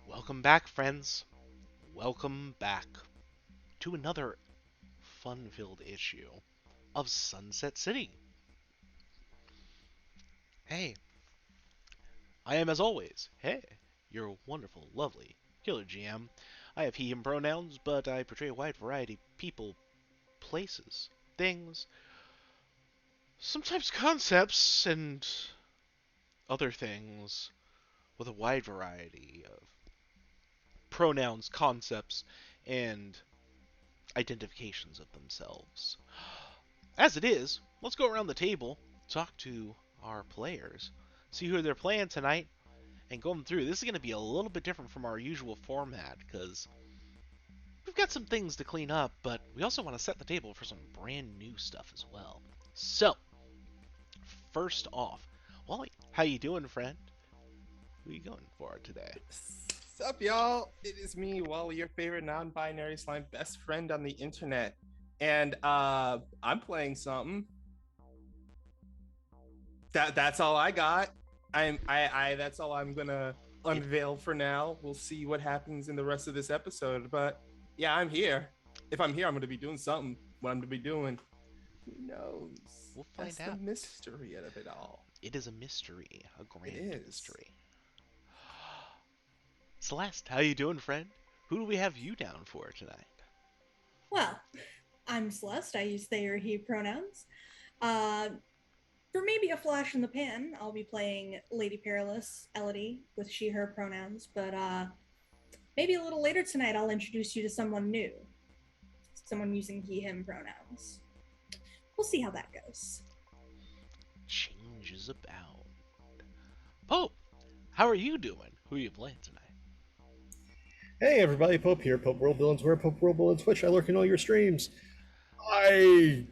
Welcome back, friends. Welcome back to another fun-filled issue of Sunset City. Hey, I am as always, your wonderful, lovely killer GM. I have he, him pronouns, but I portray a wide variety of people, places, things, sometimes concepts, and other things with a wide variety of pronouns, concepts, and identifications of themselves. As it is, let's go around the table, talk to our players, see who they're playing tonight, and going through. This is going to be a little bit different from our usual format because we've got some things to clean up, but we also want to set the table for some brand new stuff as well. So, first off, Wally, how you doing, friend? Who are you going for today? Sup, y'all? It is me, Wally, your favorite non-binary slime best friend on the internet, and I'm playing something. That's all I got. I that's all I'm gonna It unveil for now. We'll see what happens in the rest of this episode, but yeah, I'm here. If I'm here, I'm gonna be doing something. What I'm gonna be doing, who knows? we'll That's find the out. mystery of it all. It is a mystery, a It grand is. mystery. Celeste, how you doing, friend? Who do we have you down for tonight? Well, I'm Celeste. I use they or he pronouns. Uh, for maybe a flash in the pan, I'll be playing Lady Perilous, Elodie, with she, her pronouns. But maybe a little later tonight, I'll introduce you to someone new, someone using he, him pronouns. We'll see how that goes. Changes abound. Pope, how are you doing? Who are you playing tonight? Hey everybody, Pope here. Pope World Villains, where Pope World Villains Twitch. I lurk in all your streams. Hey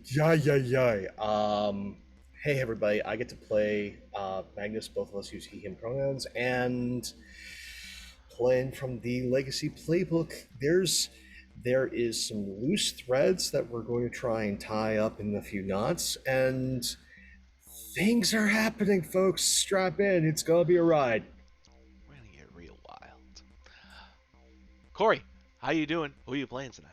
everybody, I get to play Magnus. Both of us use he/him pronouns, and playing from the Legacy Playbook. There is some loose threads that we're going to try and tie up in a few knots, and things are happening, folks. Strap in. It's gonna be a ride. We're gonna get real wild. Corey, how you doing? Who are you playing tonight?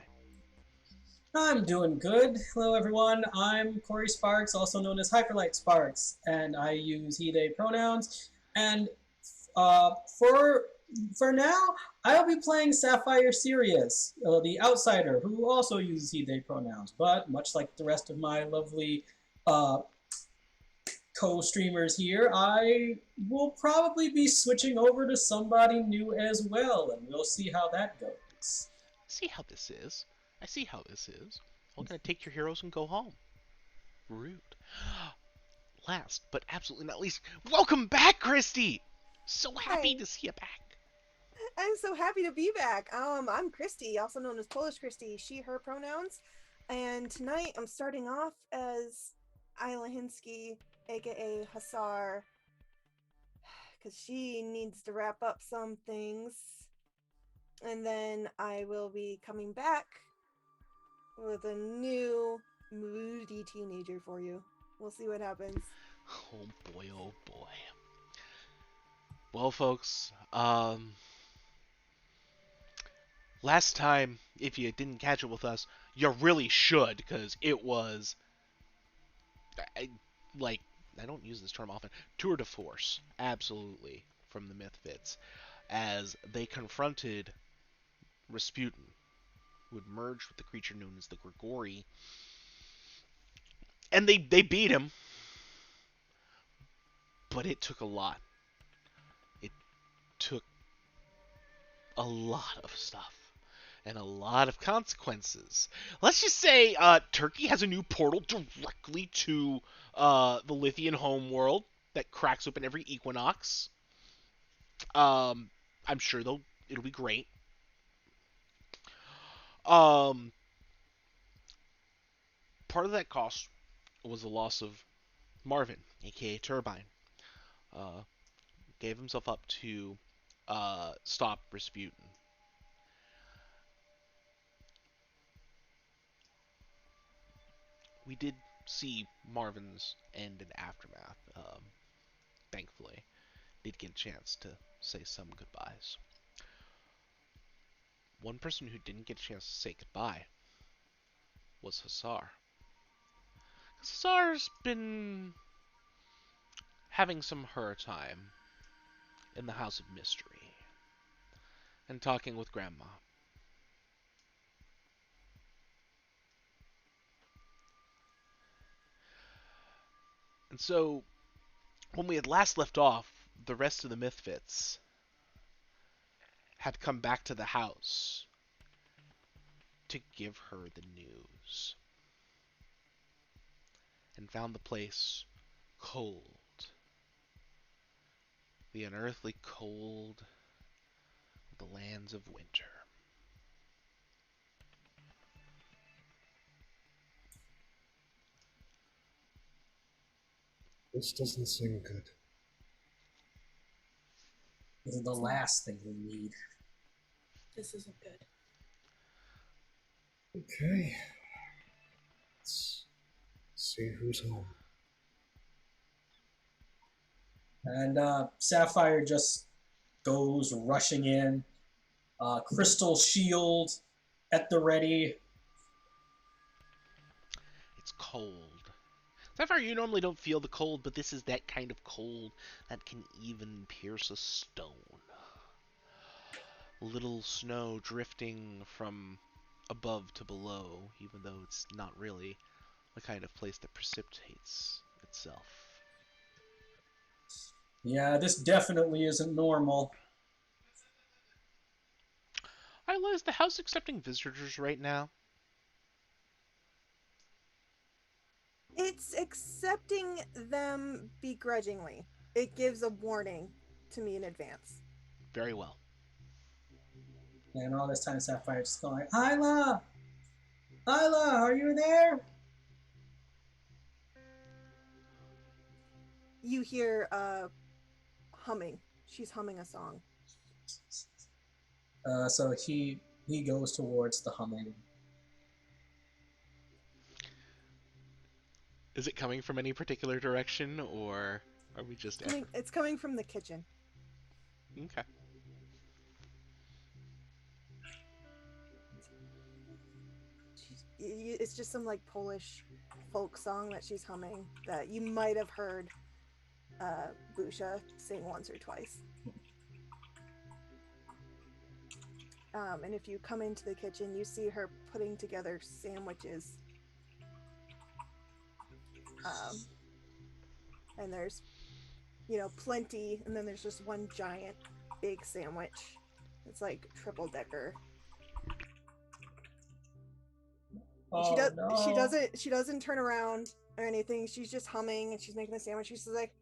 I'm doing good. Hello, everyone. I'm Corey Sparks, also known as Hyperlight Sparks, and I use he/they pronouns. And uh, for for now, I'll be playing Sapphire Sirius, the outsider, who also uses he/they pronouns. But much like the rest of my lovely uh, co-streamers here, I will probably be switching over to somebody new as well, and we'll see how that goes. See how this is. I see how this is. We're gonna take your heroes and go home. Rude. Last but absolutely not least, welcome back, Christy. So happy Hi, to see you back. I'm so happy to be back. I'm Christy, also known as Polish Christy, she, her pronouns. And tonight I'm starting off as Isla Hinsky, aka Hasar, because she needs to wrap up some things. And then I will be coming back with a new moody teenager for you. We'll see what happens. Oh boy, oh boy. Well, folks, last time, if you didn't catch it with us, you really should, because it was, I, like, I don't use this term often, tour de force, absolutely, from the Mythfits, as they confronted Rasputin, who had merged with the creature known as the Grigori, and they beat him, but it took a lot. It took a lot of stuff and a lot of consequences. Let's just say Turkey has a new portal directly to the Lithian homeworld that cracks open every equinox. Um, I'm sure it'll be great. Um, Part of that cost was the loss of Marvin, aka Turbine. Uh, Gave himself up to stop Rasputin. We did see Marvin's end and aftermath. Thankfully, did get a chance to say some goodbyes. One person who didn't get a chance to say goodbye was Hasar. Hasar's been having some her time in the House of Mystery and talking with Grandma. And so, when we had last left off, the rest of the Mythfits had come back to the house to give her the news and found the place cold the unearthly cold of the lands of winter. This doesn't seem good. This is the last thing we need. This isn't good. Okay. Let's see who's home. And Sapphire just goes rushing in. Crystal shield at the ready. It's cold. Sapphire, you normally don't feel the cold, but this is that kind of cold that can even pierce a stone. Little snow drifting from above to below, even though it's not really the kind of place that precipitates itself. Yeah, this definitely isn't normal. Isla, is the house accepting visitors right now? It's accepting them begrudgingly. It gives a warning to me in advance. Very well. And all this time, Sapphire just going, Isla! Isla, are you there? You hear humming. She's humming a song. So he goes towards the humming. Is it coming from any particular direction, or are we just... It's coming from the kitchen. Okay. It's just some like Polish folk song that she's humming that you might have heard Busha sing once or twice. And if you come into the kitchen, you see her putting together sandwiches. And there's, plenty, and then there's just one giant big sandwich. It's like triple decker. Oh, no. She doesn't turn around or anything. She's just humming and she's making the sandwich. She's like,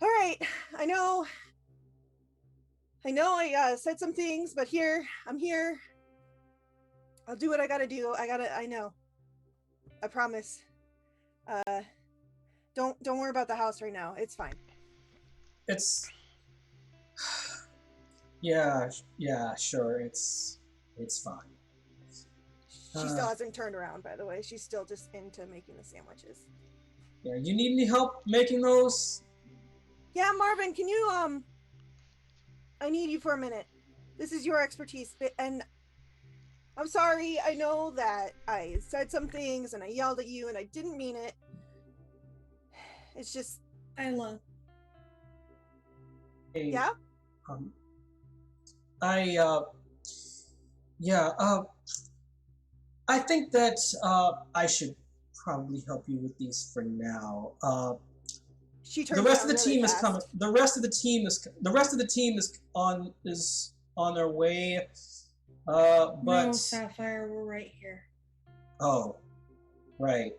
all right, I know I said some things, but I'm here. I'll do what I gotta do. I know. I promise. Don't worry about the house right now. It's fine. It's yeah, sure. It's fine. She still hasn't turned around, by the way. She's still just into making the sandwiches. Yeah, you need any help making those? Yeah, Marvin, can you I need you for a minute. This is your expertise, and I'm sorry. I know that I said some things and I yelled at you and I didn't mean it. It's just Isla. Hey, yeah. I think that I should probably help you with these for now. She turned the rest of the around really team is fast. coming. The rest of the team is on their way. But No, Sapphire, we're right here. oh, right.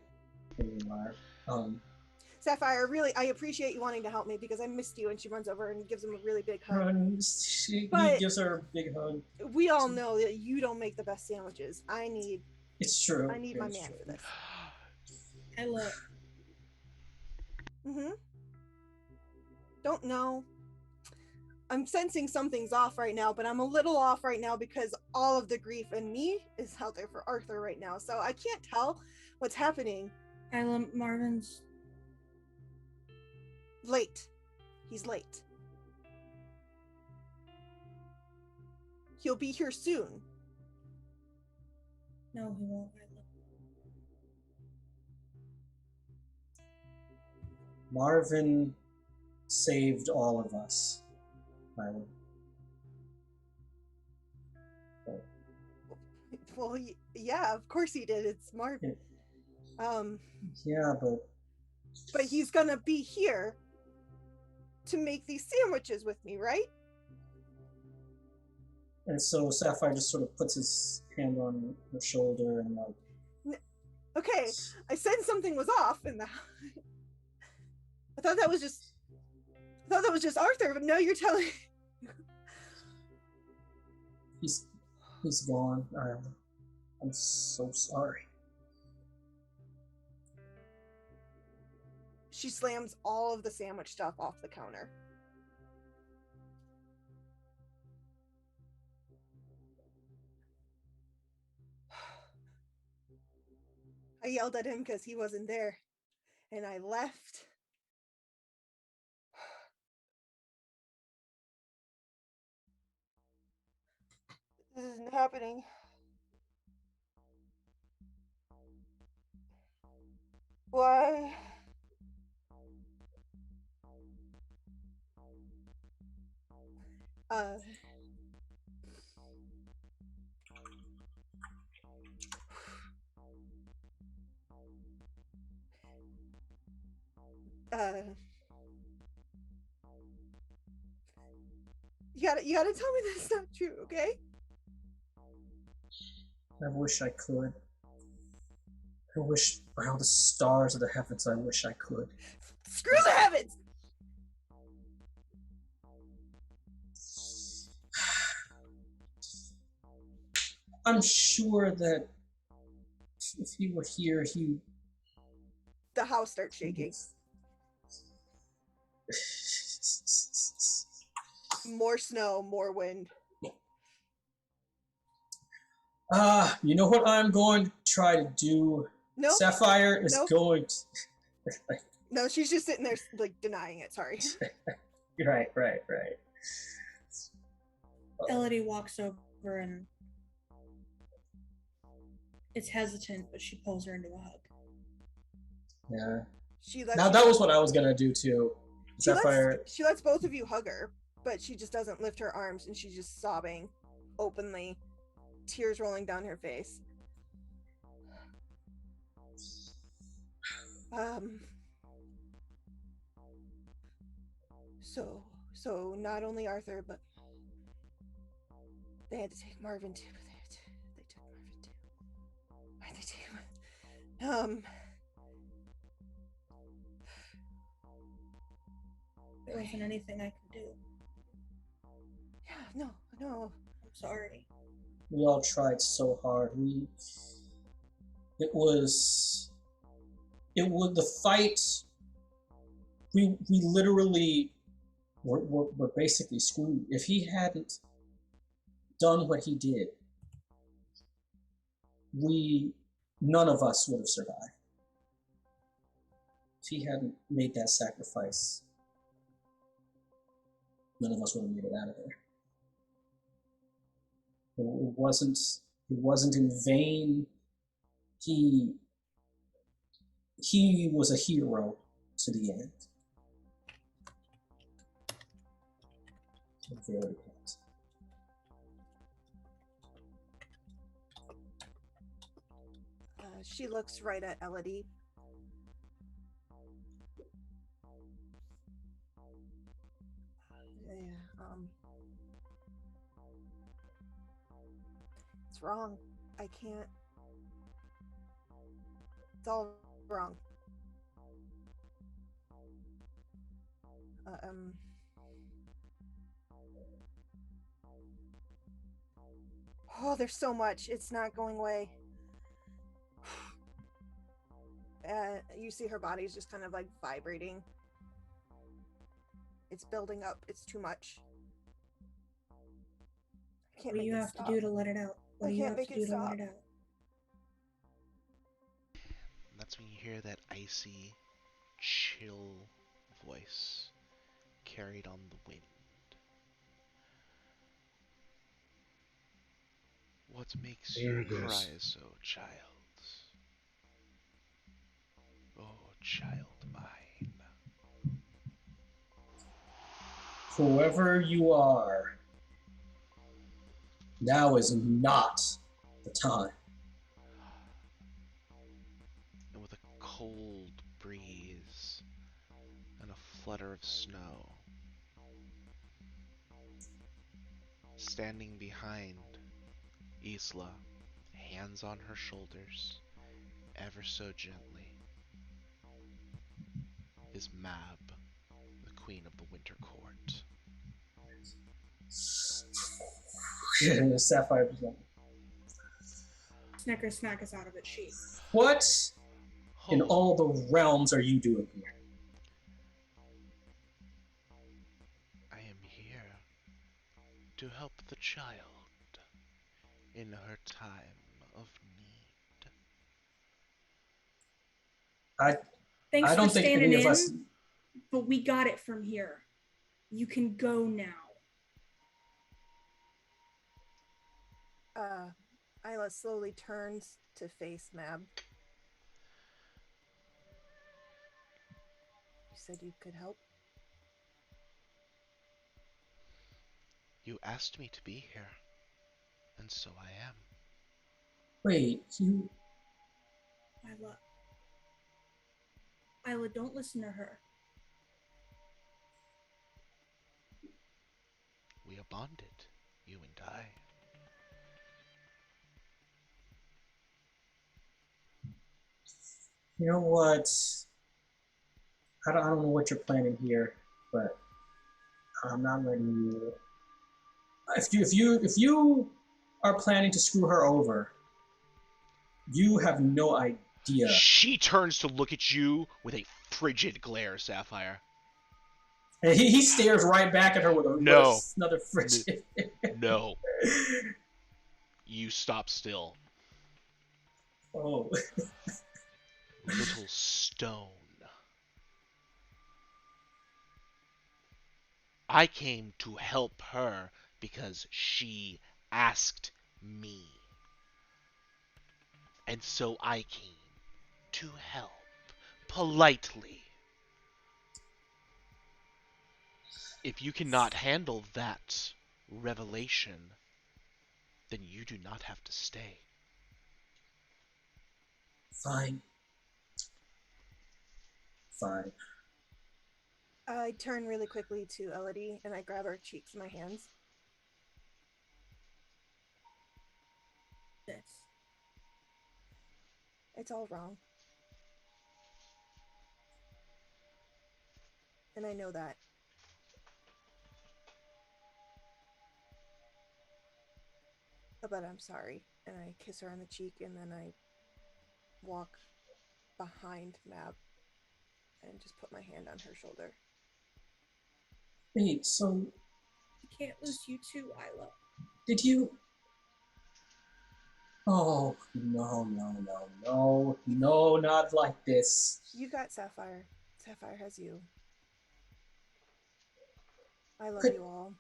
Here you are. Sapphire, really, I appreciate you wanting to help me because I missed you. And she runs over and gives him a really big hug. He But- gives her a big hug. We all know that you don't make the best sandwiches. It's true. I need my It's man true. for this. Isla. Mm-hmm. Don't know. I'm sensing something's off right now, but I'm a little off right now because all of the grief in me is out there for Arthur right now. So I can't tell what's happening. Isla, Marvin's Late. He's late. He'll be here soon. no, he won't. Isla. Marvin saved all of us. Myra. Well, yeah, of course he did. It's Marvin. Yeah, But he's gonna be here to make these sandwiches with me, right? and so Sapphire just sort of puts his hand on her shoulder and like, Okay, I said something was off in the. I thought that was just thought that was just Arthur, but now you're telling. He's gone. I'm so sorry. She slams all of the sandwich stuff off the counter. I yelled at him because he wasn't there, and I left. This isn't happening. Why? Uh, uh, you gotta tell me that's not true, okay? I wish I could. I wish, by all the stars of the heavens, I wish I could. Screw the heavens! I'm sure that if he were here, The house starts shaking. More snow, more wind. You know what I'm going to try to do? Nope. Sapphire is Nope. going to... No, she's just sitting there, like, denying it. Sorry. Right. Elodie walks over and it's hesitant, but she pulls her into a hug. Yeah. She lets Now that was what I was gonna do too. Sapphire. She lets both of you hug her, but she just doesn't lift her arms, and she's just sobbing openly, tears rolling down her face. So not only Arthur, but they had to take Marvin too. They took Marvin too. Why'd they take him? There wasn't anything I could do. Yeah, no. I'm sorry. We all tried so hard. It was the fight. We literally were basically screwed. If he hadn't done what he did, none of us would have survived. If he hadn't made that sacrifice, none of us would have made it out of there. It wasn't in vain. He was a hero to the end. I'm very glad. She looks right at Elodie. It's wrong. I can't. It's all wrong. Oh, there's so much. It's not going away. You see her body's just kind of like vibrating. It's building up. It's too much. I can't What do you have to do to let it out? What do you have to do to let it out? That's when you hear that icy, chill voice carried on the wind. What makes you cry so, child? Oh, child mine. Whoever you are, now is not the time. And with a cold breeze and a flutter of snow, standing behind Isla, hands on her shoulders, ever so gently, is Mab, the Queen of the Winter Court. Sapphire was like, Snicker snack is out of its sheath. what in Oh, all the realms are you doing here? I am here to help the child in her time of need. I Thanks I for don't think standing any of in, us. but we got it from here. You can go now. Isla slowly turns to face Mab. You said you could help? You asked me to be here, and so I am. Wait, you. Isla. Isla, don't listen to her. We are bonded, you and I. You know what? I don't know what you're planning here, but I'm not letting you. If you are planning to screw her over, you have no idea. She turns to look at you with a frigid glare, Sapphire. And he stares right back at her with No. another frigid. No. You stop still. Oh. Little stone. I came to help her because she asked me. And so I came to help. Politely. If you cannot handle that revelation, then you do not have to stay. Fine. Fine. I turn really quickly to Elodie and I grab her cheeks in my hands. This. It's all wrong. And I know that. But I'm sorry. And I kiss her on the cheek and then I walk behind Mab and just put my hand on her shoulder. Wait, so I can't lose you too, Isla. did you? Oh, no, not like this. You got Sapphire. Sapphire has you. I love But- you all.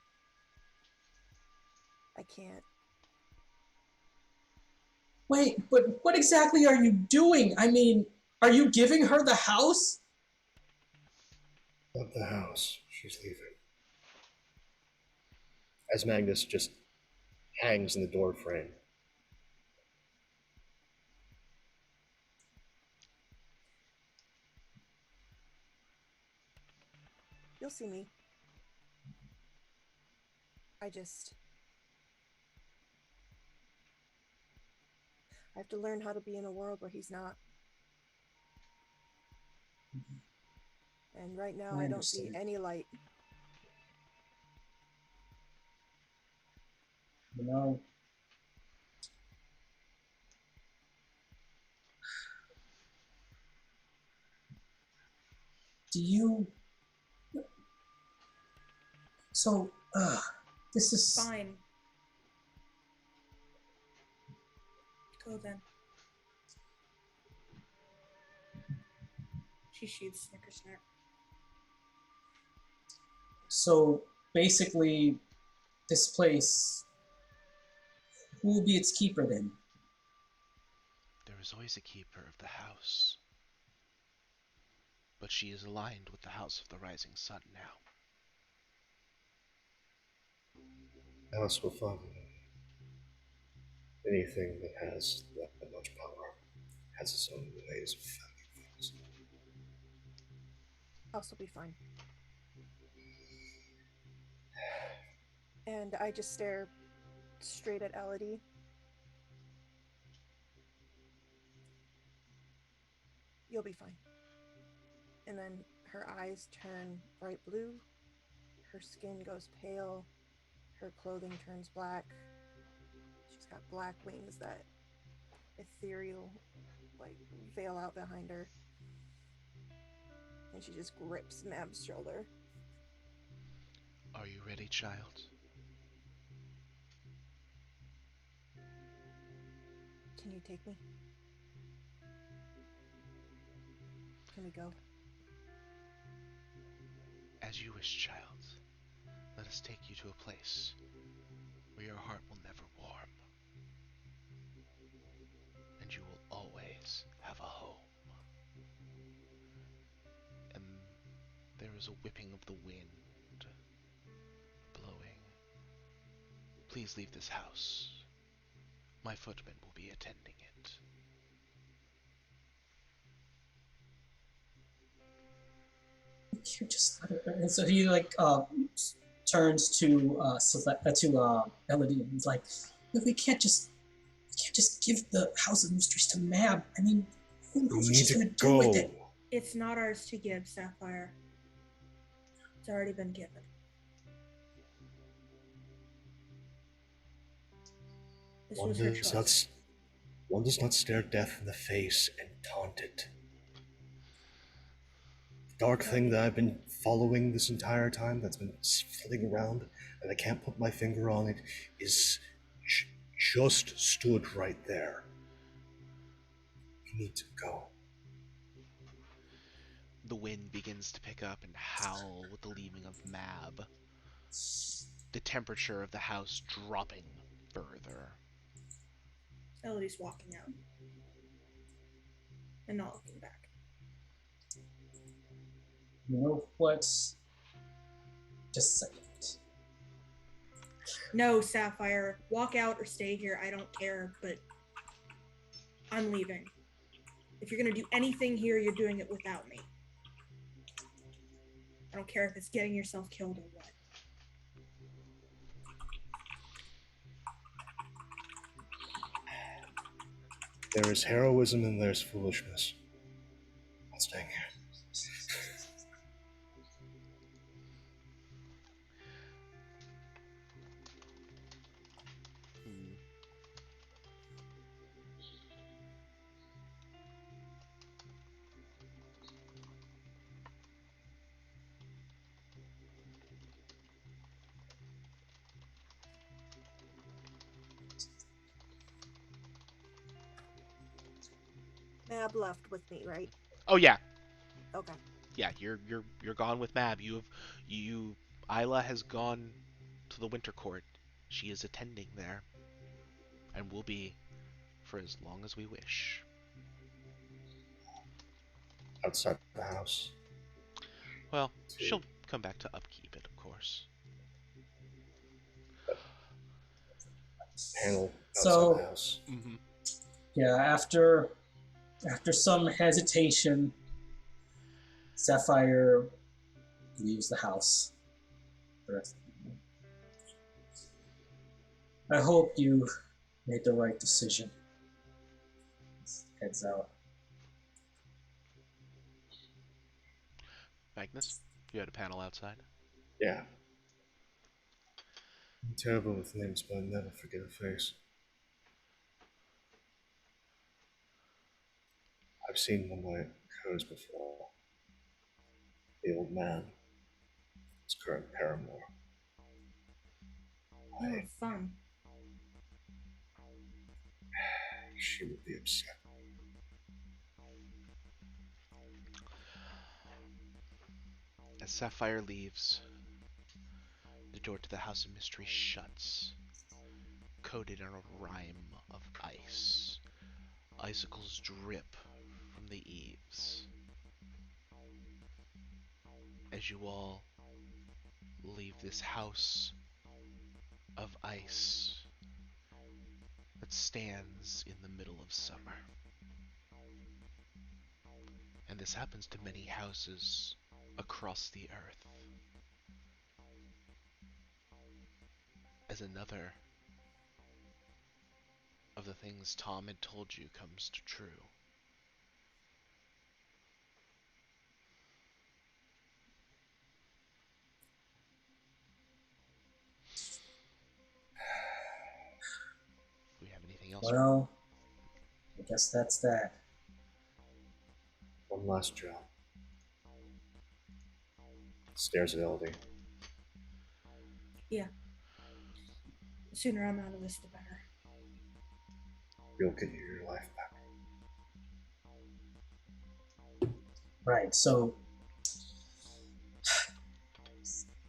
I can't. Wait, but what exactly are you doing? I mean, are you giving her the house? Of the house. She's leaving. As Magnus just hangs in the door frame. You'll see me. I have to learn how to be in a world where he's not. And right now I don't see any light. You know. Do you? So, this is Fine. Go then. She sheathes Snicker snack. so basically this place. Who will be its keeper then? There is always a keeper of the house. But she is aligned with the House of the Rising Sun now. House will follow. Anything that has that much power has its own ways of finding things. House will be fine. And I just stare straight at Elodie. You'll be fine. And then Her eyes turn bright blue. Her skin goes pale. Her clothing turns black. She's got black wings that ethereal, like, veil out behind her. And she just grips Mab's shoulder. Are you ready, child? Can you take me? Can we go? As you wish, child. Let us take you to a place where your heart will never warm, and you will always have a home. And there is a whipping of the wind blowing. Please leave this house. My footman will be attending it. You just let her. And so he like turns to Elodie and he's like, we can't just give the House of Mysteries to Mab. I mean, who knows what she's gonna do with it? It's not ours to give, Sapphire. It's already been given. This was her choice. One does not stare death in the face and taunt it. The dark thing that I've been following this entire time, that's been flitting around, and I can't put my finger on it, is just stood right there. You need to go. The wind begins to pick up and howl with the leaving of Mab. The temperature of the house dropping further. Elodie's walking out and not looking back. You know what? Just a second. No, Sapphire, walk out or stay here. I don't care, but I'm leaving. If you're gonna do anything here, you're doing it without me. I don't care if it's getting yourself killed or what. There is heroism and there's foolishness. I'm staying here. Mab left with me, right? Oh yeah, Okay. yeah. You're gone with Mab. Isla has gone to the Winter Court. She is attending there, and will be for as long as we wish. Outside the house. Well, she'll come back to upkeep it, of course. Panel outside So, the house. Mm-hmm. yeah, after some hesitation, Sapphire leaves the house. I hope you made the right decision. Heads out. Magnus, you had a panel outside. Yeah. I'm terrible with names, but I never forget a face. I've seen one of my codes before. The old man. His current paramour. Oh, fun. She would be upset. As Sapphire leaves, the door to the House of Mystery shuts, coated in a rime of ice. Icicles drip from the eaves. As you all leave this house of ice that stands in the middle of summer. And this happens to many houses across the earth. As another of the things Tom had told you comes to true. Well, I guess that's that. One last job. Stares at LD. Yeah. The sooner I'm out of this, the better. You'll get your life back. Right, so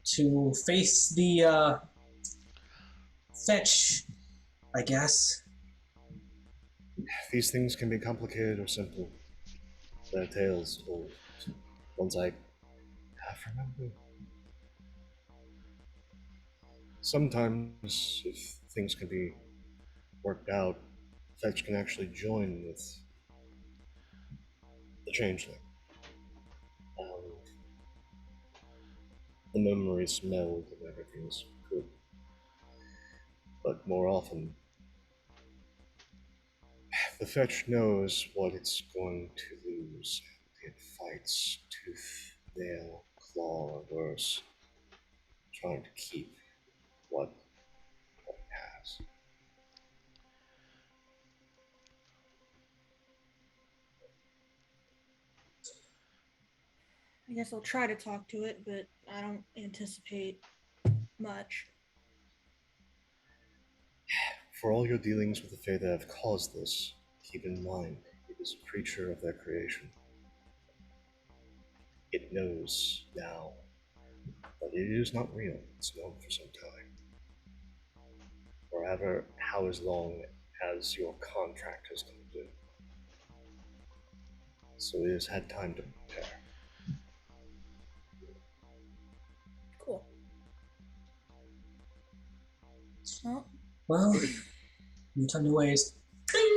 to face the fetch, I guess. These things can be complicated or simple. Their tales old. Ones I half remember. Sometimes, if things can be worked out, Fetch can actually join with the Changeling. Um, the memories meld and everything's good. But more often, the Fetch knows what it's going to lose. It fights tooth, nail, claw, or worse, trying to keep what it has. I guess I'll try to talk to it, but I don't anticipate much. For all your dealings with the Fae that have caused this, keep in mind it is a creature of their creation. It knows now, but it is not real. It's known for some time. Forever, how as long as your contract has come due. So it has had time to prepare. Cool. Well, Well, in tiny ways.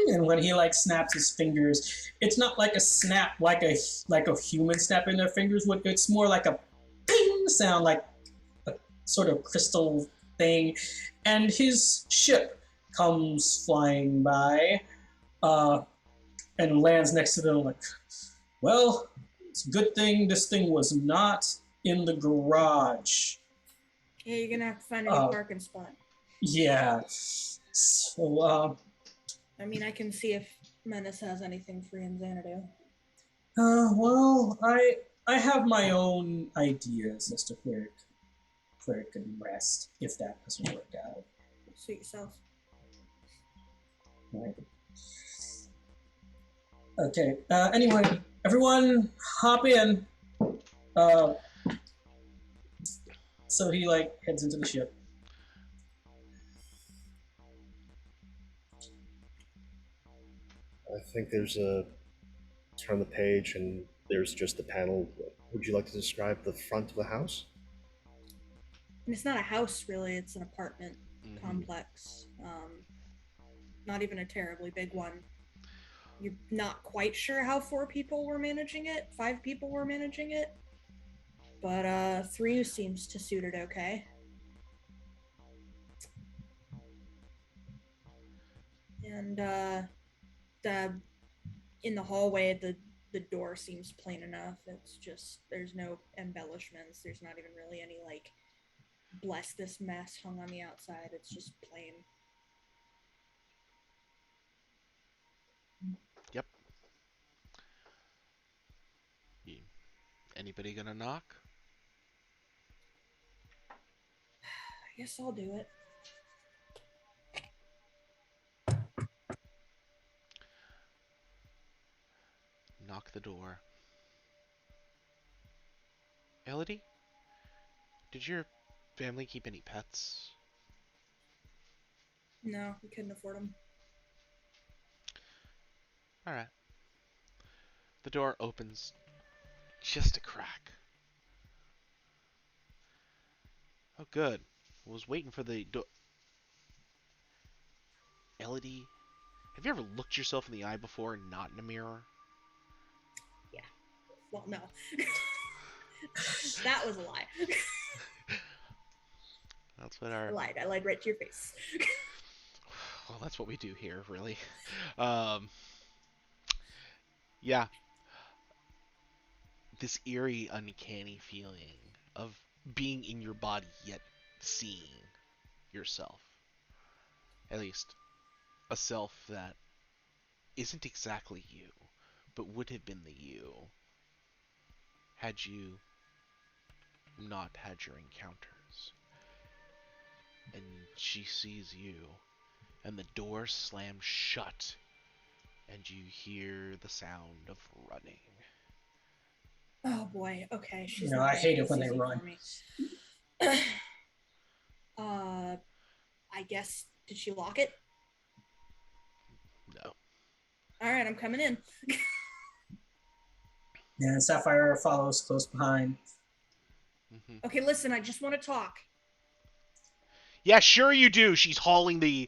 And when he like snaps his fingers, it's not like a snap like a human snapping their fingers would. It's more like a ping sound, like a sort of crystal thing. And his ship comes flying by, and lands next to them. Like, well, it's a good thing this thing was not in the garage. yeah, you're gonna have to find a new parking spot. Yeah. So, I mean, I can see if Menace has anything free in Xanadu. well, I have my own ideas as to where it can rest if that doesn't work out. Suit yourself. Right. Okay. Anyway, everyone, hop in. So he like heads into the ship. I think there's a turn the page and there's just a panel. Would you like to describe the front of the house? And it's not a house, really. It's an apartment complex. Not even a terribly big one. You're not quite sure how 4 people were managing it. 5 people were managing it. But 3 seems to suit it okay. And in the hallway, the door seems plain enough. It's just, there's no embellishments. There's not even really any like bless this mess hung on the outside. It's just plain. Yep. Anybody gonna knock? I guess I'll do it. Knock the door. Elodie? Did your family keep any pets? No, we couldn't afford them. Alright. The door opens just a crack. Oh, good. I was waiting for the door. Elodie, have you ever looked yourself in the eye before and not in a mirror? Yeah. Well, no. That was a lie. That's what our... I lied right to your face. Well, that's what we do here, really. Yeah. This eerie, uncanny feeling of being in your body yet seeing yourself. At least a self that isn't exactly you, but would have been the you had you not had your encounters. And she sees you, and the door slams shut, and you hear the sound of running. Oh boy. Okay, she's You know, not I hate making it this when they easy run. for me. I guess, did she lock it? No. All right, I'm coming in. And Sapphire follows close behind. Okay, listen, I just want to talk. Yeah, sure you do. She's hauling the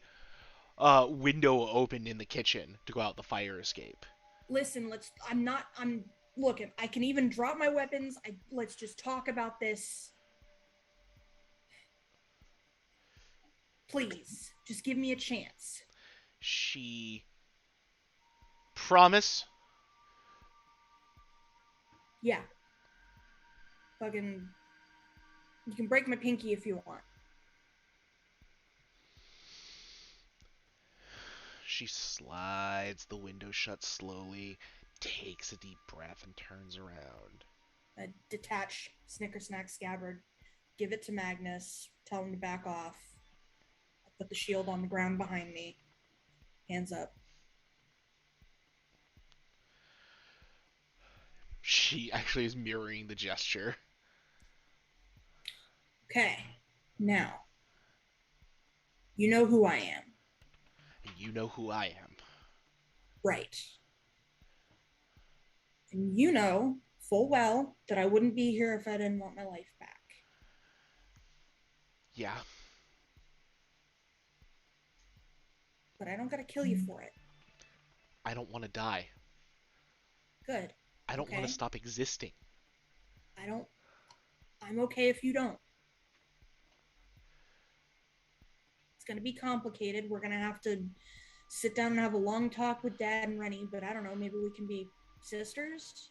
window open in the kitchen to go out the fire escape. Listen, look, I can even drop my weapons. Let's just talk about this. Please, just give me a chance. She promise. Yeah. Fucking, you can break my pinky if you want. She slides the window shut slowly, takes a deep breath, and turns around. I detach Snicker Snack scabbard, give it to Magnus, tell him to back off. I put the shield on the ground behind me. Hands up. She actually is mirroring the gesture. Okay. Now, you know who I am. And you know who I am. Right. And you know full well that I wouldn't be here if I didn't want my life back. Yeah. But I don't gotta kill you for it. I don't want to die. Good. I don't want Okay. to stop existing. I'm okay if you don't. It's gonna be complicated. We're gonna have to sit down and have a long talk with Dad and Rennie, but I don't know, maybe we can be sisters?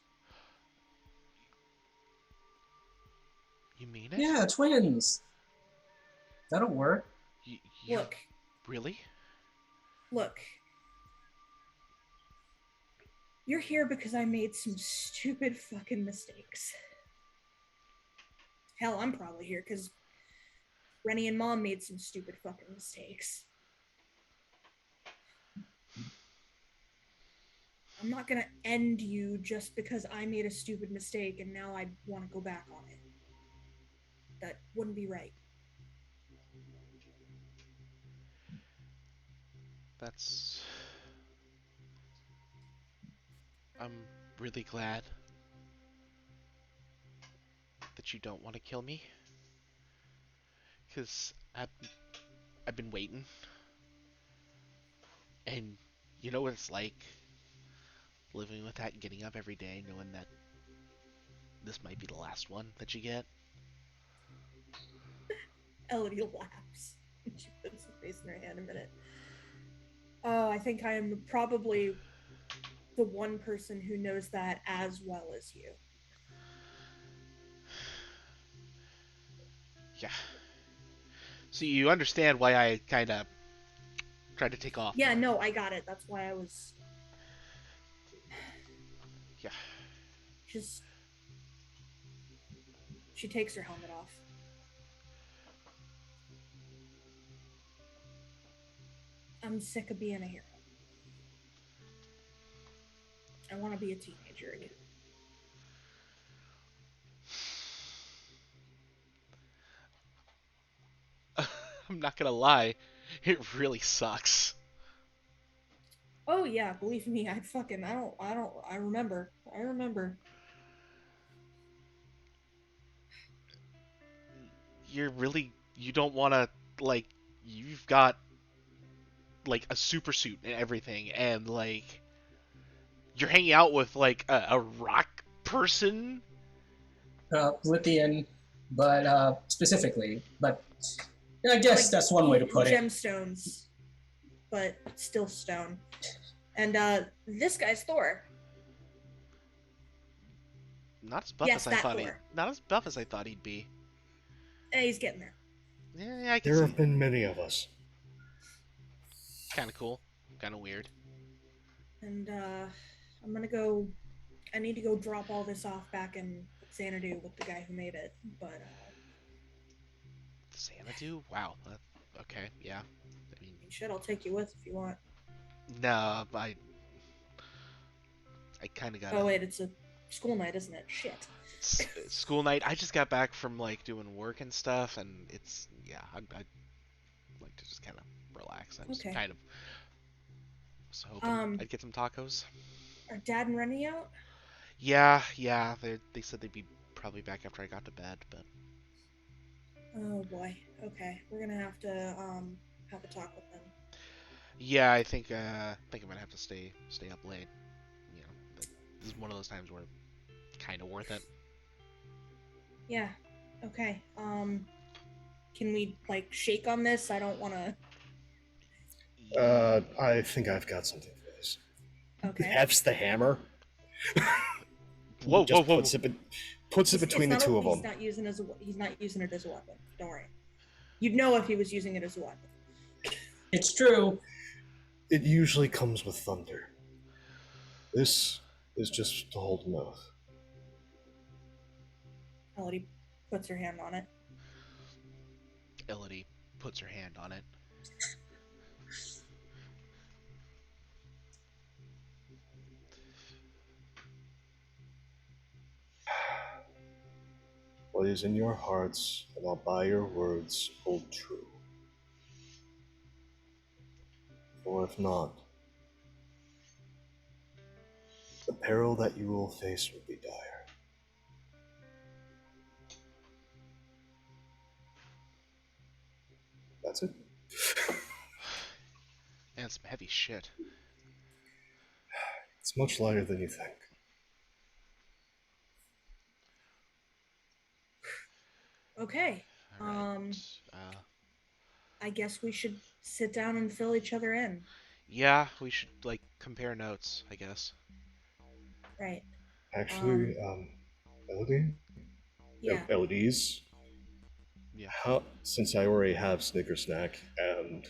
You mean it? Yeah, twins. That'll work. Look. Really? Look. You're here because I made some stupid fucking mistakes. Hell, I'm probably here because Rennie and Mom made some stupid fucking mistakes. I'm not gonna end you just because I made a stupid mistake and now I want to go back on it. That wouldn't be right. That's... I'm really glad that you don't want to kill me. Because I've been waiting. And you know what it's like? Living with that and getting up every day knowing that this might be the last one that you get. Elodie laughs. She puts her face in her hand a minute. Oh, I think I am probably the one person who knows that as well as you. Yeah. So you understand why I kind of tried to take off. Yeah, there. no, I got it. That's why I was... Yeah. Just... She takes her helmet off. I'm sick of being a hero. I want to be a teenager again. I'm not gonna lie, it really sucks. Oh yeah, believe me, I remember. You don't want to, like, you've got, like, a super suit and everything, and, like, you're hanging out with, like, a rock person? Lithian, but specifically. But I guess Like, that's one way to put it. Gemstones, but still stone. And this guy's Thor. Not as buff Yes, as I that thought Thor. not as buff as I thought he'd be. He's getting there. Yeah, I can There see. have been many of us. Kind of cool. kind of weird. And I'm gonna go. I need to go drop all this off back in Xanadu with the guy who made it. But Xanadu? Wow. Okay, yeah. I mean, shit, I'll take you with if you want. no, I kind of gotta. Oh wait, it's a school night, isn't it? Shit. It's school night. I just got back from like doing work and stuff, and it's yeah. I'd like to just kind of relax. I just Okay. kind of was hoping I'd get some tacos. Are Dad and Rennie out? Yeah. They said they'd be probably back after I got to bed, but Oh boy. Okay, we're gonna have to have a talk with them. yeah, I think I'm gonna have to stay up late. You know, but this is one of those times where kind of worth it. Yeah. Okay. Can we like shake on this? I don't want to. I think I've got something for this. Okay. Hefts the hammer. Whoa, Just whoa, whoa! puts it between the two of them. He's not using it as a weapon. Don't worry. You'd know if he was using it as a weapon. It's true. It usually comes with thunder. This is just to hold an oath. Elodie puts her hand on it. Elodie puts her hand on it. What is in your hearts, and I'll by your words hold true. For if not, the peril that you will face will be dire. That's it. Man, some heavy shit. It's much lighter than you think. Okay. All right. I guess we should sit down and fill each other in. Yeah, we should like compare notes, I guess. Right. Actually, Elodie? Yeah. Elodie's? Yeah. Since I already have Snicker Snack, and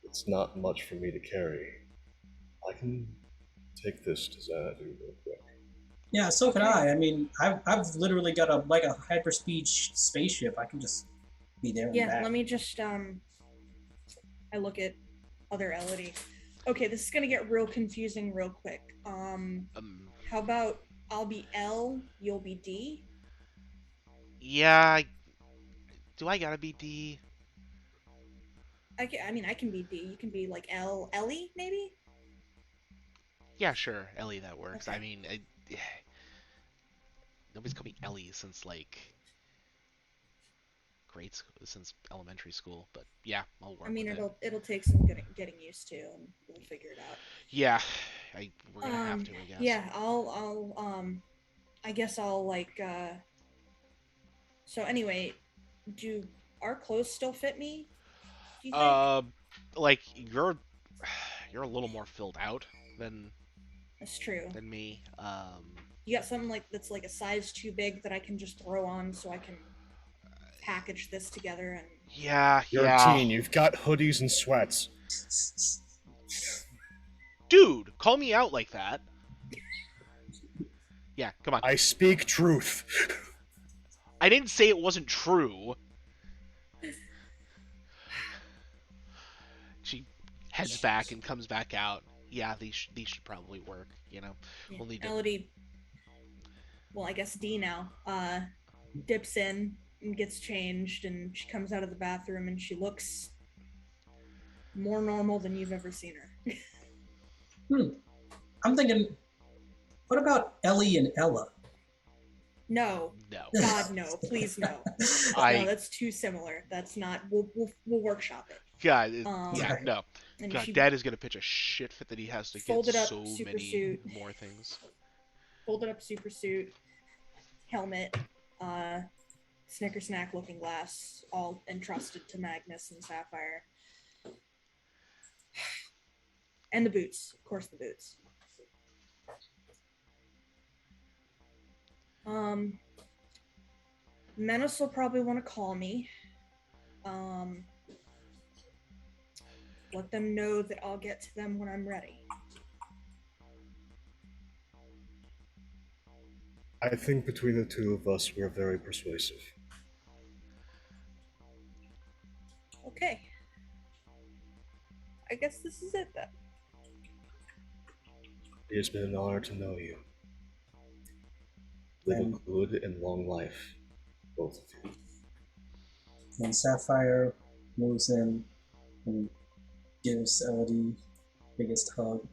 it's not much for me to carry, I can take this to Xanadu real quick. Yeah, so could Okay. I. I mean, I've literally got a hyperspeed spaceship. I can just be there and Yeah. back. Let me just I look at other Elodie. Okay, this is gonna get real confusing real quick. How about I'll be L, you'll be D? Yeah. Do I gotta be D? I can be D. You can be like Ellie, maybe? Yeah, sure, Ellie. That works. Okay. I mean, nobody's called me Ellie since like grade school, since elementary school. But yeah, I'll work I mean, with it. it'll take some getting used to, and we'll figure it out. Yeah, we're gonna have to, I guess. Yeah, I guess I'll like. So anyway, do our clothes still fit me? Do you think? Like you're a little more filled out than That's true. me. You got something like that's like a size too big that I can just throw on, so I can package this together and. Yeah, You're a teen, you've got hoodies and sweats. Dude, call me out like that. Yeah, come on. I speak truth. I didn't say it wasn't true. She heads back and comes back out. Yeah, these should probably work. You know, Yeah. we'll need to. Elodie. Well, I guess D now. Dips in and gets changed, and she comes out of the bathroom, and she looks more normal than you've ever seen her. I'm thinking, what about Ellie and Ella? No. No. God, no. Please, no. No, that's too similar. That's not. We'll workshop it. God, Yeah, no. And God, she Dad is gonna pitch a shit fit that he has to get folded up so super many suit. more things. Folded up super suit, helmet, Snicker Snack looking glass, all entrusted to Magnus and Sapphire. And the boots. Of course, the boots. Menace will probably want to call me. Let them know that I'll get to them when I'm ready. I think between the two of us, we're very persuasive. Okay. I guess this is it then. It has been an honor to know you. Live a good and long life, both of you. And Sapphire moves in and gives Elodie biggest hug.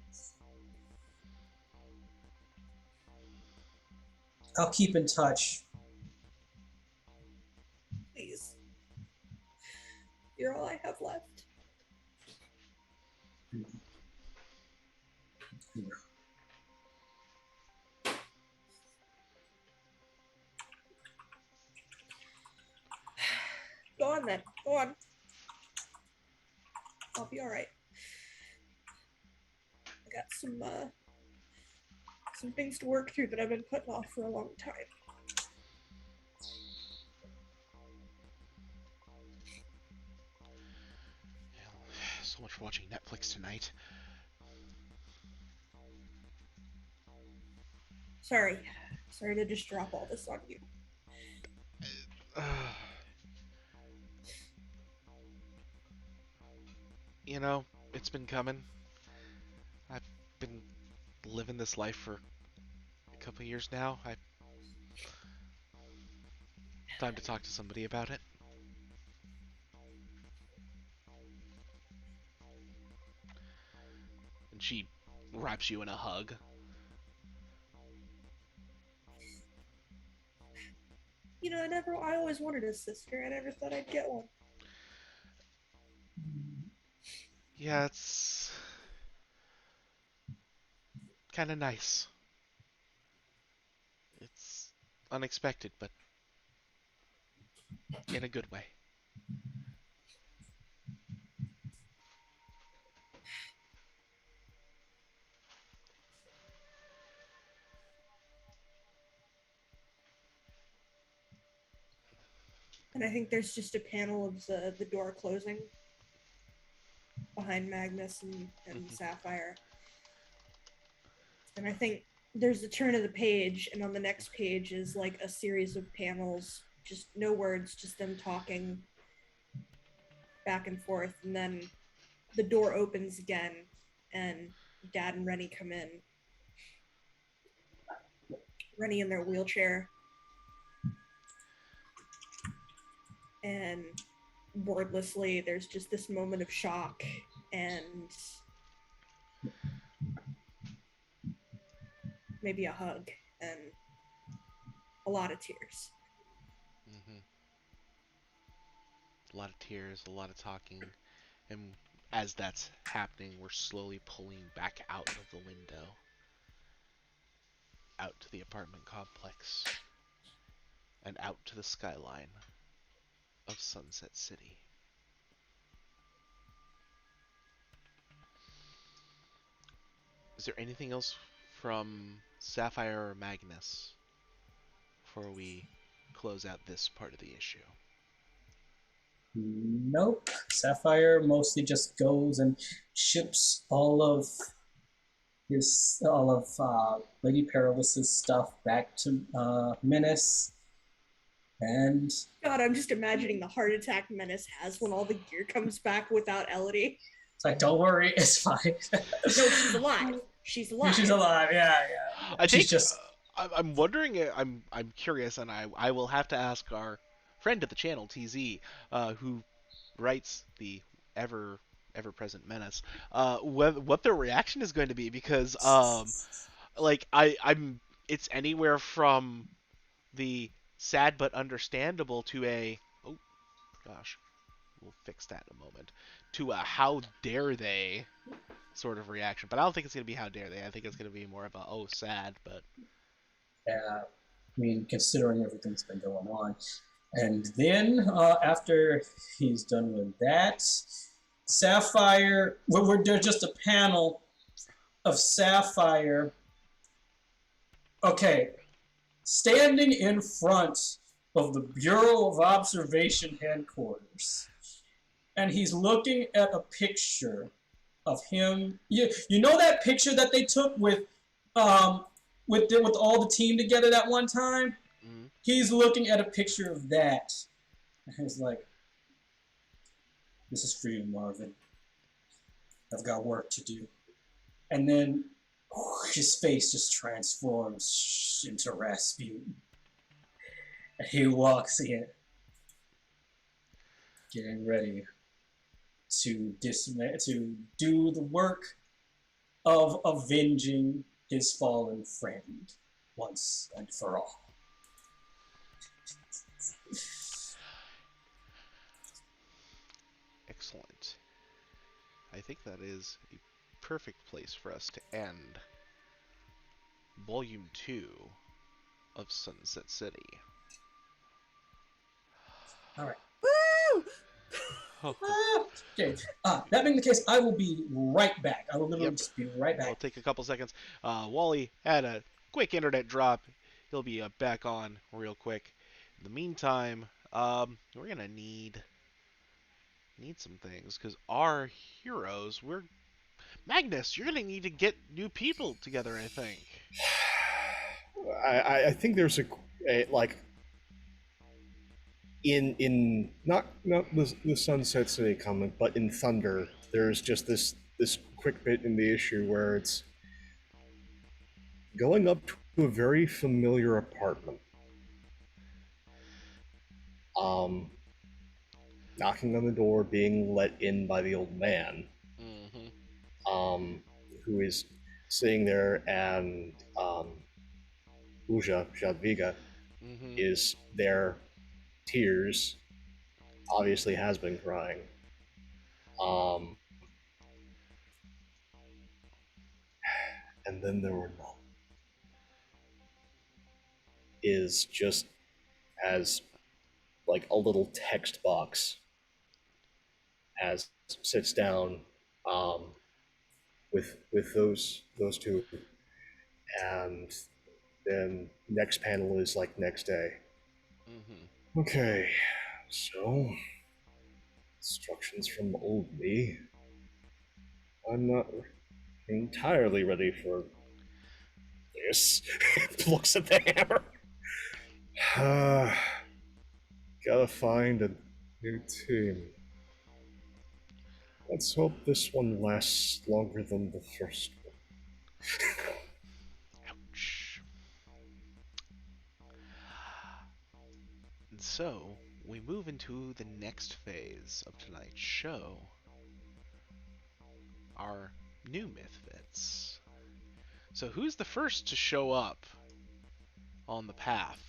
I'll keep in touch. Please. You're all I have left. Go on then. Go on. I'll be alright. I got some things to work through that I've been putting off for a long time. So much for watching Netflix tonight. Sorry to just drop all this on you. You know, it's been coming. I've been living this life for a couple of years now. Time to talk to somebody about it. And she wraps you in a hug. You know, I always wanted a sister. I never thought I'd get one. Yeah, it's kind of nice. It's unexpected, but in a good way. And I think there's just a panel of the door closing behind Magnus and Sapphire. And I think there's a turn of the page, and on the next page is like a series of panels, just no words, just them talking back and forth. And then the door opens again, and Dad and Rennie come in. Rennie in their wheelchair. And wordlessly, there's just this moment of shock and maybe a hug and a lot of tears. A lot of tears, a lot of talking, and as that's happening, we're slowly pulling back out of the window, out to the apartment complex, and out to the skyline of Sunset City. Is there anything else from Sapphire or Magnus before we close out this part of the issue? Nope. Sapphire mostly just goes and ships all of Lady Perilous's stuff back to Menace. And God, I'm just imagining the heart attack Menace has when all the gear comes back without Elodie. it's like, don't worry, it's fine. No, she's alive. She's alive. She's alive, yeah. I think She's just... I'm wondering. I'm curious, and I will have to ask our friend of the channel, TZ, who writes the ever present Menace, what their reaction is going to be, because like I'm it's anywhere from the sad but understandable to a oh gosh, we'll fix that in a moment, to a how dare they sort of reaction. But I don't think it's going to be how dare they. I think it's going to be more of a oh sad, but I mean, considering everything's been going on. And then, after he's done with that, Sapphire, there's just a panel of Sapphire, okay, standing in front of the Bureau of Observation headquarters. and he's looking at a picture of him. You know that picture that they took with all the team together that one time? Mm-hmm. He's looking at a picture of that. And he's like, "This is for you, Marvin. I've got work to do." And then his face just transforms into Rasputin. And he walks in, getting ready to do the work of avenging his fallen friend once and for all. Excellent. I think that is a perfect place for us to end Volume 2 of Sunset City. All right. Woo! Okay. That being the case, I will be right back. I will literally Yep. just be right We'll back. take a couple seconds. Wally had a quick internet drop. He'll be back on real quick. In the meantime, we're gonna need some things because our heroes. Magnus. You're gonna need to get new people together. I think. I think there's a like in not the Sunset City comic, but in Thunder, there's just this quick bit in the issue where it's going up to a very familiar apartment, knocking on the door, being let in by the old man, Mm-hmm. who is sitting there, and Uja Jadviga Mm-hmm. is there, tears, obviously has been crying. Um, and then there were none. Is just as like a little text box as sits down with those two, and then next panel is like next day. Mm-hmm. Okay, so instructions from old me. I'm not entirely ready for this. Looks at the hammer. Gotta find a new team. Let's hope this one lasts longer than the first one. Ouch. And so we move into the next phase of tonight's show. Our new Mythfits. So who's the first to show up on the path?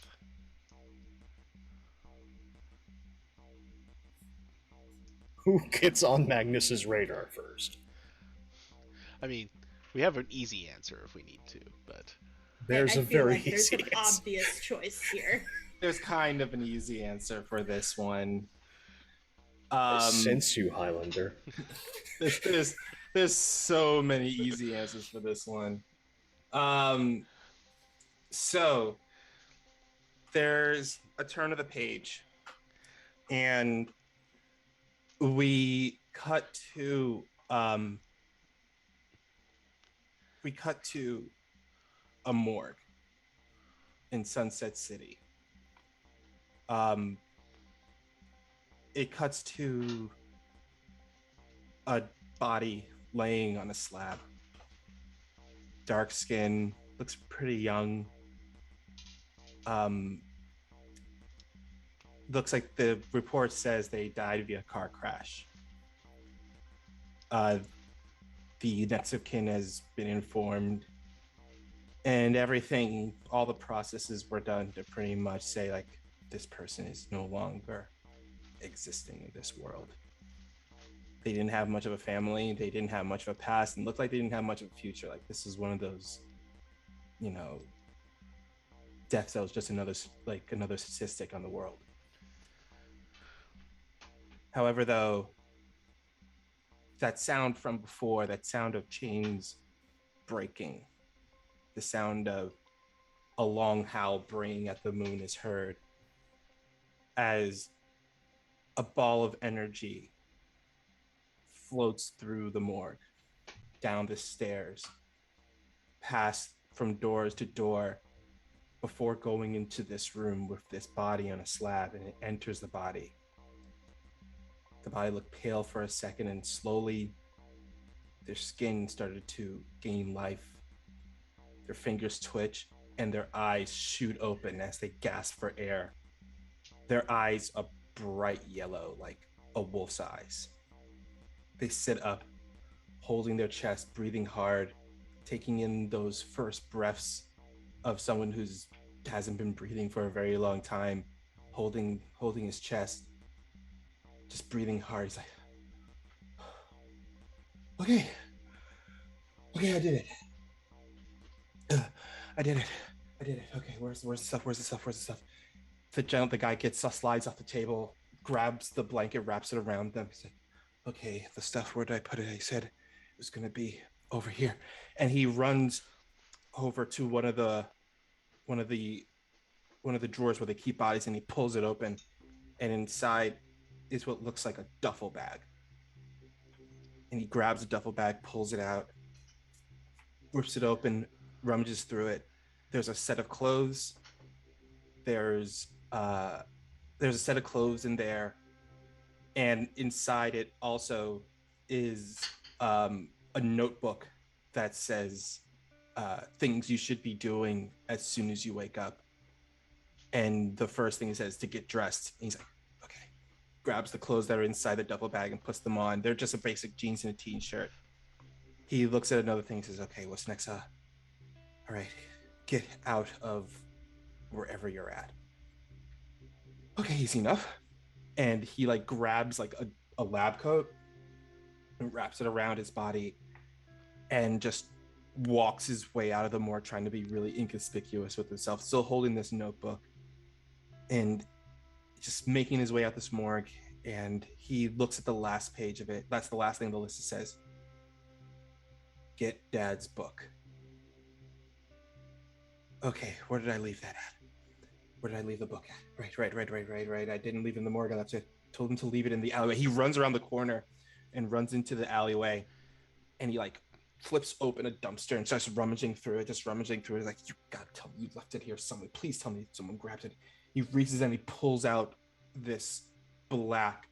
Who gets on Magnus's radar first? I mean, we have an easy answer if we need to, but There's I a feel very like there's easy an answer. obvious choice here. There's kind of an easy answer for this one. Sense you, Highlander. There's so many easy answers for this one. So there's a turn of the page, and we cut to a morgue in Sunset City. It cuts to a body laying on a slab. Dark skin, looks pretty young. Looks like the report says they died via car crash. The next of kin has been informed, and everything, all the processes were done to pretty much say, like, this person is no longer existing in this world. They didn't have much of a family, they didn't have much of a past, and looked like they didn't have much of a future. Like, this is one of those, deaths that was just another statistic on the world. However, though, that sound from before, that sound of chains breaking, the sound of a long howl braying at the moon is heard as a ball of energy floats through the morgue, down the stairs, past from doors to door, before going into this room with this body on a slab, and it enters the body. The body looked pale for a second, and slowly their skin started to gain life. Their fingers twitch, and their eyes shoot open as they gasp for air. Their eyes are bright yellow, like a wolf's eyes. They sit up, holding their chest, breathing hard, taking in those first breaths of someone who's hasn't been breathing for a very long time, holding his chest, just breathing hard. He's like, okay, I did it. I did it. Okay, where's the stuff? The guy slides off the table, grabs the blanket, wraps it around them. He's like, okay, the stuff, where did I put it? He said it was gonna be over here. And he runs over to one of the drawers where they keep bodies, and he pulls it open, and inside is what looks like a duffel bag. And he grabs a duffel bag, pulls it out, rips it open, rummages through it. There's a set of clothes. There's a set of clothes in there, and inside it also is a notebook that says things you should be doing as soon as you wake up. And the first thing he says, to get dressed. And he's like, okay. Grabs the clothes that are inside the duffel bag and puts them on. They're just a basic jeans and a t-shirt. He looks at another thing and says, okay, what's next? All right, get out of wherever you're at. Okay, easy enough. And he grabs a lab coat and wraps it around his body and just walks his way out of the morgue, trying to be really inconspicuous with himself, still holding this notebook and just making his way out this morgue. And he looks at the last page of it. That's the last thing the list says. Get Dad's book. Okay, where did I leave that at? Where did I leave the book at? Right. I didn't leave it in the morgue. That's it. Told him to leave it in the alleyway. He runs around the corner and runs into the alleyway, and he flips open a dumpster and starts rummaging through it. He's like, you gotta tell me you left it here. Please tell me someone grabbed it. He reaches and he pulls out this black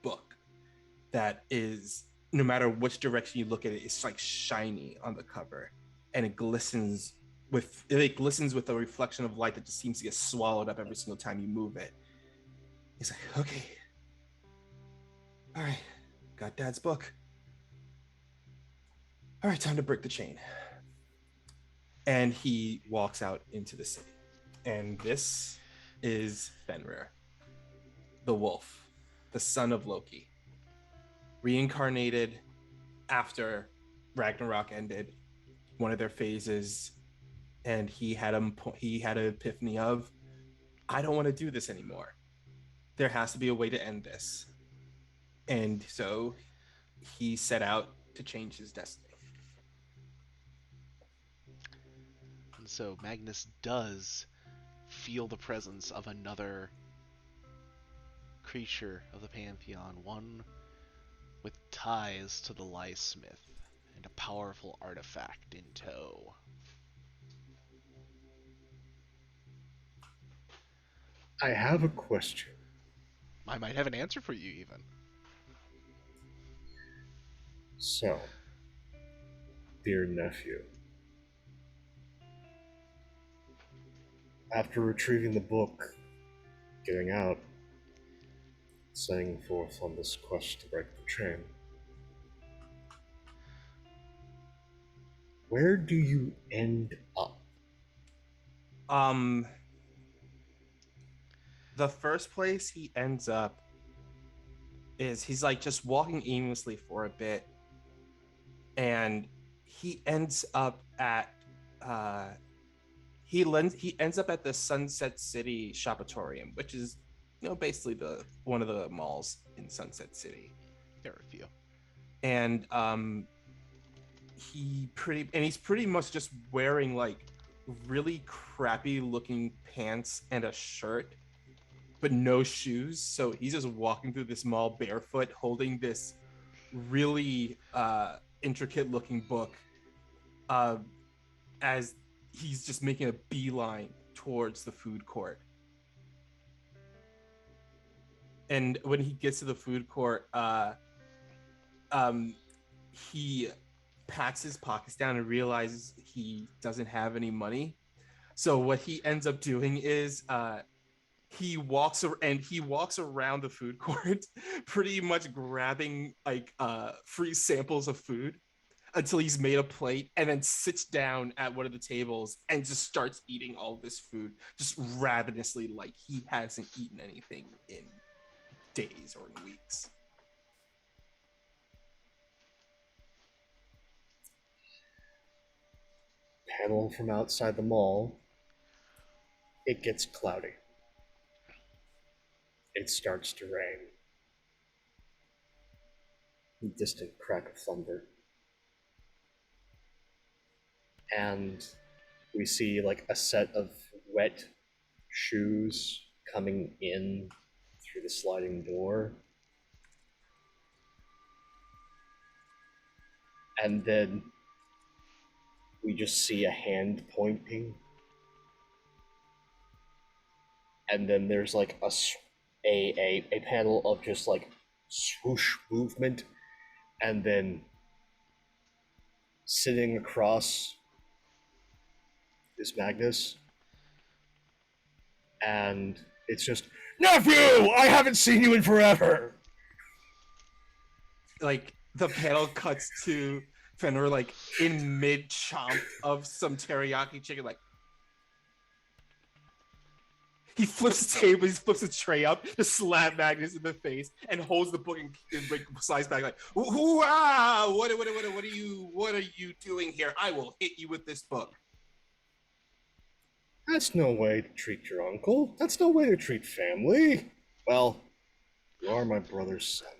book that is, no matter which direction you look at it, it's shiny on the cover, and it glistens with a reflection of light that just seems to get swallowed up every single time you move it. He's like, okay, all right, got Dad's book. All right, time to break the chain. And he walks out into the city. And this is Fenrir, the wolf, the son of Loki, reincarnated after Ragnarok ended, one of their phases, and he had an epiphany of, I don't want to do this anymore. There has to be a way to end this. And so he set out to change his destiny. And so Magnus does feel the presence of another creature of the Pantheon, one with ties to the Lysmith and a powerful artifact in tow. I have a question. I might have an answer for you, even. So, dear nephew, after retrieving the book, getting out, setting forth on this quest to break the chain, where do you end up? The first place he ends up is he's just walking aimlessly for a bit, and he ends up at he ends up at the Sunset City Shopatorium, which is basically one of the malls in Sunset City. There are a few. And he's pretty much just wearing really crappy looking pants and a shirt, but no shoes. So he's just walking through this mall barefoot, holding this really intricate looking book as he's just making a beeline towards the food court. And when he gets to the food court, he pats his pockets down and realizes he doesn't have any money. So what he ends up doing is he walks around the food court, pretty much grabbing like free samples of food until he's made a plate, and then sits down at one of the tables and just starts eating all this food, just ravenously, like he hasn't eaten anything in days or in weeks. Panel from outside the mall. It gets cloudy. It starts to rain. Distant crack of thunder. And we see like a set of wet shoes coming in through the sliding door. And then we just see a hand pointing. And then there's like a panel of just like swoosh movement, and then sitting across is Magnus, and it's just, nephew, I haven't seen you in forever. Like the panel cuts to Fenrir like in mid chomp of some teriyaki chicken, like he flips the table, he flips the tray up, just slap Magnus in the face, and holds the book and slides back like, what are you doing here? I will hit you with this book. That's no way to treat your uncle. That's no way to treat family. Well, you are my brother's son.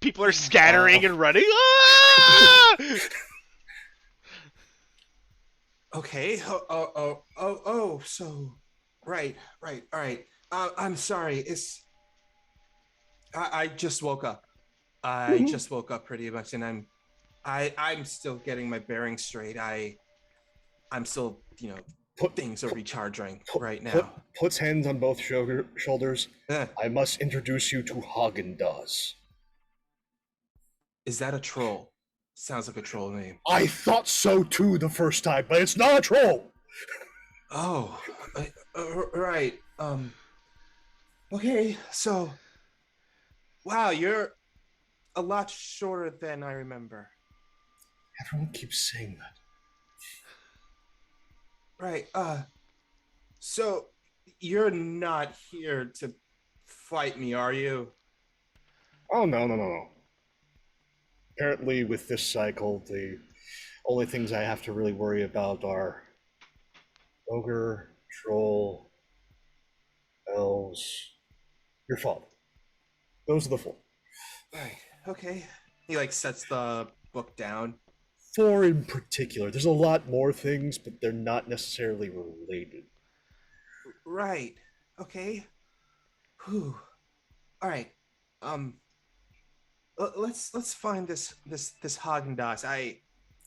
People are scattering and running. Ah! Okay. So, right. All right. I'm sorry. I just woke up. I just woke up pretty much, and I'm still getting my bearings straight. I'm still, things are recharging right now. Puts hands on both shoulders. I must introduce you to Haagen-Dazs. Is that a troll? Sounds like a troll name. I thought so too the first time, but it's not a troll. Oh, right. Okay, so, wow, you're a lot shorter than I remember. Everyone keeps saying that. Right, so you're not here to fight me, are you? Oh, no. Apparently, with this cycle, the only things I have to really worry about are ogre, troll, elves, your father. Those are the four. Right, okay. He, sets the book down. Four in particular. There's a lot more things, but they're not necessarily related. Right, okay. Whew. All right, let's find this Haagen-Dazs.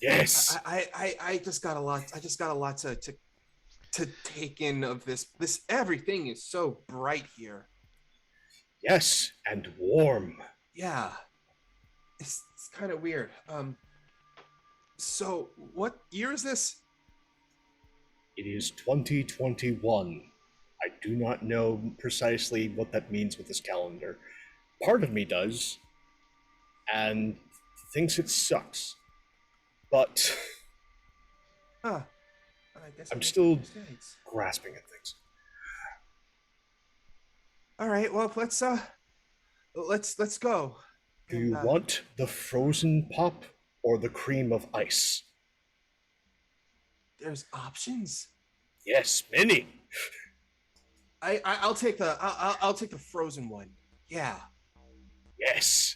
Yes. I just got a lot. I just got a lot to take in of this. Everything is so bright here. Yes, and warm. Yeah, it's kind of weird. So what year is this? It is 2021. I do not know precisely what that means with this calendar. Part of me does, and thinks it sucks. But I guess I'm still grasping at things. All right, well, let's go. Do you want the frozen pop or the cream of ice? There's options. Yes, many. I'll take the frozen one. Yeah. Yes.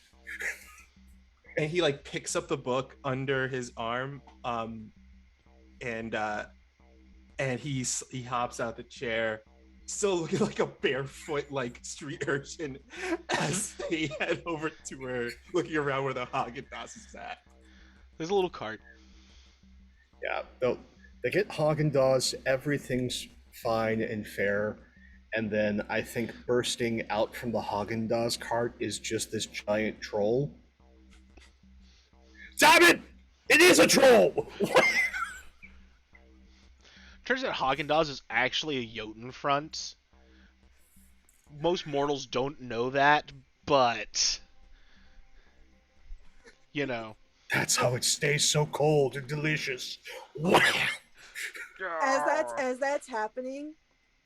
And he picks up the book under his arm, and he hops out the chair still looking like a barefoot like street urchin as they head over to her, looking around where the Haagen-Dazs is at. There's a little cart. Yeah, they get Haagen-Dazs, everything's fine and fair, and then I think bursting out from the Haagen-Dazs cart is just this giant troll. Damn it! It is a troll! Turns out Haagen-Dazs is actually a Jotunfront. Most mortals don't know that, but you know. That's how it stays so cold and delicious. As that's happening,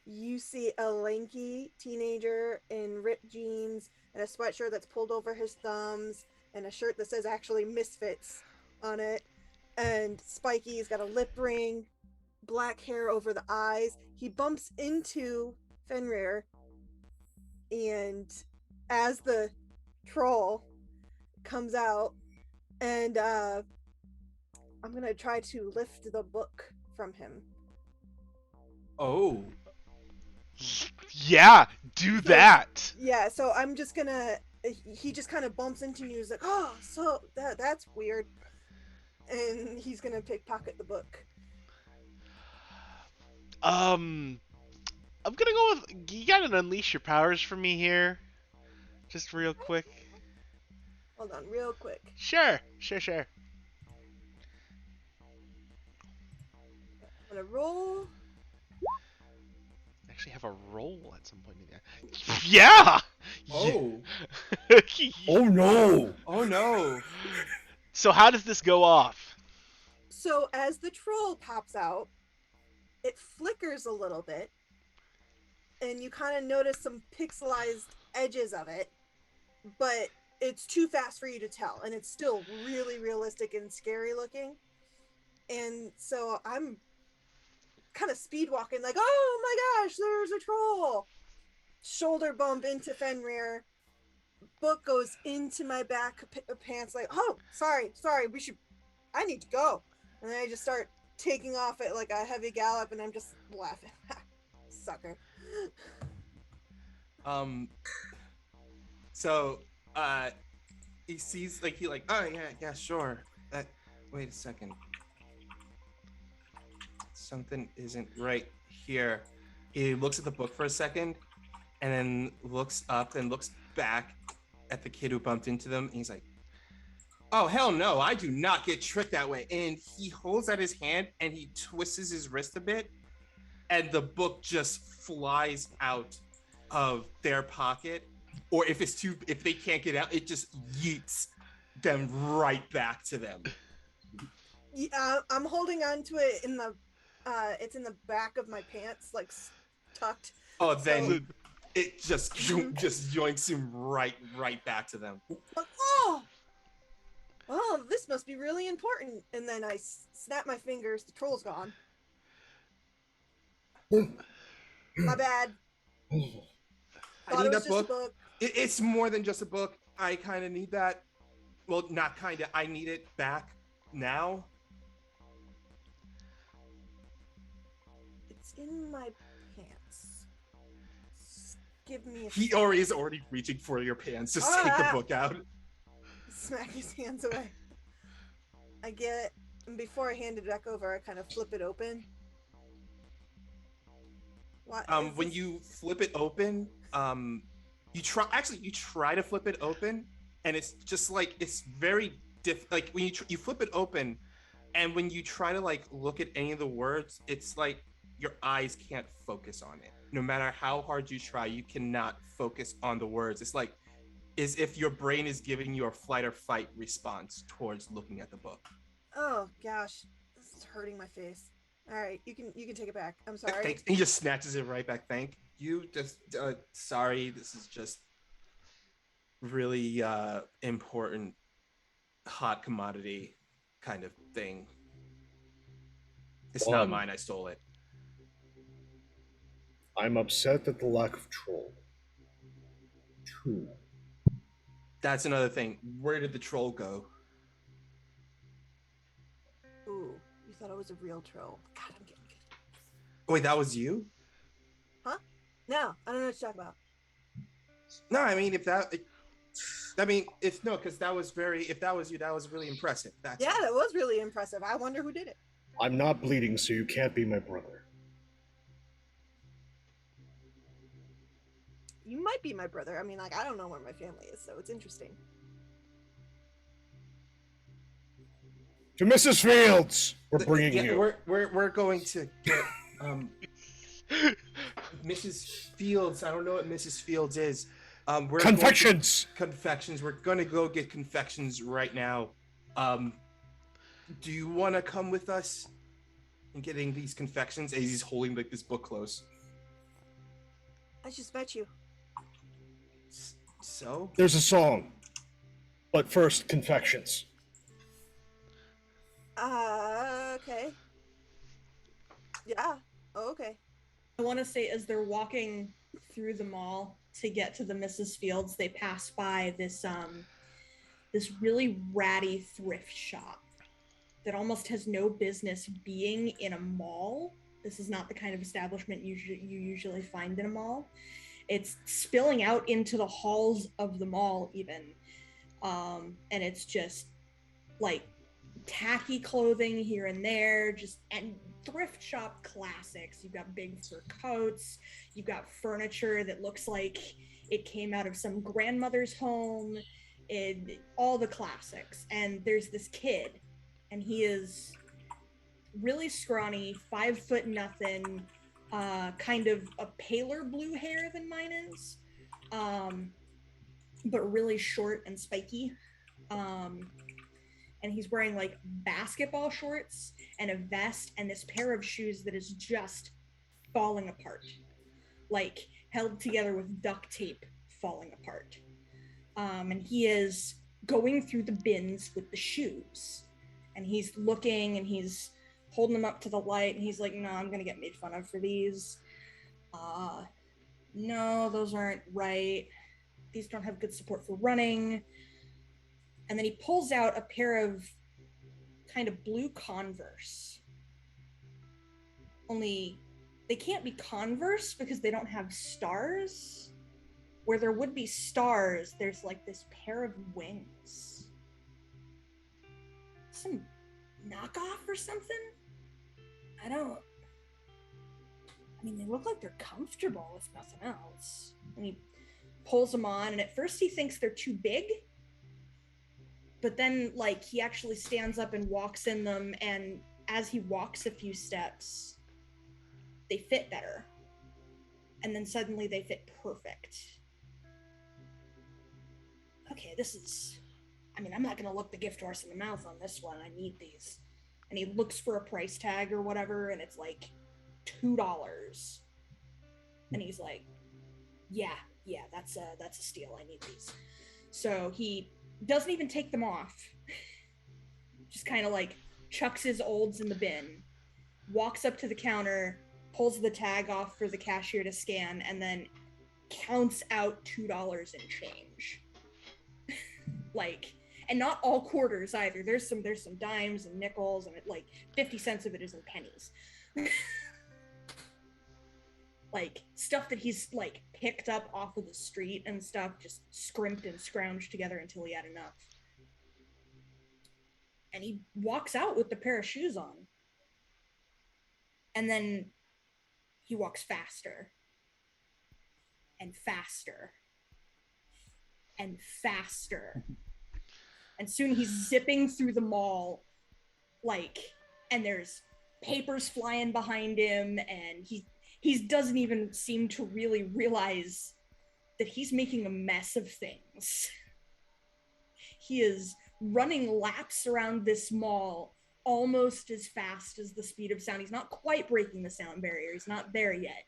you see a lanky teenager in ripped jeans and a sweatshirt that's pulled over his thumbs and a shirt that says actually Mythfits on it. And Spiky's got a lip ring, black hair over the eyes. He bumps into Fenrir, and as the troll comes out, and I'm gonna try to lift the book from him. Oh. Yeah, do that. Yeah, so I'm just gonna. He just kind of bumps into me. He's like, "Oh, so that's weird," and he's gonna pickpocket the book. I'm gonna go with you. Gotta unleash your powers for me here, just real quick. Hold on, real quick. Sure. I'm gonna roll. Actually, have a roll at some point in there. Yeah. Oh. Oh no! Oh no. So how does this go off? So as the troll pops out, it flickers a little bit, and you kind of notice some pixelized edges of it, but it's too fast for you to tell, and it's still really realistic and scary looking. And so I'm kind of speed walking, like, oh my gosh, there's a troll. Shoulder bump into Fenrir. Book goes into my back pants, like, oh, sorry, I need to go. And then I just start taking off at like a heavy gallop, and I'm just laughing. Sucker. So he sees like oh yeah sure. Wait a second. Something isn't right here. He looks at the book for a second, and then looks up and looks back at the kid who bumped into them. And he's like, "Oh hell no! I do not get tricked that way." And he holds out his hand and he twists his wrist a bit, and the book just flies out of their pocket. Or if they can't get out, it just yeets them right back to them. Yeah, I'm holding on to it in the. It's in the back of my pants, like tucked. Oh, then it just yoinks him right back to them. Oh, this must be really important. And then I snap my fingers. The troll's gone. My bad. I need that book. It's more than just a book. I kind of need that. Well, not kind of. I need it back now. It's in my pants. Give me a He is already reaching for your pants. Just take the book out. Smack his hands away. Before I hand it back over, I kind of flip it open. When you flip it open, you try to flip it open, and it's just like it's very like when you flip it open, and when you try to like look at any of the words, it's like your eyes can't focus on it. No matter how hard you try, you cannot focus on the words. It's like as if your brain is giving you a flight or fight response towards looking at the book. Oh gosh, this is hurting my face. All right, you can take it back. I'm sorry. Thanks. He just snatches it right back. Thank you. Just sorry. This is just really important, hot commodity kind of thing. It's not mine. I stole it. I'm upset at the lack of troll. 2. That's another thing. Where did the troll go? Ooh, you thought I was a real troll. God, I'm getting good. Wait, that was you? Huh? No, I don't know what you're talking about. No, I mean, because that was if that was you, that was really impressive. That's Yeah, that was really impressive. I wonder who did it. I'm not bleeding, so you can't be my brother. You might be my brother. I mean, like, I don't know where my family is, so it's interesting. To Mrs. Fields, we're bringing yeah, you. we're going to get Mrs. Fields. I don't know what Mrs. Fields is. We're Confections. Confections. We're gonna go get confections right now. Do you want to come with us in getting these confections? As he's holding like this book close. I just met you. So There's a song, but first, confections. Okay. Yeah. Oh, okay. I want to say as they're walking through the mall to get to the Mrs. Fields, they pass by this really ratty thrift shop that almost has no business being in a mall. This is not the kind of establishment you usually find in a mall. It's spilling out into the halls of the mall even. And it's just like tacky clothing here and there, and thrift shop classics. You've got big fur coats, you've got furniture that looks like it came out of some grandmother's home, all the classics. And there's this kid, and he is really scrawny, 5 foot nothing, kind of a paler blue hair than mine is, but really short and spiky. And he's wearing like basketball shorts and a vest and this pair of shoes that is just falling apart, like held together with duct tape, falling apart. And he is going through the bins with the shoes, and he's looking and he's holding them up to the light, and he's like, no, I'm gonna get made fun of for these. No, those aren't right. These don't have good support for running. And then he pulls out a pair of kind of blue Converse. Only they can't be Converse because they don't have stars. Where there would be stars, there's like this pair of wings. Some knockoff or something? I mean, they look like they're comfortable, if nothing else. And he pulls them on, and at first he thinks they're too big. But then, like, he actually stands up and walks in them, and as he walks a few steps, they fit better. And then suddenly they fit perfect. Okay, I'm not gonna look the gift horse in the mouth on this one. I need these. And he looks for a price tag or whatever, and it's like $2. And he's like, yeah, that's a steal. I need these. So he doesn't even take them off. Just kind of like chucks his olds in the bin, walks up to the counter, pulls the tag off for the cashier to scan, and then counts out $2 in change. Like, and not all quarters either. There's some dimes and nickels, and like 50 cents of it is in pennies. Like stuff that he's like picked up off of the street and stuff, just scrimped and scrounged together until he had enough. And he walks out with the pair of shoes on. And then he walks faster and faster and faster. And soon he's zipping through the mall, like, and there's papers flying behind him, and he doesn't even seem to really realize that he's making a mess of things. He is running laps around this mall almost as fast as the speed of sound. He's not quite breaking the sound barrier. He's not there yet,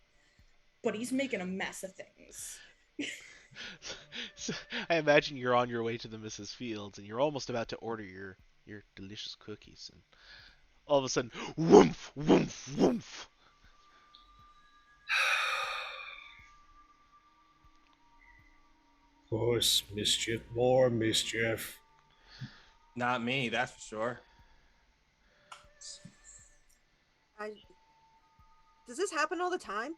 but he's making a mess of things. So, I imagine you're on your way to the Mrs. Fields, and you're almost about to order your delicious cookies, and all of a sudden, woof, woof, woof. Of course, mischief, more mischief. Not me, that's for sure. Does this happen all the time?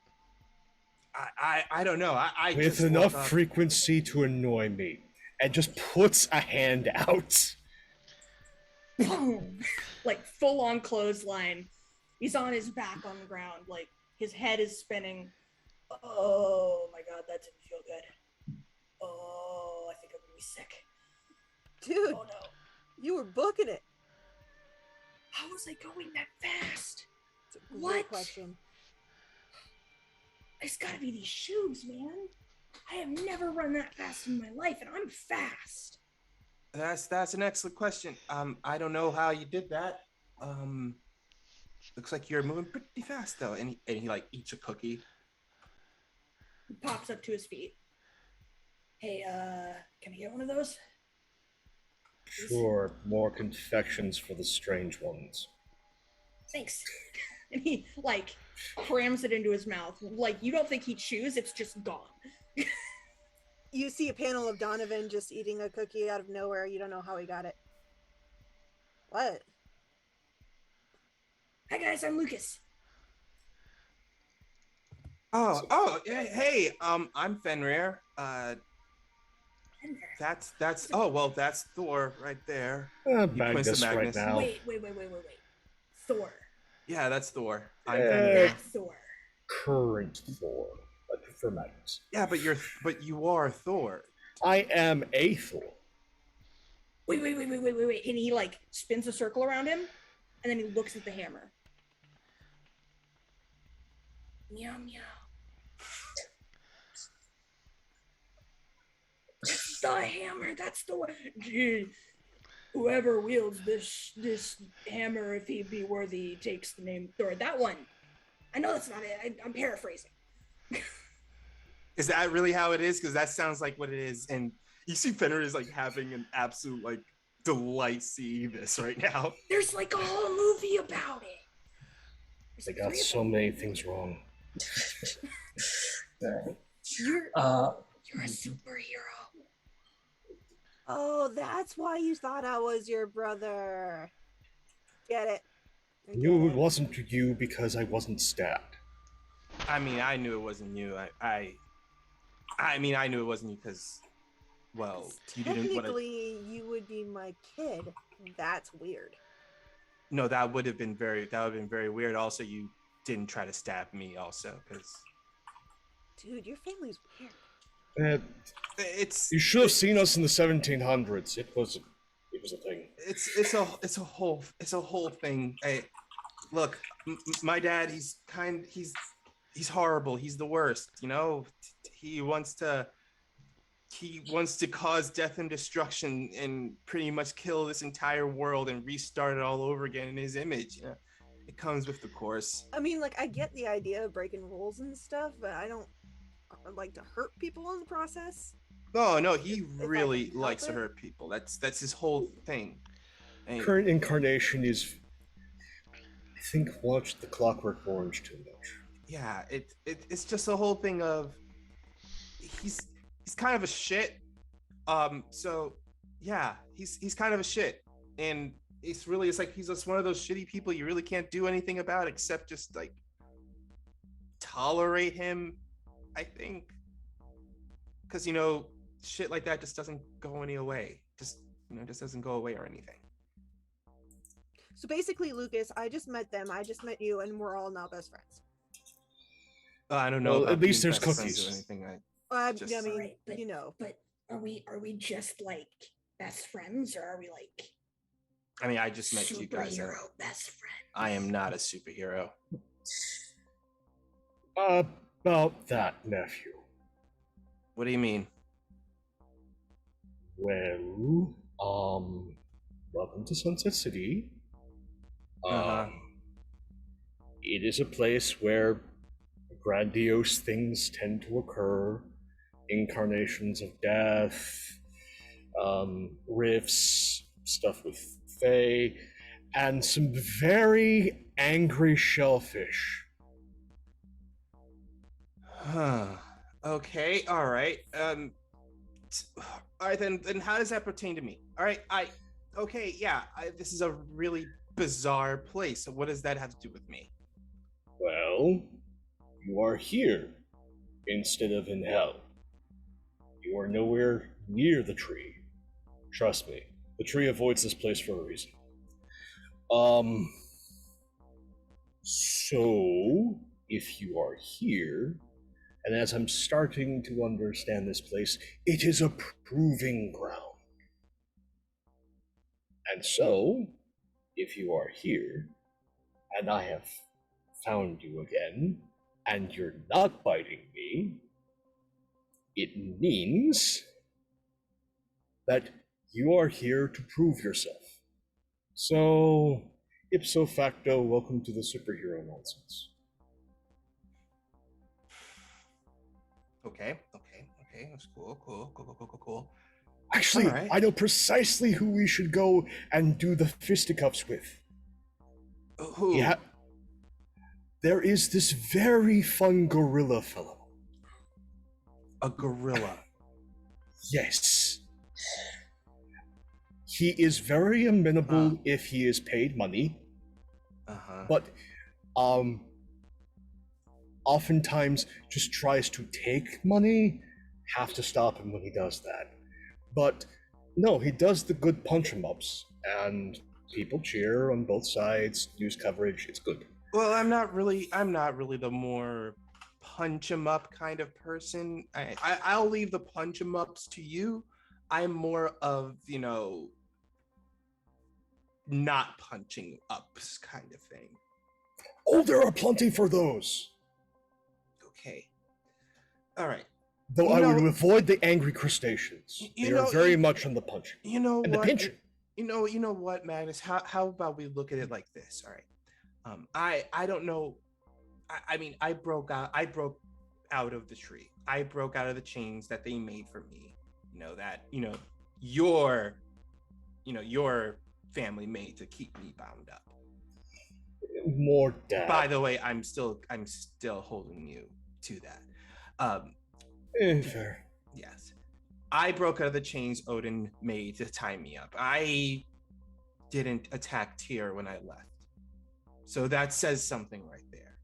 I don't know. I With just enough woke up. frequency to annoy me, and just puts a hand out. Boom! Like full on clothesline. He's on his back on the ground, like his head is spinning. Oh my god, that didn't feel good. Oh, I think I'm gonna be sick. Dude, Oh no. you were booking it. How was I going that fast? It's a great What? question. It's gotta be these shoes, man. I have never run that fast in my life, and I'm fast. That's an excellent question. I don't know how you did that. Looks like you're moving pretty fast though. And he like eats a cookie. He pops up to his feet. Hey, can I get one of those? Sure, more confections for the strange ones. Thanks. And he, like, crams it into his mouth. Like, you don't think he chews, it's just gone. You see a panel of Donovan just eating a cookie out of nowhere. You don't know how he got it. What? Hi, guys, I'm Lucas. Hey, I'm Fenrir. That's that's Thor right there. He points to Magnus right Magnus. now. Wait. Thor. Yeah, that's Thor. Yeah. I'm Fenrir. That Thor. Current Thor. I prefer Magnus. Yeah, but you are Thor. I am a Thor. Wait. And he, like, spins a circle around him, and then he looks at the hammer. Meow, meow. That's the hammer. That's the one. Gee, whoever wields this hammer, if he be worthy, takes the name Thor. That one. I know that's not it. I'm paraphrasing. Is that really how it is? Because that sounds like what it is. And you see Fenrir is like having an absolute like delight seeing this right now. There's like a whole movie about it. There's They like got 3 of so them. many things wrong. You're Uh, a superhero. Oh, that's why you thought I was your brother. Get it? I Knew get it wasn't you because I wasn't stabbed. I mean, I knew it wasn't you. I mean, I knew it wasn't you because, well, you didn't want to. Technically, you would be my kid. That's weird. No, that would have been very weird. Also, you didn't try to stab me, also, because Dude, your family's weird. it's You should have seen us in the 1700s. It was a thing. it's a whole thing. Hey, look, my dad, he's horrible. He's the worst. You know, he wants to cause death and destruction and pretty much kill this entire world and restart it all over again in his image. You know, it comes with the course. I mean, like, I get the idea of breaking rules and stuff, but I don't like to hurt people in the process. No, he If I really can help likes to it. hurt people. That's his whole thing. And Current incarnation is, I think, watched The Clockwork Orange too much. yeah, it's just a whole thing of he's kind of a shit. So yeah, he's kind of a shit, and it's like he's just one of those shitty people you really can't do anything about except just like tolerate him, I think, because you know shit like that just doesn't go any away. Just doesn't go away or anything. So basically, Lucas, I just met them. I just met you, and we're all now best friends. I don't know. Well, about at least being there's best friends cookies. or anything. I Just- mean, Alright, but- you know. But are we just like best friends, or are we like I mean, I just met you guys. superhero best friends? I am not a superhero. About that, nephew. What do you mean? Well, welcome to Sunset City. Uh-huh. It is a place where grandiose things tend to occur. Incarnations of death, rifts, stuff with Fae, and some very angry shellfish. Huh. Okay. All right. All right. Then how does that pertain to me? All right. Okay. Yeah. This is a really bizarre place. So what does that have to do with me? Well, you are here. instead of in hell. You are nowhere near the tree. Trust me, the tree avoids this place for a reason. Um, so, if you are here, and as I'm starting to understand this place, it is a proving ground. And so, if you are here, and I have found you again, and you're not biting me, it means that you are here to prove yourself. So, ipso facto, welcome to the superhero nonsense. Okay. That's cool. Actually, All right. I know precisely who we should go and do the fisticuffs with. Who? Yeah. There is this very fun gorilla fellow. A gorilla. Yes. He is very amenable if he is paid money, but oftentimes just tries to take money. Have to stop him when he does that. But no, he does the good punch 'em ups, and people cheer on both sides. News coverage, it's good. Well, I'm not really the more punch 'em up kind of person. I'll leave the punch 'em ups to you. I'm more of, not punching ups kind of thing. Oh, there are plenty for those. Okay. All right. Though I would avoid the angry crustaceans. They are very much on the punching. You know and what? the pinching. You know what, Magnus? How about we look at it like this? All right. I don't know. I mean, I broke out of the tree. I broke out of the chains that they made for me. Your family made to keep me bound up. More dad. By the way, I'm still holding you to that. Fair. Yes. I broke out of the chains Odin made to tie me up. I didn't attack Tyr when I left. So that says something right there.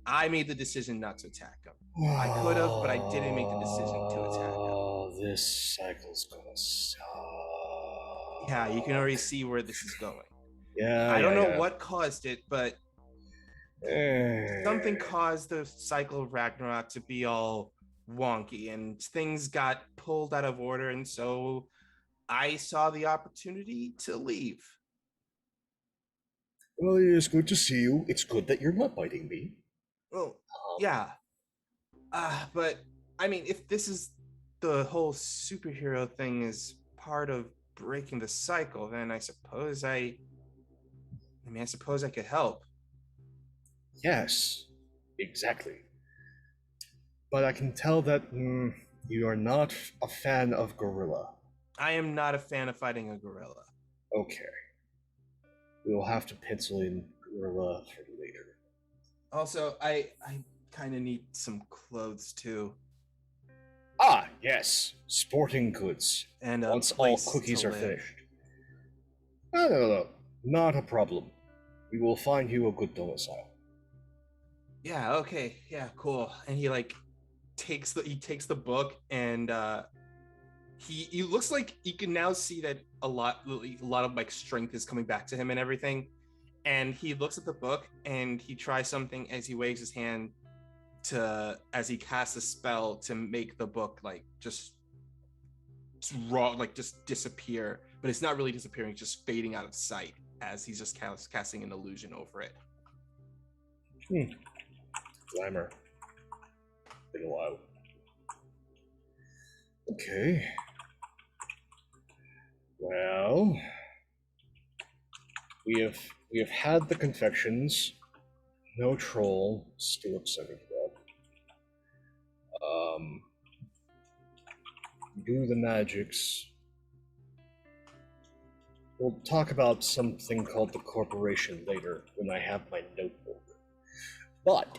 I made the decision not to attack him. I could have, but I didn't make the decision to attack him. Oh, this cycle's gonna suck. Yeah, you can already see where this is going. Yeah. I don't know what caused it, but Eh. something caused the cycle of Ragnarok to be all wonky, and things got pulled out of order, and so I saw the opportunity to leave. Well, it is good to see you. It's good that you're not biting me. Well, yeah. But I mean, if this is the whole superhero thing is part of breaking the cycle, then I suppose I could help. Yes, exactly. But I can tell that you are not a fan of gorilla. I am not a fan of fighting a gorilla. Okay. We'll have to pencil in gorilla for later. Also, I kind of need some clothes too. Ah, yes. Sporting goods. And once all cookies are finished. No. Not a problem. We will find you a good domicile. Yeah, okay. Yeah, cool. And he takes the book, and he looks like you can now see that a lot of strength is coming back to him and everything. And he looks at the book and he tries something as he waves his hand as he casts a spell to make the book just disappear. But it's not really disappearing, it's just fading out of sight as he's just casting an illusion over it. Glamour. Been a while. Okay. Well, we have had the confections. No troll. Still excited for that. Do the magics. We'll talk about something called the corporation later when I have my notebook. But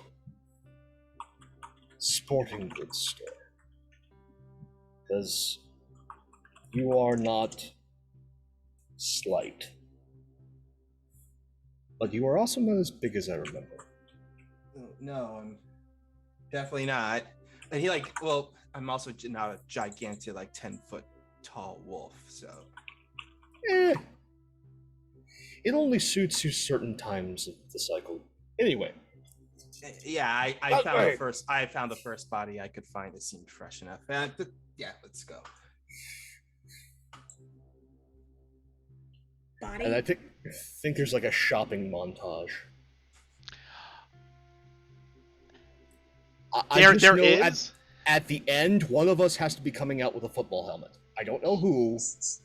sporting goods store. Because you are not slight. But you are also not as big as I remember. No, Definitely not. And he like, well, I'm also not a gigantic, like 10-foot tall wolf, so. Eh, it only suits you certain times of the cycle. Anyway. Yeah, I found right. I found the first body I could find that seemed fresh enough. Yeah, let's go. Body. And I think there's like a shopping montage. I just know at the end, one of us has to be coming out with a football helmet. I don't know who,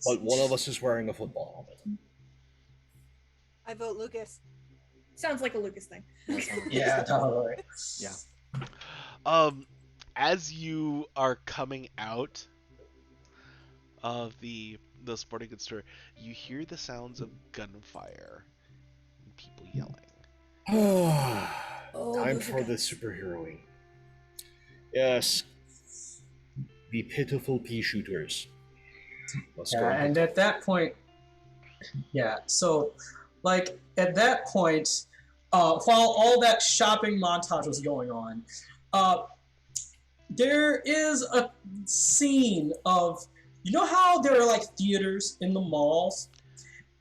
but one of us is wearing a football helmet. I vote Lucas. Sounds like a Lucas thing. Yeah, totally. Yeah. As you are coming out of the sporting goods store, you hear the sounds of gunfire and people yelling. Time for the superheroing. Yes. The pitiful pea shooters. And at that point, so like at that point, while all that shopping montage was going on, there is a scene of, you know how there are like theaters in the malls?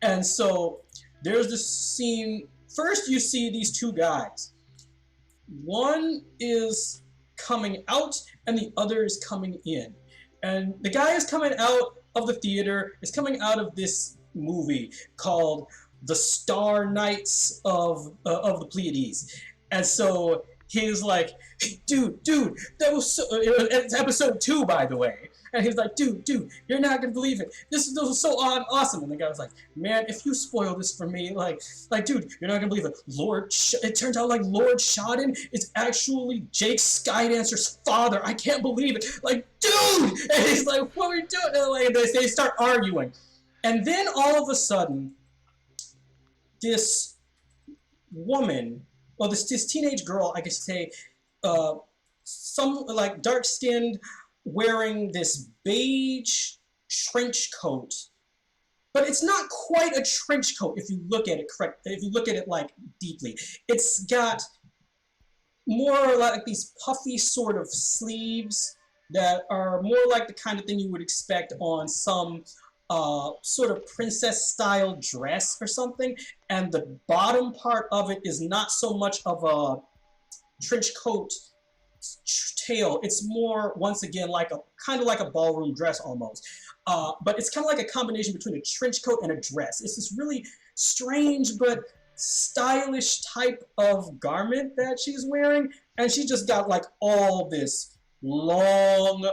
And so there's this scene. First, you see these two guys. One is coming out and the other is coming in. And the guy is coming out of the theater, is coming out of this movie called The Star Knights of the Pleiades. And so he's like, hey, dude, that was so, it's episode 2, by the way. And he's like, dude, you're not gonna believe it. This was so awesome. And the guy was like, man, if you spoil this for me, like, dude, you're not gonna believe it. It turns out like Lord Shodden is actually Jake Skydancer's father. I can't believe it. Like, dude! And he's like, what are we doing? And like, they start arguing. And then all of a sudden, this woman, well, this teenage girl, I guess say, some like dark-skinned, wearing this beige trench coat, but it's not quite a trench coat if you look at it if you look at it like deeply. It's got more like these puffy sort of sleeves that are more like the kind of thing you would expect on some sort of princess style dress or something, and the bottom part of it is not so much of a trench coat tail. It's more, once again, like a kind of like a ballroom dress almost, but it's kind of like a combination between a trench coat and a dress. It's this really strange but stylish type of garment that she's wearing, and she just got like all this long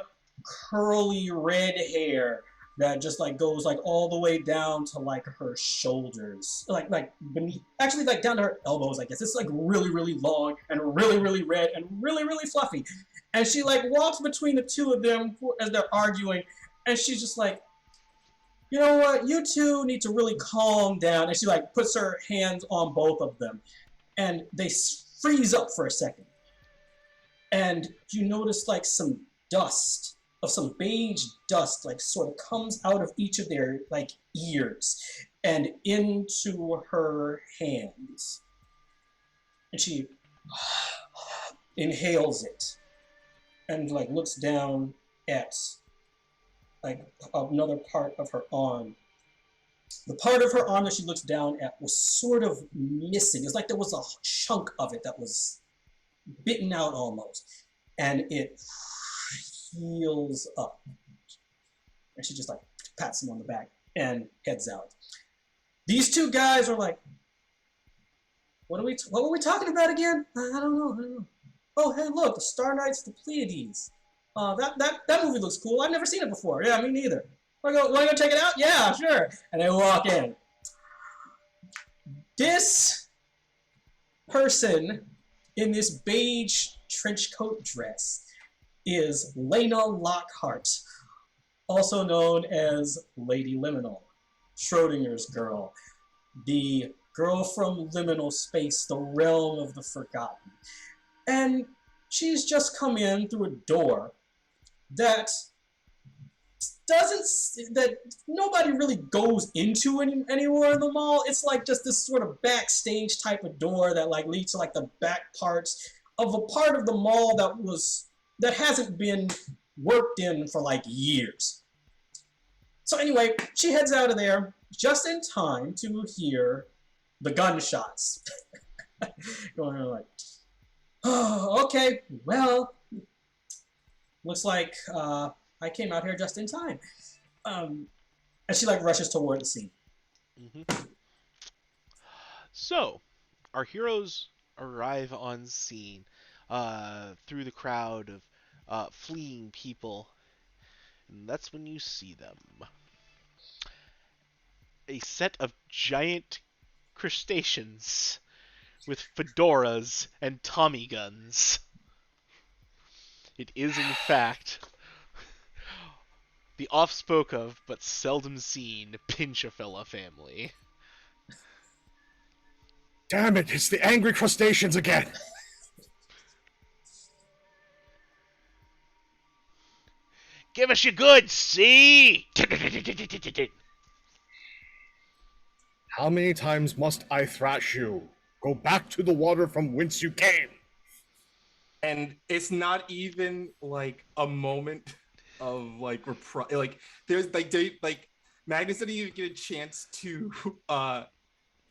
curly red hair that just like goes like all the way down to like her shoulders, like beneath, actually like down to her elbows, I guess. It's like really long and really red and really fluffy. And she like walks between the two of them as they're arguing, and she's just like, you know what, you two need to really calm down. And she like puts her hands on both of them, and they freeze up for a second. And you notice like some dust, of some beige dust, like sort of comes out of each of their like ears and into her hands. And she inhales it and like looks down at like another part of her arm. The part of her arm that she looks down at was sort of missing. It's like there was a chunk of it that was bitten out almost. And it heals up. And she just like pats him on the back and heads out. These two guys are like, what were we talking about again? I don't know. Oh, hey, look, the Star Knights, the Pleiades. That movie looks cool. I've never seen it before. Yeah, me neither. Want to go check it out? Yeah, sure. And they walk in. This person in this beige trench coat dress is Lena Lockhart, also known as Lady Liminal, Schrodinger's girl, the girl from liminal space, the realm of the forgotten. And she's just come in through a door that nobody really goes into anywhere in the mall. It's like just this sort of backstage type of door that like leads to like the back parts of a part of the mall that hasn't been worked in for like years. So anyway, she heads out of there just in time to hear the gunshots. Going on like, oh, okay, well, looks like I came out here just in time. And she like rushes toward the scene. Mm-hmm. So, our heroes arrive on scene through the crowd of fleeing people, and that's when you see them. A set of giant crustaceans with fedoras and Tommy guns. It is, in fact, the oft-spoke of but seldom seen Pinch-a-Fella family. Damn it, it's the angry crustaceans again! Give us your goods, see? How many times must I thrash you? Go back to the water from whence you came! And it's not even like a moment of like like there's like Magnus didn't even get a chance to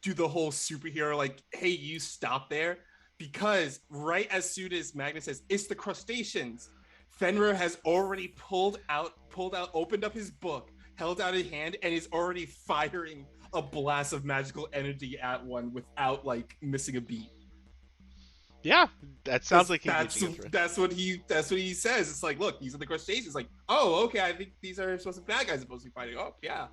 do the whole superhero like, hey, you stop there, because right as soon as Magnus says it's the crustaceans, Fenrir has already opened up his book, held out a hand, and is already firing a blast of magical energy at one without like missing a beat. Yeah, that sounds like engaging a threat. That's what he says. It's like, look, these are the crustaceans. Like, oh, okay, I think these are supposed to be bad guys supposed to be fighting. Oh, yeah.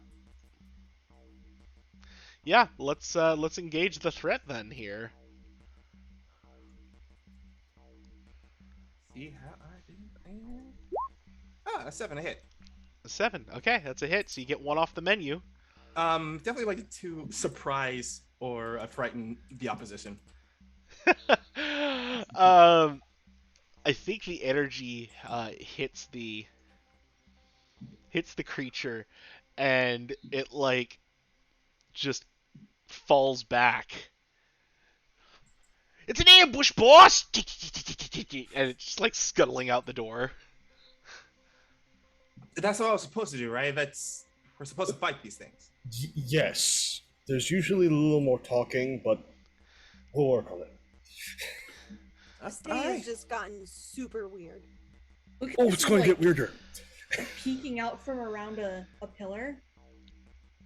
Yeah, let's engage the threat then here. See how I did? A 7, a hit. A 7. Okay, that's a hit. So you get 1 off the menu. Definitely like to surprise or frighten the opposition. I think the energy hits the creature, and it like just falls back. It's an ambush, boss! And it's just like scuttling out the door. That's what I was supposed to do, right? We're supposed to fight these things. Yes. There's usually a little more talking, but we'll work on it. This day has just gotten super weird. Look at Oh, this, it's going to like, get weirder. peeking out from around a pillar.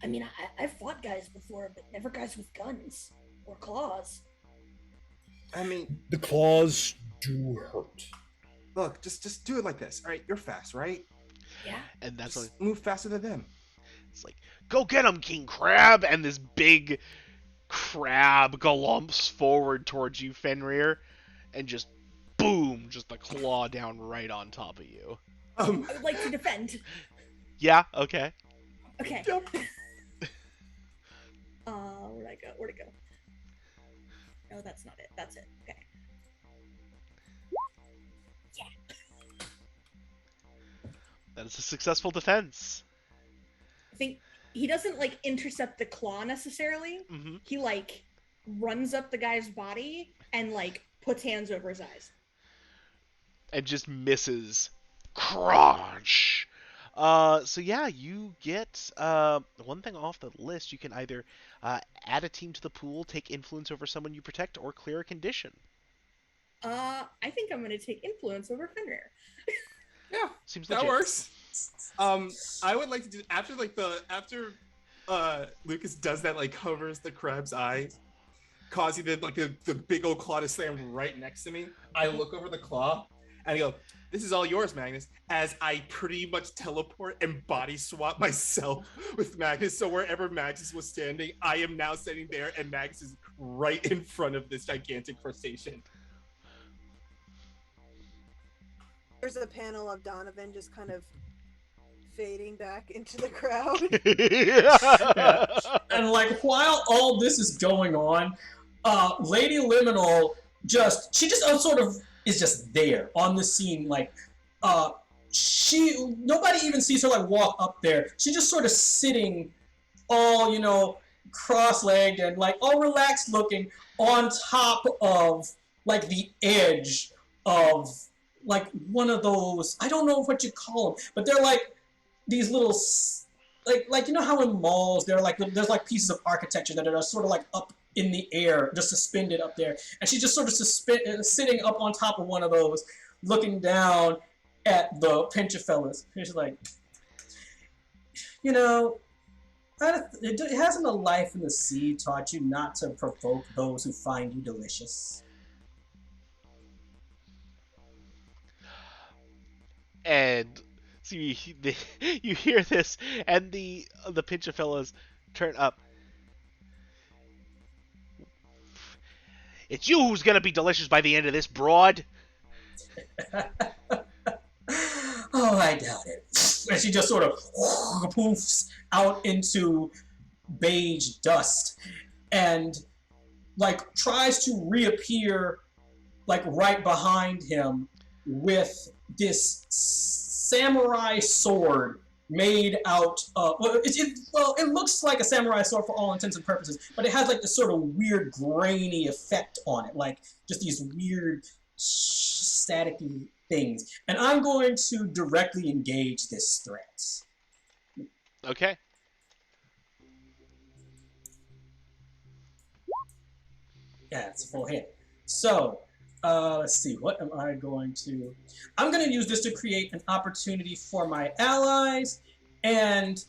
I mean, I've fought guys before, but never guys with guns or claws. I mean, The claws do hurt. look, just do it like this. All right, you're fast, right? Yeah. And that's Just what move faster than them. it's like. Go get him, King Crab! And this big crab galumps forward towards you, Fenrir, and just boom, just the claw down right on top of you. I would like to defend. Yeah, okay. Okay. Yep. Where'd I go? Where'd it go? No, that's not it. That's it. Okay. That is a successful defense. I think he doesn't like intercept the claw necessarily. Mm-hmm. He like runs up the guy's body and like puts hands over his eyes. And just misses. Crunch! So yeah, you get one thing off the list. You can either add a team to the pool, take influence over someone you protect, or clear a condition. I think I'm gonna take influence over Fenrir. Yeah, Seems that legit. works. I would like to do after Lucas does that, like covers the crab's eyes, causing the big old claw to slam right next to me. I look over the claw and I go, "This is all yours, Magnus." As I pretty much teleport and body swap myself with Magnus, so wherever Magnus was standing, I am now standing there, and Magnus is right in front of this gigantic crustacean. There's a panel of Donovan just kind of fading back into the crowd. Yeah. And like while all this is going on, Lady Liminal she just sort of is just there on the scene. Like nobody even sees her like walk up there. She's just sort of sitting all cross-legged and like all relaxed looking on top of like the edge of like one of those, I don't know what you call them, but they're like these little like you know how in malls they're like there's like pieces of architecture that are sort of like up in the air, just suspended up there, and she's just sort of sitting up on top of one of those, looking down at the Pincher-fellas. And she's like, you know, hasn't a life in the sea taught you not to provoke those who find you delicious? And so you hear this, and the Pincher-fellas turn up. It's you who's gonna be delicious by the end of this, broad. Oh, I doubt it. And she just sort of poofs out into beige dust and like tries to reappear like right behind him with this samurai sword made out of it looks like a samurai sword for all intents and purposes, but it has like this sort of weird grainy effect on it, like just these weird staticky things. And I'm going to directly engage this threat. Okay. Yeah, it's a full hit. So, let's see. What am I going to... I'm going to use this to create an opportunity for my allies and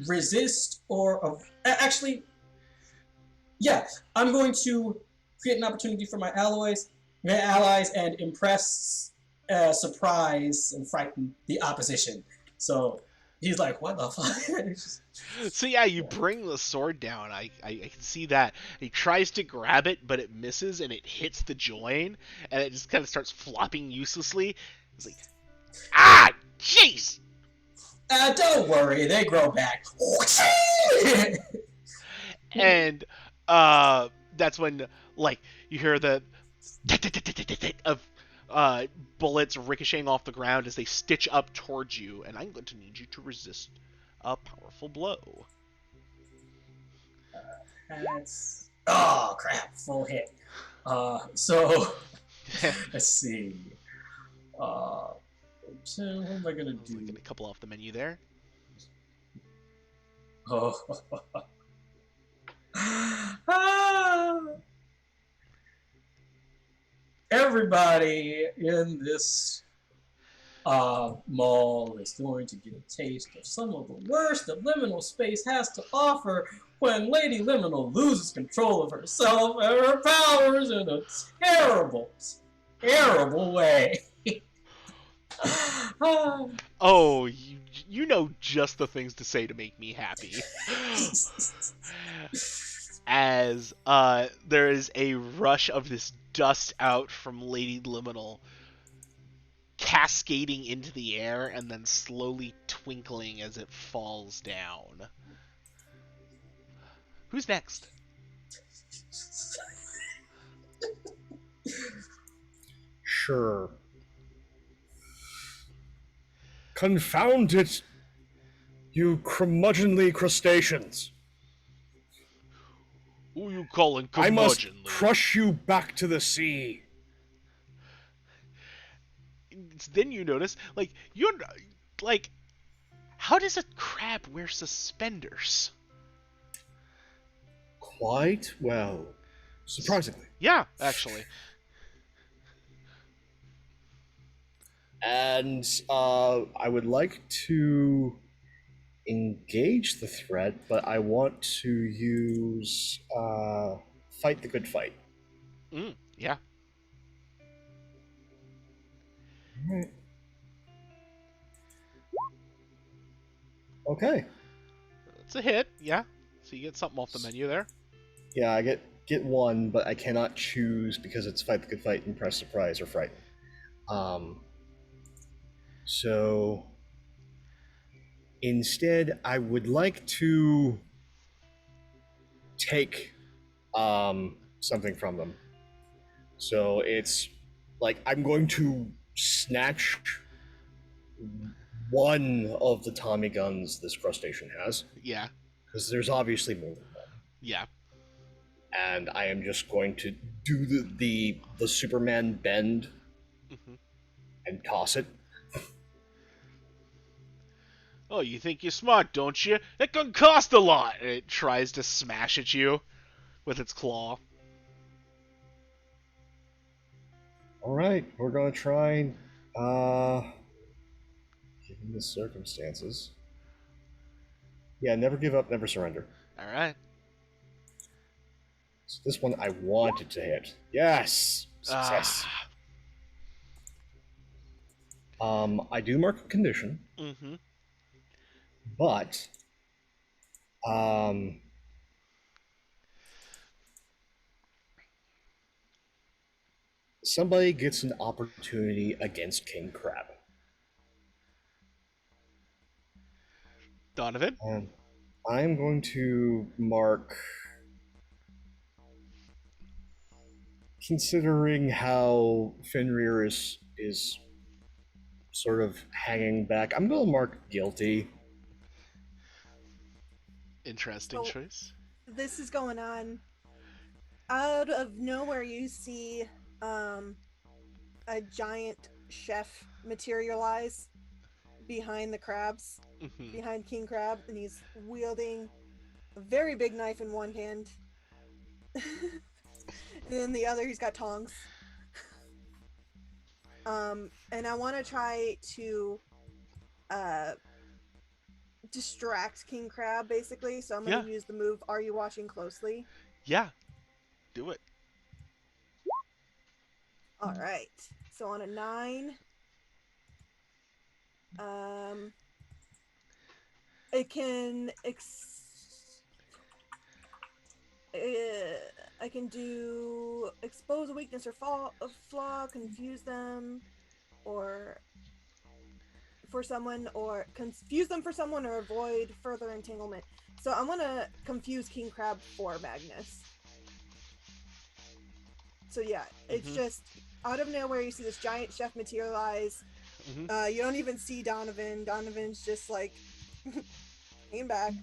resist or... actually, yeah. I'm going to create an opportunity for my allies and impress, surprise, and frighten the opposition. So he's like, what the fuck? So yeah, you bring the sword down. I can see that. He tries to grab it, but it misses, and it hits the join, and it just kind of starts flopping uselessly. It's like, ah, jeez! Don't worry, they grow back. And that's when like you hear the of bullets ricocheting off the ground as they stitch up towards you, and I'm going to need you to resist a powerful blow. That's... Oh, crap. Full hit. So, let's see. So what am I going to do? Get a couple off the menu there. Oh. Ah. Everybody in this mall is going to get a taste of some of the worst that liminal space has to offer when Lady Liminal loses control of herself and her powers in a terrible, terrible way. Oh, you know just the things to say to make me happy. As there is a rush of this dust out from Lady Liminal, cascading into the air and then slowly twinkling as it falls down. Who's next? Sure. Confound it, you curmudgeonly crustaceans. Who you calling I must curmudgeonly? crush you back to the sea. Then you notice, like, you're, like, how does a crab wear suspenders? Quite well. Surprisingly. Yeah, actually. And I would like to engage the threat, but I want to use fight the good fight. Yeah. Alright. Okay. It's a hit, yeah. So you get something off the menu there. Yeah, I get one, but I cannot choose because it's fight the good fight, impress, surprise, or frighten. So instead, I would like to take something from them. So it's like I'm going to snatch one of the Tommy guns this crustacean has. Yeah. Because there's obviously more than one. Yeah. and I am just going to do the Superman bend Hmm. and toss it. Oh, you think you're smart, don't you? That gun cost a lot! And it tries to smash at you with its claw. All right, we're gonna try. Uh, Given the circumstances, yeah, never give up, never surrender. Alright. So this one I wanted to hit. Yes, success. Ah. I do mark a condition, Mm-hmm. but um, somebody gets an opportunity against King Crab. Donovan? And I'm going to mark, considering how Fenrir is sort of hanging back, I'm going to mark guilty. Interesting So- choice. This is going on. Out of nowhere, you see a giant chef materialize behind the crabs, Mm-hmm. behind King Crab, and he's wielding a very big knife in one hand. And then the other, he's got tongs. And I want to try to distract King Crab, basically. So I'm going to use the move, Are You Watching Closely? Yeah. Do it. All right. So on a 9, it can I can do expose a weakness or flaw, confuse them, or for someone, or confuse them for someone, or avoid further entanglement. So I'm gonna confuse King Crab for Magnus. So yeah, it's just out of nowhere you see this giant chef materialize. Mm-hmm. You don't even see Donovan. Donovan's just like hanging back.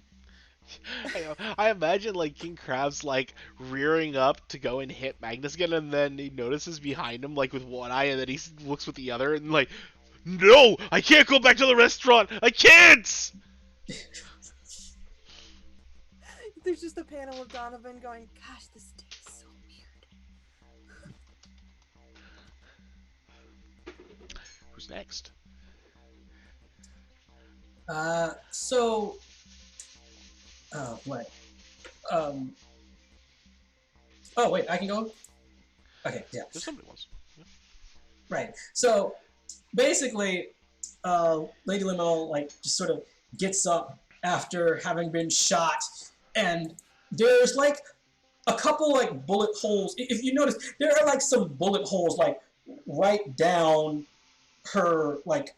I imagine like King Crab's like rearing up to go and hit Magnus again, and then he notices behind him like with one eye, and then he looks with the other, and like, no, I can't go back to the restaurant. I can't. There's just a panel of Donovan going, "Gosh, this day is so weird." Who's next? So, oh, what? Oh, wait, I can go? Okay, yeah. If somebody wants. Right. So, basically, Lady Liminal, like, just sort of gets up after having been shot, and there's, like, a couple, like, bullet holes. If you notice, there are, like, some bullet holes, like, right down her, like,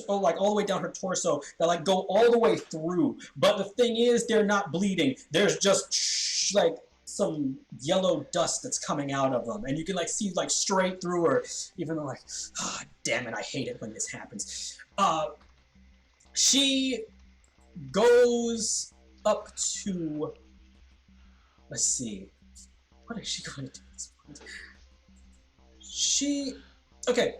all the way down her torso that like go all the way through. But the thing is, they're not bleeding. There's just like some yellow dust that's coming out of them, and you can like see like straight through her. Even though like, oh, damn it, I hate it when this happens. She goes up to. Let's see. What is she going to do at this point? Okay.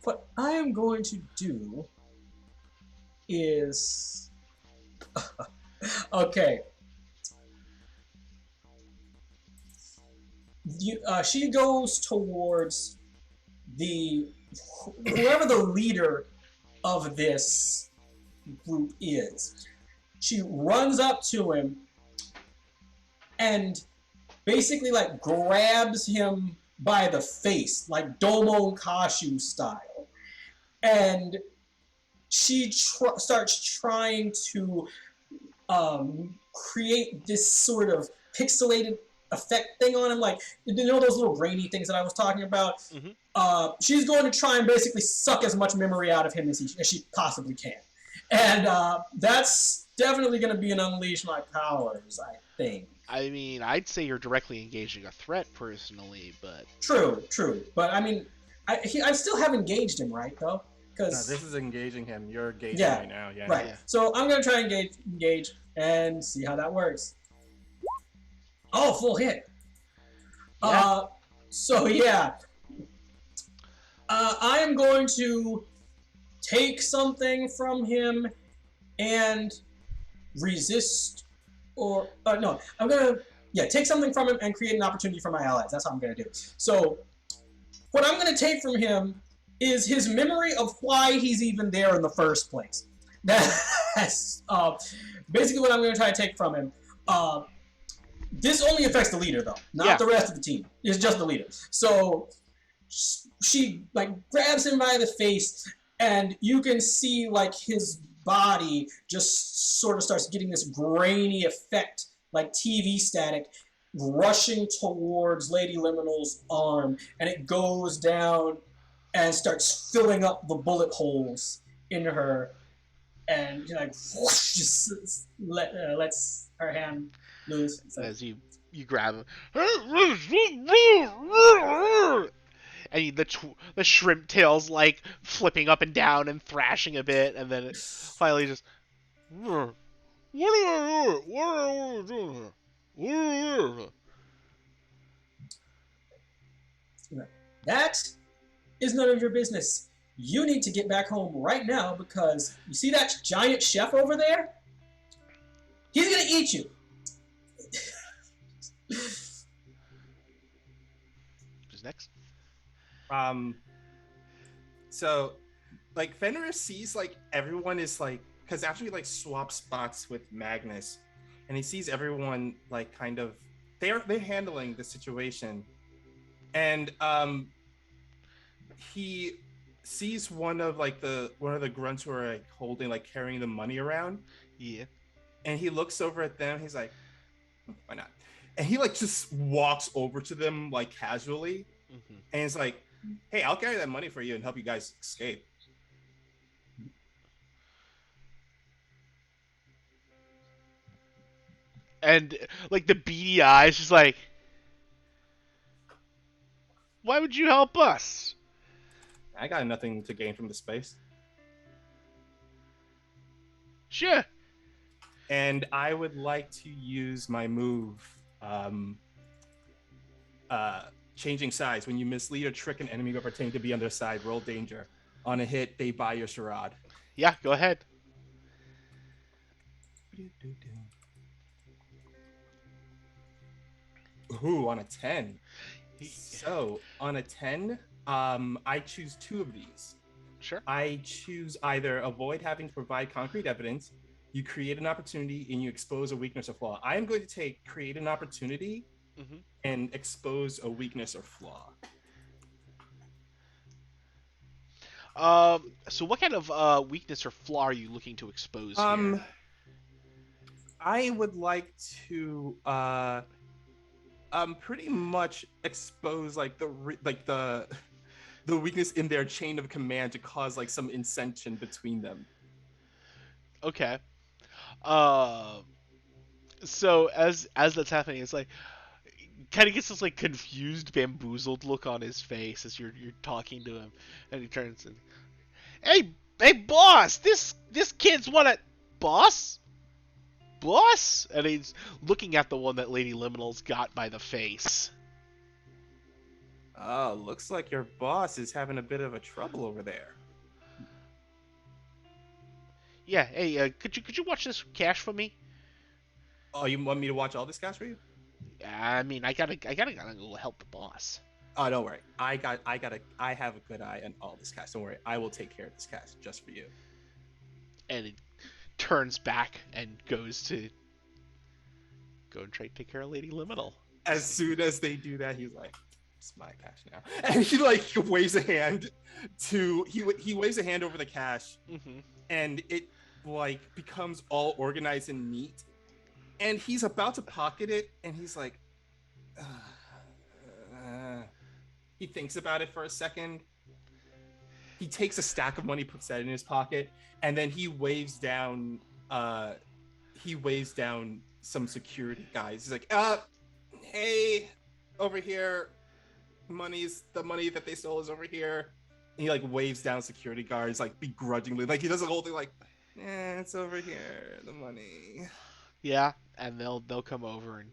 What I am going to do is... okay. She goes towards whoever the leader of this group is. She runs up to him and basically like grabs him by the face, like Domo Kashu style. And she starts trying to create this sort of pixelated effect thing on him, like, you know those little grainy things that I was talking about? Mm-hmm. She's going to try and basically suck as much memory out of him as she possibly can. And that's definitely going to be an Unleash My Powers, I think. I mean, I'd say you're directly engaging a threat personally, but... True. But, I mean, I still have engaged him, right, though? No, this is engaging him. You're engaging right now. Yeah. Right. Yeah. So I'm going to try and engage and see how that works. Oh, full hit. Yeah. So yeah, I am going to take something from him and resist, or no, I'm gonna take something from him and create an opportunity for my allies. That's how I'm gonna do. So what I'm gonna take from him is his memory of why he's even there in the first place. That's basically what I'm gonna try to take from him. This only affects the leader though, not the rest of the team. It's just the leader. So she like grabs him by the face, and you can see like his body just sort of starts getting this grainy effect, like TV static, rushing towards Lady Liminal's arm, and it goes down and starts filling up the bullet holes in her, and like whoosh, just lets her hand loose. And as you grab him, and the shrimp tail's like flipping up and down and thrashing a bit, and then it finally just. What are you doing? That is none of your business. You need to get back home right now because you see that giant chef over there? He's gonna eat you. Who's next? So like Fenris sees like everyone is like, because after he like swaps spots with Magnus, and he sees everyone like kind of they're handling the situation, and he sees one of the grunts who are like holding, like carrying the money around. Yeah. And he looks over at them. He's like, why not? And he like just walks over to them like casually, and he's like, hey, I'll carry that money for you and help you guys escape. And like the beady eyes, just like, why would you help us? I got nothing to gain from the space. Sure. And I would like to use my move, changing sides. When you mislead or trick an enemy by pretending to be on their side, roll danger. On a hit, they buy your charade. Yeah, go ahead. Ooh, on a 10. So on a 10, I choose two of these. Sure. I choose either avoid having to provide concrete evidence, you create an opportunity, and you expose a weakness or flaw. I am going to take create an opportunity and expose a weakness or flaw. So what kind of weakness or flaw are you looking to expose here? I would like to pretty much expose like the weakness in their chain of command to cause like some incension between them. Okay. So as that's happening, it's like kind of gets this like confused, bamboozled look on his face as you're talking to him, and he turns and, hey, boss, this kid's what a boss, and he's looking at the one that Lady Liminal's got by the face. Oh, looks like your boss is having a bit of a trouble over there. Yeah, hey, could you watch this cash for me? Oh, you want me to watch all this cash for you? I mean, I gotta go help the boss. Oh, don't worry. I have a good eye on all this cash. Don't worry. I will take care of this cash just for you. And it turns back and goes to go and try to take care of Lady Liminal. As soon as they do that, he's like, it's my cash now. And he like waves a hand he waves a hand over the cash, and it like becomes all organized and neat. And he's about to pocket it, and he's like, he thinks about it for a second. He takes a stack of money, puts that in his pocket, and then he waves down some security guys. He's like, hey, over here, the money that they stole is over here. And he like waves down security guards like begrudgingly, like he does the whole thing like, it's over here, the money. Yeah, and they'll come over and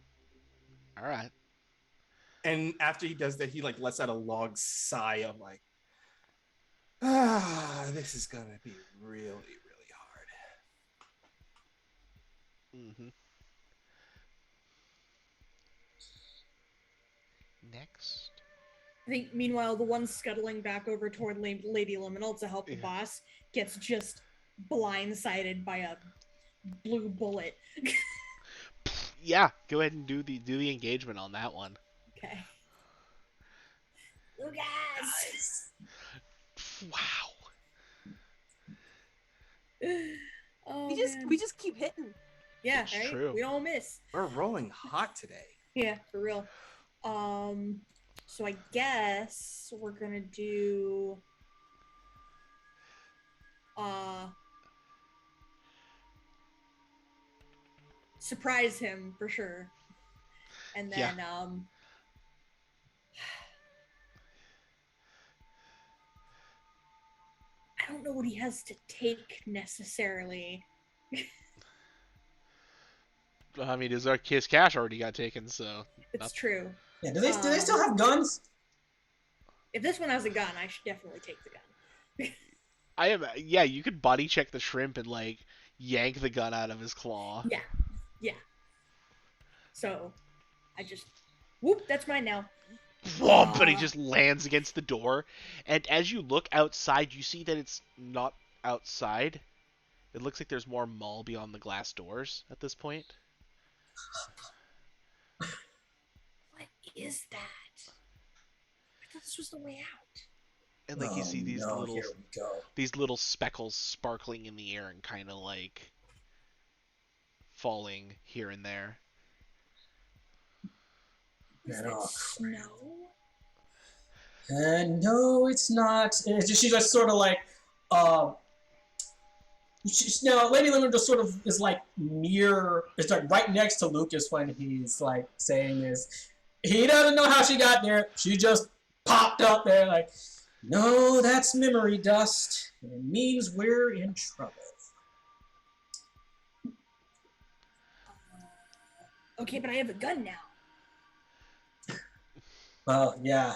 All right. And after he does that, he like lets out a long sigh of like, ah, this is gonna be really, really hard. Mm-hmm. Next. I think meanwhile the one scuttling back over toward Lady Liminal to help the Yeah. boss gets just blindsided by a blue bullet. Yeah, go ahead and do the engagement on that one. Okay. Lucas! Wow. Oh, We just keep hitting. yeah, It's right? true. We don't miss. We're rolling hot today. Yeah, for real. So I guess we're gonna do surprise him for sure. And then Yeah. I don't know what he has to take necessarily. I mean, his cash already got taken, so It's true. Yeah, do they still have guns? If this one has a gun, I should definitely take the gun. I am. Yeah, you could body check the shrimp and like yank the gun out of his claw. Yeah. Yeah. So I just whoop, that's mine now. Whomp, and he just lands against the door. And as you look outside, you see that it's not outside. It looks like there's more mall beyond the glass doors at this point. What is that? I thought this was the way out. And like you see these no, little here we go. these little speckles sparkling in the air and kind of like falling here and there. Is Man, that oh, snow? No, it's not. She just sort of like, now Lady Lemon just sort of is like it's like right next to Lucas when he's like saying this. He doesn't know how she got there. She just popped up there like, no, that's memory dust. And it means we're in trouble. Okay, but I have a gun now. Well, yeah.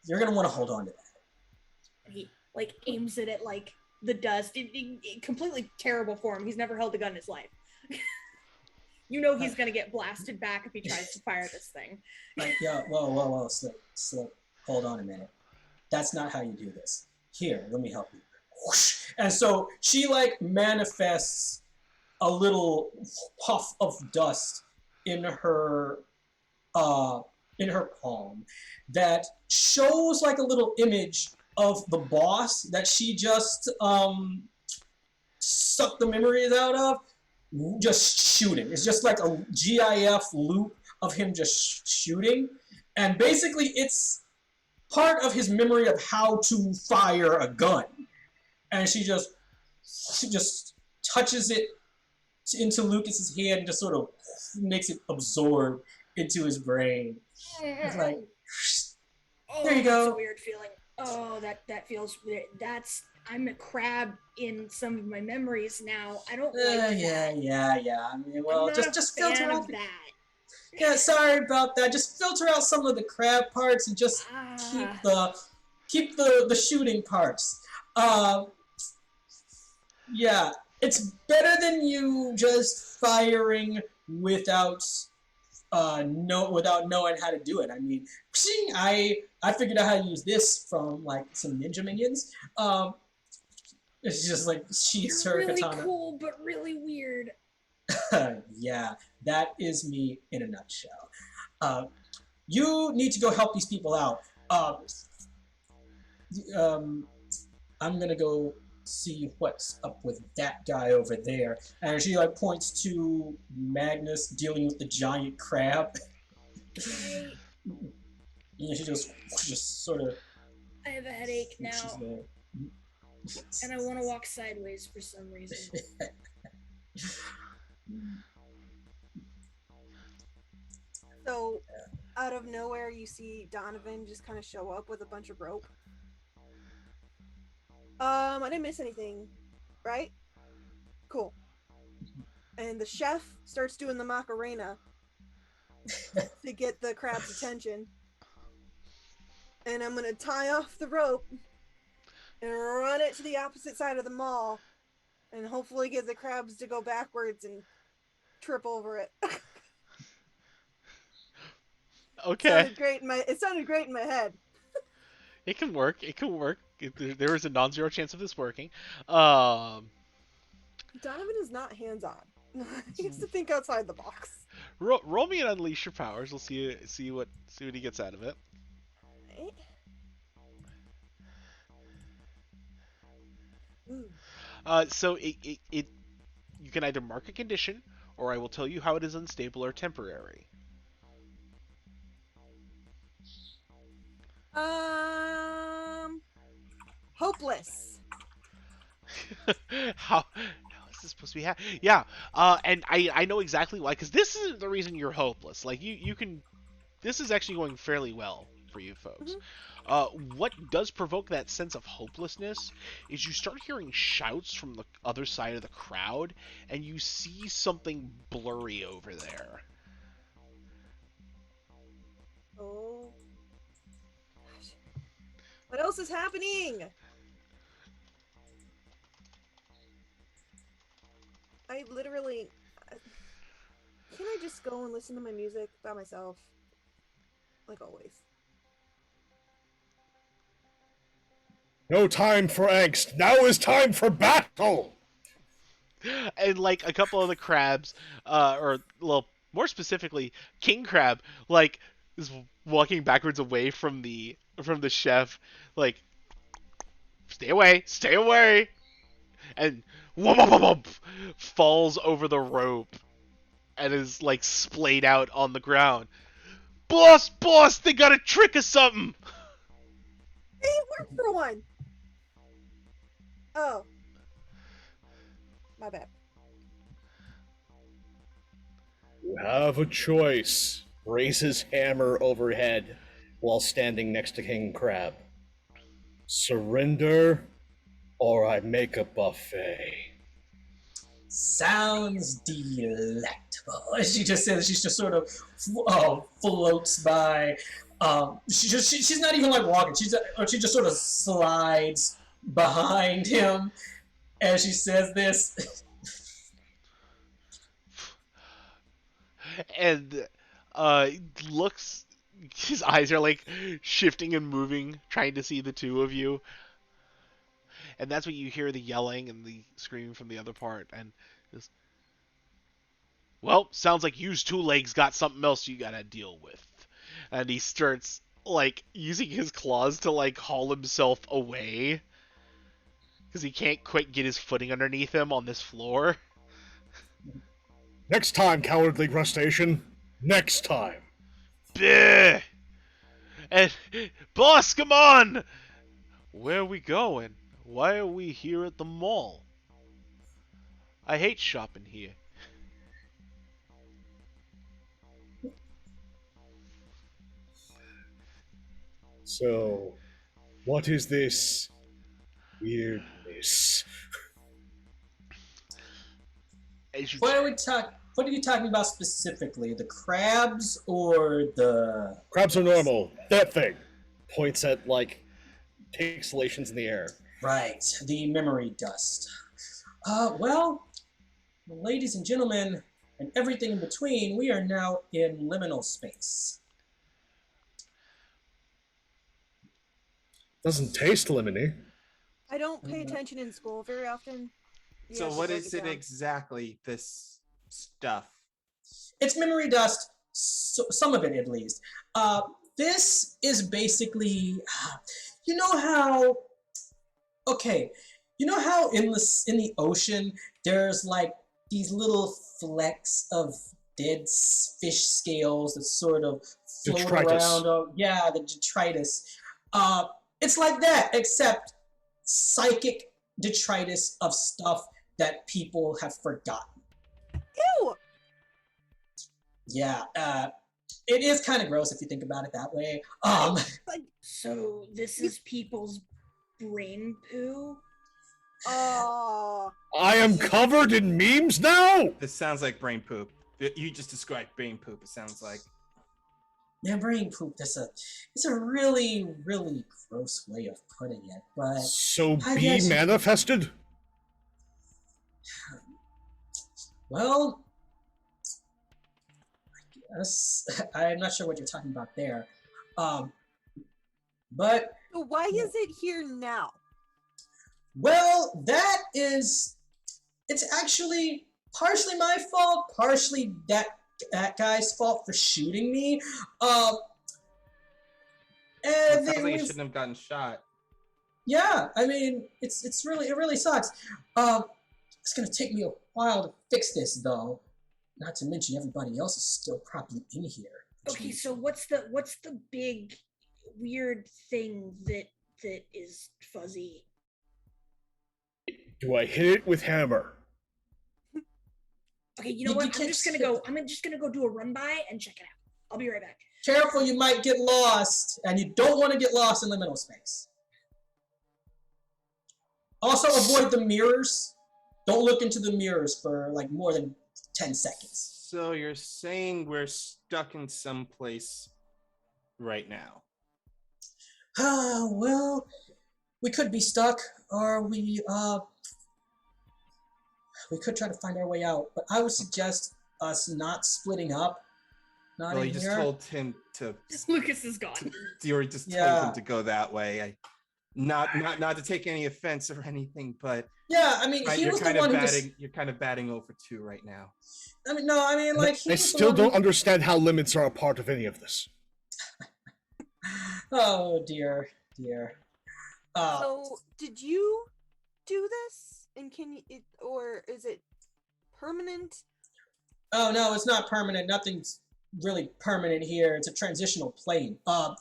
You're going to want to hold on to that. And he like aims it at like the dust. Completely terrible form. He's never held a gun in his life. You know he's gonna get blasted back if he tries to fire this thing. Like, yeah, whoa, slow. Hold on a minute. That's not how you do this. Here, let me help you. Whoosh. And so she like manifests a little puff of dust in her palm that shows like a little image of the boss that she just sucked the memories out of, just shooting. It's just like a GIF loop of him just shooting, and basically it's part of his memory of how to fire a gun. And she just touches it into Lucas's hand and just sort of makes it absorb into his brain. It's like, there you go. That's a weird feeling. Oh, that feels weird. I'm a crab in some of my memories now. I don't like yeah. I mean, well, I'm not just a fan filter out of that. Yeah, sorry about that. Just filter out some of the crab parts and just keep the shooting parts. Yeah, it's better than you just firing without knowing how to do it. I mean, I figured out how to use this from like some ninja minions. It's just like she's her really katana. Cool, but really weird. Yeah, that is me in a nutshell. You need to go help these people out. I'm gonna go see what's up with that guy over there. And she like points to Magnus dealing with the giant crab. Okay. And she just sort of. I have a headache now, She's there. and I want to walk sideways for some reason. So, out of nowhere, you see Donovan just kind of show up with a bunch of rope. I didn't miss anything, right? Cool. And the chef starts doing the Macarena. to get the crab's attention. And I'm gonna tie off the rope and run it to the opposite side of the mall and hopefully get the crabs to go backwards and trip over it. Okay. It sounded great in my head. It can work. It can work. There is a non-zero chance of this working. Um, Donovan is not hands-on. He has to think outside the box. roll me and unleash your powers. We'll see what he gets out of it. Right? Ooh. So you can either mark a condition, or I will tell you how it is unstable or temporary. Hopeless. How is this supposed to be? Yeah. And I know exactly why, because this isn't the reason you're hopeless. Like you can. This is actually going fairly well for you folks. What does provoke that sense of hopelessness is you start hearing shouts from the other side of the crowd, and you see something blurry over there. Oh. Gosh. What else is happening? I literally... Can I just go and listen to my music by myself? Like always. No time for angst. Now is time for battle. And like a couple of the crabs, or well, more specifically, King Crab, like is walking backwards away from the chef, like stay away, and whoop, whoop, whoop, whoop, falls over the rope and is like splayed out on the ground. Boss, they got a trick or something. Hey, work for one. Oh. My bad. You have a choice. Raise his hammer overhead while standing next to King Crab. Surrender, or I make a buffet. Sounds delectable. She just says, she's just sort of floats by. She's not even like walking. She just sort of slides behind him as she says this. And looks, his eyes are like shifting and moving, trying to see the two of you. And that's when you hear the yelling and the screaming from the other part. And just, well, sounds like you's two legs got something else you gotta deal with. And he starts like using his claws to like haul himself away because he can't quite get his footing underneath him on this floor. Next time, cowardly crustacean. Next time. Bleh! And boss, come on! Where are we going? Why are we here at the mall? I hate shopping here. So, what is this weirdness? What are you talking about specifically? The crabs or the... Crabs are normal. That thing. Points at, like, pixelations in the air. Right, the memory dust. Well, ladies and gentlemen, and everything in between, we are now in liminal space. Doesn't taste lemony. I don't pay attention in school very often. You So have to what break is it it down. exactly, this stuff? It's memory dust, some of it at least. This is basically, you know how, okay, you know how in the ocean there's like these little flecks of dead fish scales that sort of float Detritus. around? Oh, yeah, the detritus. It's like that, except psychic detritus of stuff that people have forgotten. Ew! Yeah, it is kind of gross if you think about it that way. So this is people's brain poo? Oh. I am covered in memes now? This sounds like brain poop. You just described brain poop, it sounds like. Yeah, brain poop. It's a really, really gross way of putting it, but So I be guess you can. manifested? Well, I'm not sure what you're talking about there, um, but So why is it here now? well, it's actually partially my fault, partially that guy's fault for shooting me. Um, Well, it and sounds it like you was shouldn't have gotten shot. yeah. I mean, it really sucks. It's gonna take me a while to fix this though. Not to mention everybody else is still probably in here. Okay, so what's the big weird thing that is fuzzy? Do I hit it with hammer? Okay, you know You what? I'm can't just gonna go. I'm just gonna go do a run by and check it out. I'll be right back. Careful, you might get lost, and you don't want to get lost in liminal space. Also, avoid the mirrors. Don't look into the mirrors for like more than 10 seconds. So you're saying we're stuck in some place right now? Well, we could be stuck, or we could try to find our way out. But I would suggest us not splitting up. Not Well, in you just here. told him to. Lucas is gone. You already just told Yeah. him to go that way. Not to take any offense or anything, but Yeah, I mean, he you're was the kind one of who batting. just. You're kind of batting over 2 right now. I mean, no, I mean, like he I was the still one don't who... understand how limits are a part of any of this. Oh dear, dear. So did you do this? And or is it permanent? Oh no, it's not permanent. Nothing's really permanent here. It's a transitional plane. I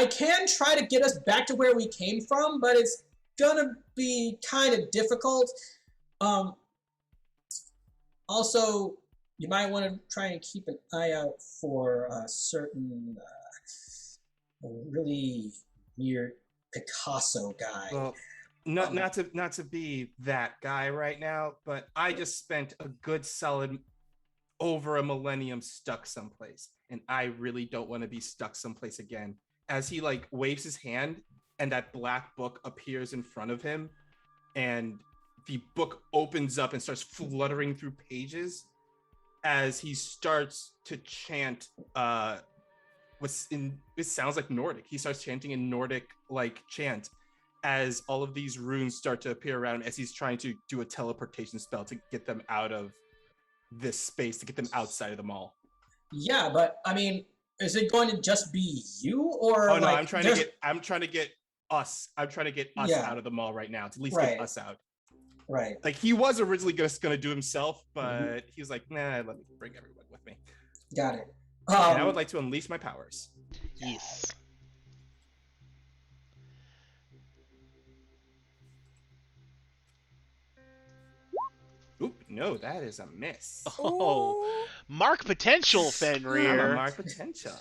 can try to get us back to where we came from, but it's gonna be kind of difficult. Also, you might want to try and keep an eye out for a certain really weird Picasso guy. Well, not to be that guy right now, but I just spent a good solid over a millennium stuck someplace, and I really don't want to be stuck someplace again. As he like waves his hand, and that black book appears in front of him, and the book opens up and starts fluttering through pages as he starts to chant it sounds like Nordic. He starts chanting in Nordic like chant as all of these runes start to appear around as he's trying to do a teleportation spell to get them out of this space, to get them outside of the mall. Yeah, but I mean, is it going to just be you, or Oh no, like, I'm trying to get us Yeah. out of the mall right now, to at least Right. get us out. Right. Like he was originally just gonna do himself, but he was like, nah, let me bring everyone with me. Got it. And I would like to unleash my powers. Yes. Oop, no, that is a miss. Oh, mark potential, I'm a Fenrir. mark potential.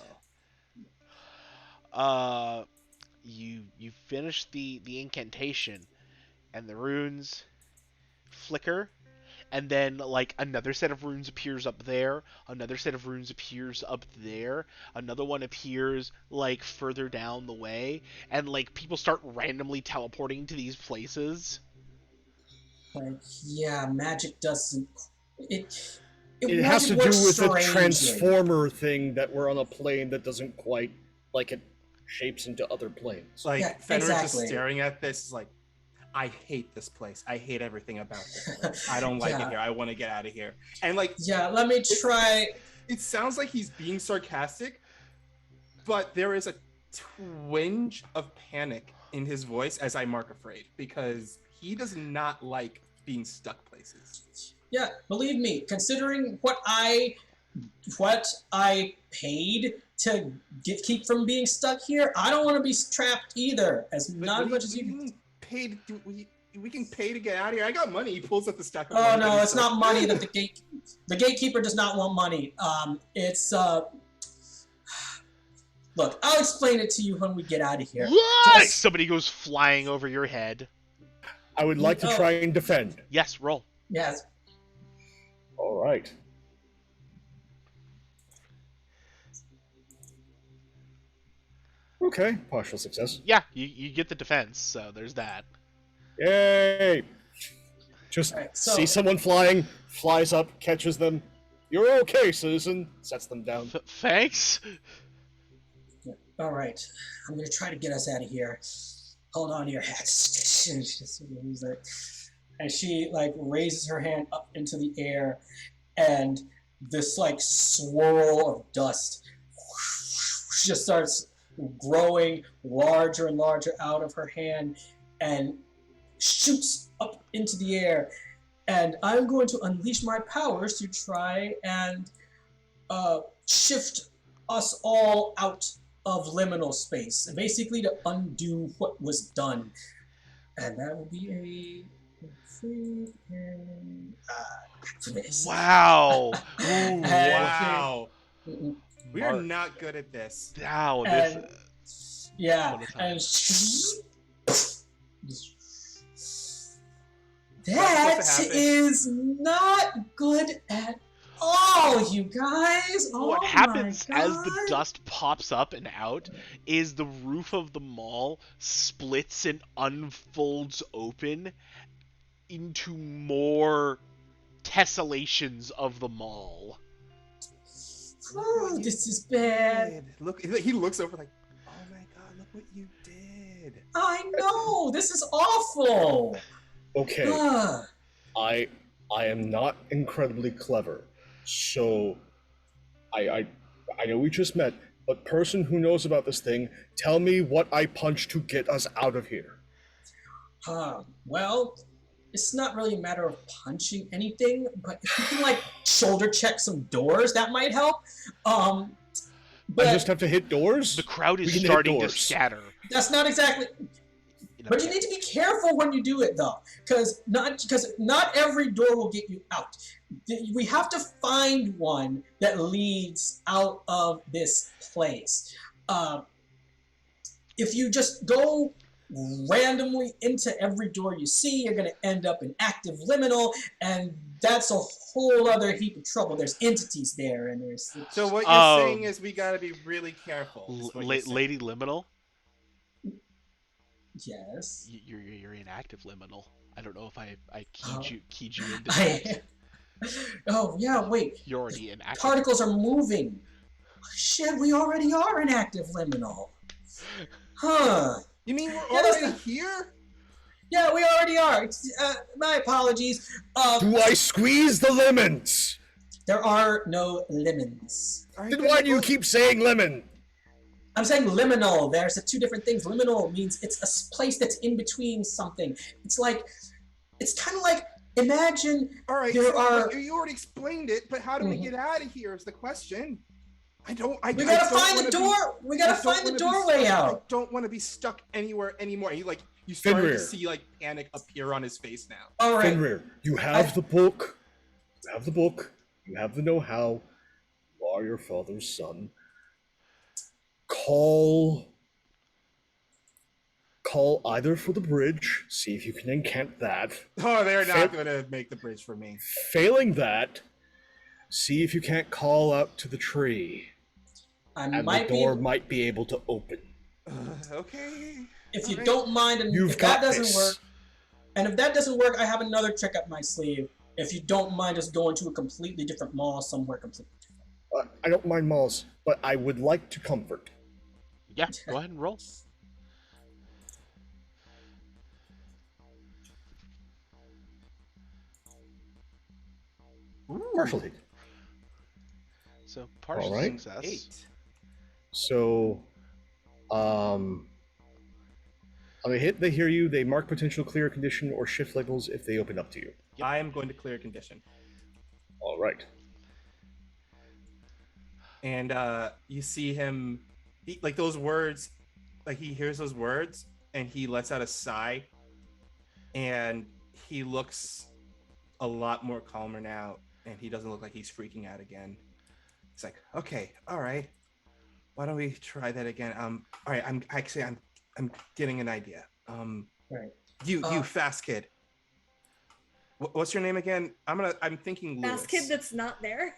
You finish the incantation, and the runes flicker, and then like another set of runes appears up there, another set of runes appears up there, another one appears like further down the way, and like people start randomly teleporting to these places. Like, yeah, magic doesn't. It Has to magic do works with the strangely. transformer thing that we're on a plane that doesn't quite like it shapes into other planes. Like Yeah, Fenrir's just exactly. staring at this, is like, I hate this place. I hate everything about this place. I don't like it Yeah. here. I want to get out of here. And like, Yeah, let me try. it sounds like he's being sarcastic, but there is a twinge of panic in his voice as I mark afraid, because he does not like being stuck places. Yeah, believe me, considering what I paid to keep from being stuck here, I don't want to be trapped either. As But not what as do much as you. mean paid? We can pay to get out of here. I got money. He pulls up the stack of Oh money. no, that it's he's not money that the gatekeeper does not want money. It's Look, I'll explain it to you when we get out of here. Like somebody goes flying over your head. I would like to try and defend. Yes, roll. Yes. All right. Okay, partial success. Yeah, you get the defense, so there's that. Yay! Just Alright, see so someone flying, flies up, catches them. You're okay, citizen. Sets them down. Thanks. all right, I'm gonna try to get us out of here. Hold on to your hats. And she like raises her hand up into the air, and this like swirl of dust just starts growing larger and larger out of her hand, and shoots up into the air. And I'm going to unleash my powers to try and shift us all out of liminal space, basically to undo what was done. And that will be a free and activist. Wow. Ooh, And- Wow. Mm-mm. We are not good at this. Wow. This. And yeah, What a time. and That's supposed that to happen. is not good at all, you guys. Oh What my happens as the God. dust pops up and out is the roof of the mall splits and unfolds open into more tessellations of the mall. Oh, this is bad. Did. Look, he looks over like, oh my god, look what you did. I know. This is awful. Okay, Ah. I am not incredibly clever, so I know we just met, but person who knows about this thing, tell me what I punch to get us out of here. Well, it's not really a matter of punching anything, but if you can like shoulder check some doors, that might help. But I just have to hit doors? The crowd We is can hit starting to doors. scatter. that's not exactly. in a But you bit. need to be careful when you do it, though, because not every door will get you out. We have to find one that leads out of this place. If you just go randomly into every door you see, you're going to end up in active liminal, and that's a whole other heap of trouble. There's entities there, and there's. So what you're saying is we gotta be really careful. is what you're saying. Lady Liminal, Yes. you're in active liminal. I don't know if I Oh. keyed you into that. Oh yeah, wait. You're already in active. Particles are moving. Shit, we already are in active liminal. Huh. You mean we're Yeah, that's already the- here? Yeah, we already are. My apologies. Do I squeeze the lemons? There are no lemons. Then why do you keep saying lemon? I'm saying liminal. There's two different things. Liminal means it's a place that's in between something. It's kind of like, imagine All right, there so, are. you already explained it, but how do we Mhm. get out of here is the question. We gotta find the door. We gotta find the doorway I out. don't want to be stuck anywhere anymore. You started to Fenrir. see like panic appear on his face now. All right. Fenrir, you have the book. You have the book. You have the know-how. You are your father's son. Call either for the bridge. See if you can incant that. Oh, they're Fail- not going to make the bridge for me. Failing that, see if you can't call out to the tree, I and might the door might be able to open. Okay. if you Alright. don't mind, and You've if got that doesn't this. work, and if that doesn't work, I have another trick up my sleeve. If you don't mind us going to a completely different mall somewhere completely different. I don't mind malls, but I would like to comfort. Yeah, go ahead and roll. Partial hit. So partial Alright. success. 8. So, on a hit, they hear you. They mark potential clear condition or shift labels if they open up to you. I am going to clear condition. All right. And you see him, like those words, like he hears those words and he lets out a sigh, and he looks a lot more calmer now, and he doesn't look like he's freaking out again. He's like, okay, all right, why don't we try that again? All right, I'm getting an idea. Right. You fast kid. What's your name again? I'm thinking Lewis. Fast kid that's not there.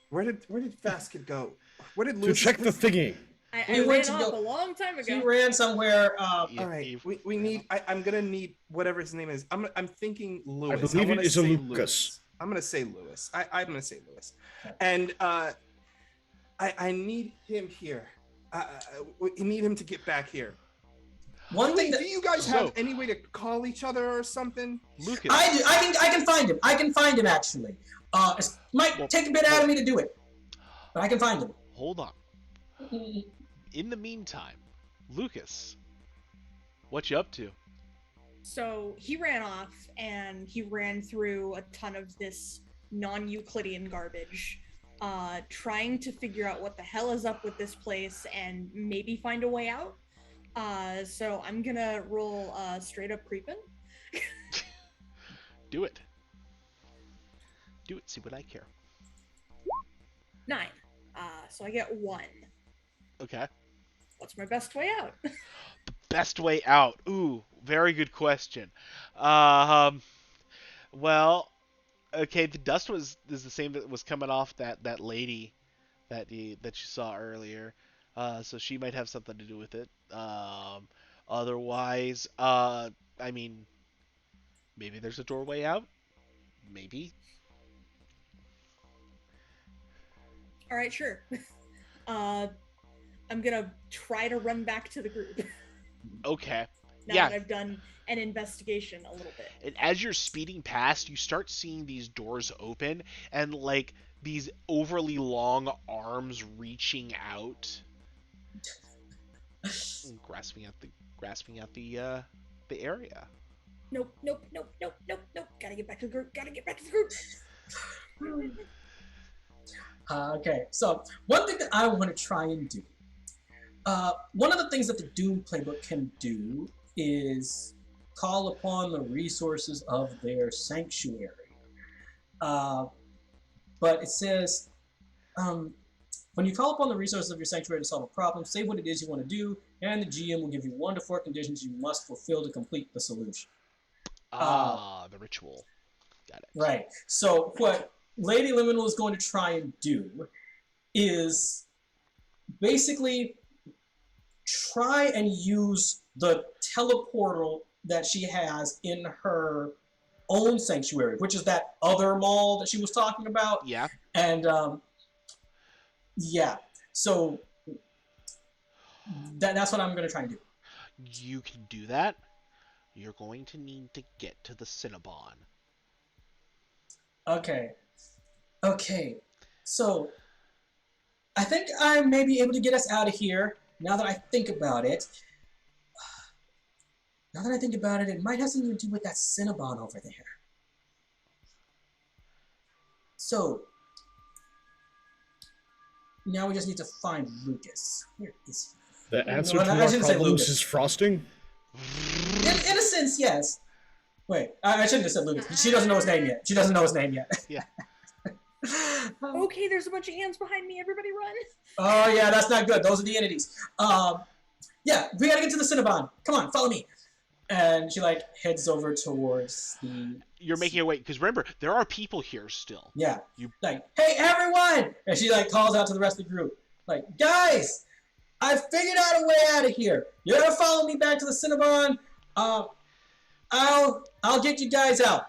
Where did Fast Kid go? Where did To Lewis check the thingy. I He ran went to off go- a long time ago. He ran somewhere. You- All right, you we ran need. off. I'm gonna need whatever his name is. I'm thinking Lewis. believe it wanna is a say Lucas. I'm gonna say Lewis. I'm gonna say Lewis, and I need him here. We need him to get back here. One thing Do that you guys have So- any way to call each other or something? Lucas. I can find him. I can find him actually. It might Well, take a bit out of me to do it, but I can find him. Hold on. In the meantime, Lucas, what you up to? So he ran off and he ran through a ton of this non-Euclidean garbage, trying to figure out what the hell is up with this place and maybe find a way out. So I'm gonna roll straight up creeping. Do it. Do it. See what I care. 9. So I get 1. Okay. What's my best way out? Best way out. Ooh, very good question. Well, okay. The dust is the same that was coming off that lady that you saw earlier. So she might have something to do with it. Otherwise, I mean, maybe there's a doorway out. Maybe. All right, sure. I'm gonna try to run back to the group Okay. now Yeah. that I've done an investigation a little bit. And as you're speeding past, you start seeing these doors open and like these overly long arms reaching out, and grasping at the area. Nope. Gotta get back to the group. Gotta get back to the group. Okay, so one thing that I want to try and do. One of the things that the Doom playbook can do is call upon the resources of their sanctuary. But it says, when you call upon the resources of your sanctuary to solve a problem, say what it is you want to do, and the GM will give you 1 to 4 conditions you must fulfill to complete the solution. The ritual. Got it. Right. So what Lady Liminal is going to try and do is basically try and use the teleportal that she has in her own sanctuary, which is that other mall that she was talking about. Yeah. And yeah, so that's what I'm going to try and do. You can do that. You're going to need to get to the Cinnabon. Okay. So I think I may be able to get us out of here. Now that I think about it, it might have something to do with that Cinnabon over there. So now we just need to find Lucas. Where is he? The answer No, to I our shouldn't say problems Lucas. is frosting. In a sense, yes. Wait, I shouldn't have said Lucas. She doesn't know his name yet. Yeah. Okay, there's a bunch of hands behind me. Everybody run. Oh yeah, that's not good. Those are the entities. Yeah, we gotta get to the Cinnabon. Come on, follow me. And she like heads over towards the. You're making your way because remember there are people here still. Yeah. You- Like, hey everyone! And she like calls out to the rest of the group, like, guys, I figured out a way out of here. You're gonna follow me back to the Cinnabon. I'll get you guys out.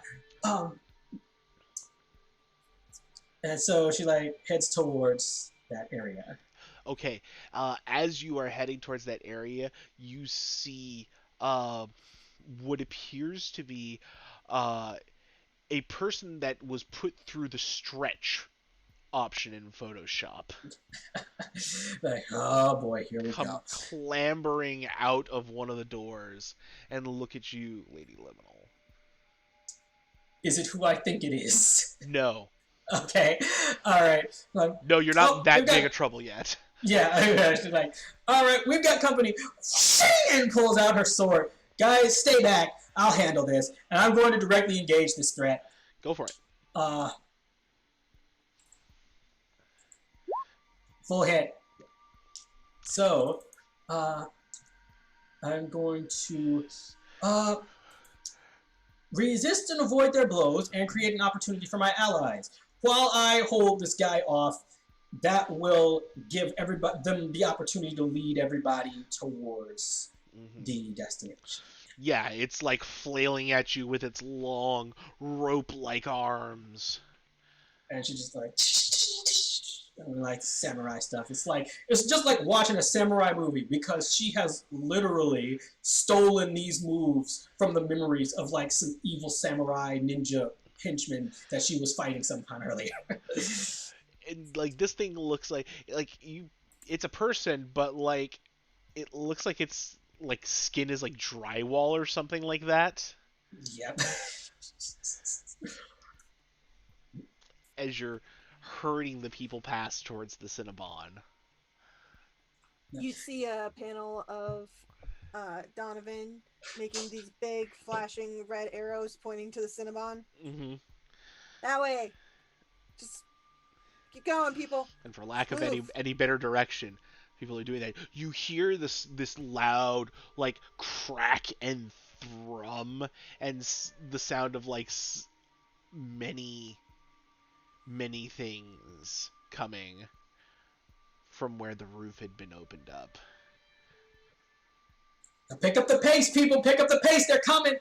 And so she like heads towards that area. Okay. As you are heading towards that area, you see what appears to be a person that was put through the stretch option in Photoshop. Like, oh boy, here we Come go. clambering out of one of the doors and look at you, Lady Liminal. Is it who I think it is? No. Okay, all right. Like, No, you're not Oh, that we've got- big of trouble yet. yeah, she's like, all right, we've got company. And pulls out her sword. Guys, stay back. I'll handle this, and I'm going to directly engage this threat. Go for it. Full hit. So, I'm going to resist and avoid their blows and create an opportunity for my allies while I hold this guy off that will give them the opportunity to lead everybody towards the destination. Yeah, it's like flailing at you with its long rope-like arms. And she's just like, like samurai stuff. It's just like watching a samurai movie because she has literally stolen these moves from the memories of like some evil samurai ninja henchmen that she was fighting sometime earlier. And like this thing looks like it's a person, but like it looks like it's like skin is like drywall or something like that. Yep. As you're herding the people past towards the Cinnabon. You see a panel of Donovan making these big flashing red arrows pointing to the Cinnabon. Mm-hmm. That way. Just keep going, people. And for lack of Move. any better direction, people are doing that. You hear this loud like crack and thrum and the sound of like many things coming from where the roof had been opened up. Pick up the pace, people! Pick up the pace! They're coming!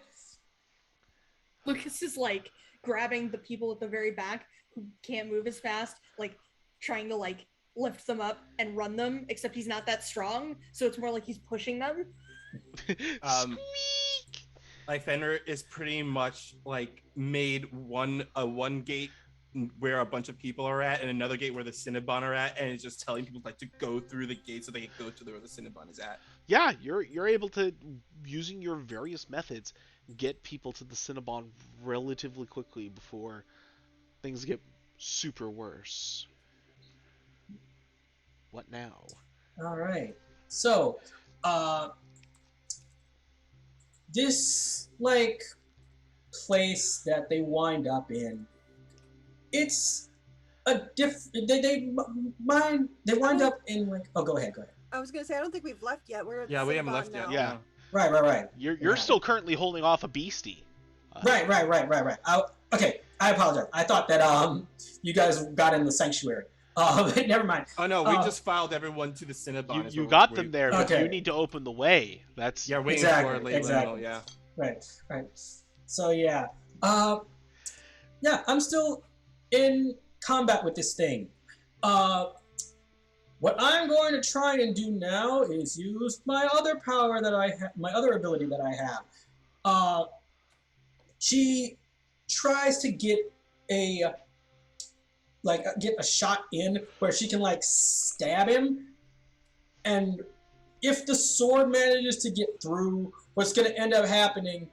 Lucas is like grabbing the people at the very back who can't move as fast, like trying to like lift them up and run them, except he's not that strong, so it's more like he's pushing them. Squeak! Like Fenrir is pretty much like made one gate where a bunch of people are at and another gate where the Cinnabon are at, and it's just telling people like to go through the gate so they can go to where the Cinnabon is at. Yeah, you're able to, using your various methods, get people to the Cinnabon relatively quickly before things get super worse. What now? All right. So, this like place that they wind up in, it's a they wind up in like. Oh, go ahead. I was gonna say I don't think we've left yet. We're at the We haven't Cinnabon left now. yet. Yeah. Right. You're still currently holding off a beastie. Right. Okay, I apologize. I thought that you guys got in the sanctuary. Never mind. Oh no, we just filed everyone to the Cinnabon. You got them there, but Okay. you need to open the way. That's Yeah, waiting Exactly, for Layla. exactly. Yeah. Right. So yeah, I'm still in combat with this thing. What I'm going to try and do now is use my other power that I have, my other ability that I have. She tries to get a shot in where she can like stab him, and if the sword manages to get through, what's going to end up happening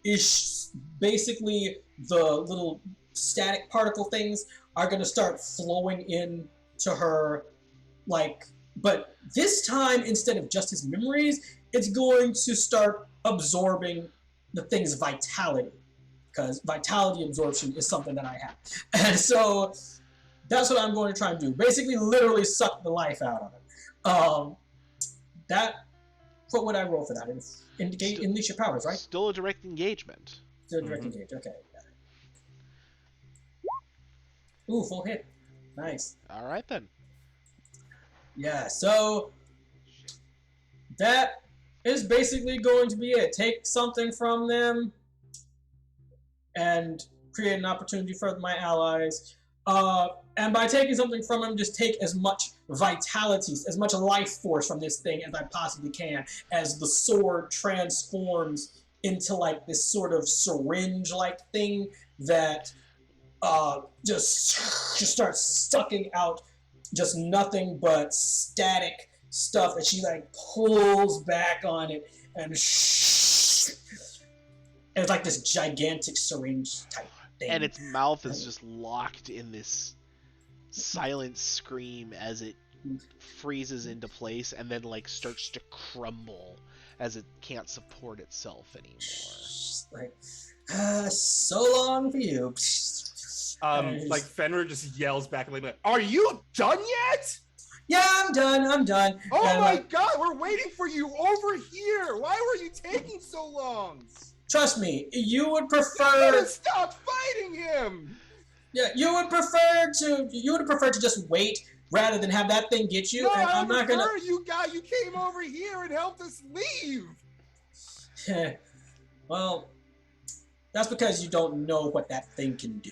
is basically the little static particle things are going to start flowing in to her, but this time, instead of just his memories, it's going to start absorbing the thing's vitality, because vitality absorption is something that I have. And so that's what I'm going to try and do. Basically, literally suck the life out of it. What would I roll for that? Unleash your powers, right? still a direct engagement. Still direct engage. Okay. Ooh, full hit. Nice. All right then. Yeah, so that is basically going to be it. Take something from them and create an opportunity for my allies. And by taking something from them, just take as much vitality, as much life force from this thing as I possibly can, as the sword transforms into like this sort of syringe-like thing that just starts sucking out just nothing but static stuff that she like pulls back on it, and it's like this gigantic syringe type thing. And its mouth is just locked in this silent scream as it freezes into place and then like starts to crumble as it can't support itself anymore. Like, so long for you. Like Fenrir just yells back like, "Are you done yet?" Yeah, I'm done. Oh And, my god, we're waiting for you over here. Why were you taking so long? Trust me, you would You gotta prefer. stop fighting him. Yeah, you would prefer to just wait rather than have that thing get you. No, And I I'm not gonna. you came over here and helped us leave. Well, that's because you don't know what that thing can do.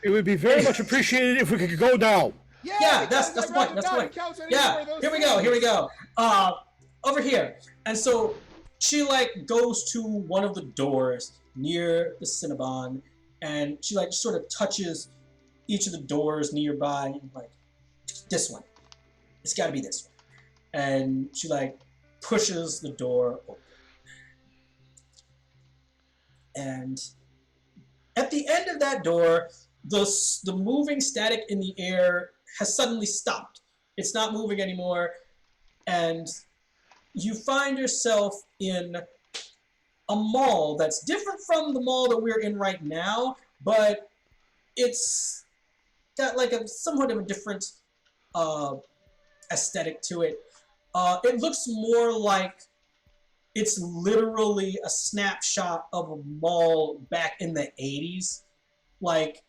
It would be very much appreciated if we could go now. Yeah, that's the point. That's the point. Yeah, here we go. Over here. And so she like goes to one of the doors near the Cinnabon, and she like sort of touches each of the doors nearby, and like, this one. It's got to be this one. And she like pushes the door open. And at the end of that door, the moving static in the air has suddenly stopped. It's not moving anymore, and you find yourself in a mall that's different from the mall that we're in right now, but it's got like a somewhat of a different aesthetic to it. It looks more like it's literally a snapshot of a mall back in the 80s. Like,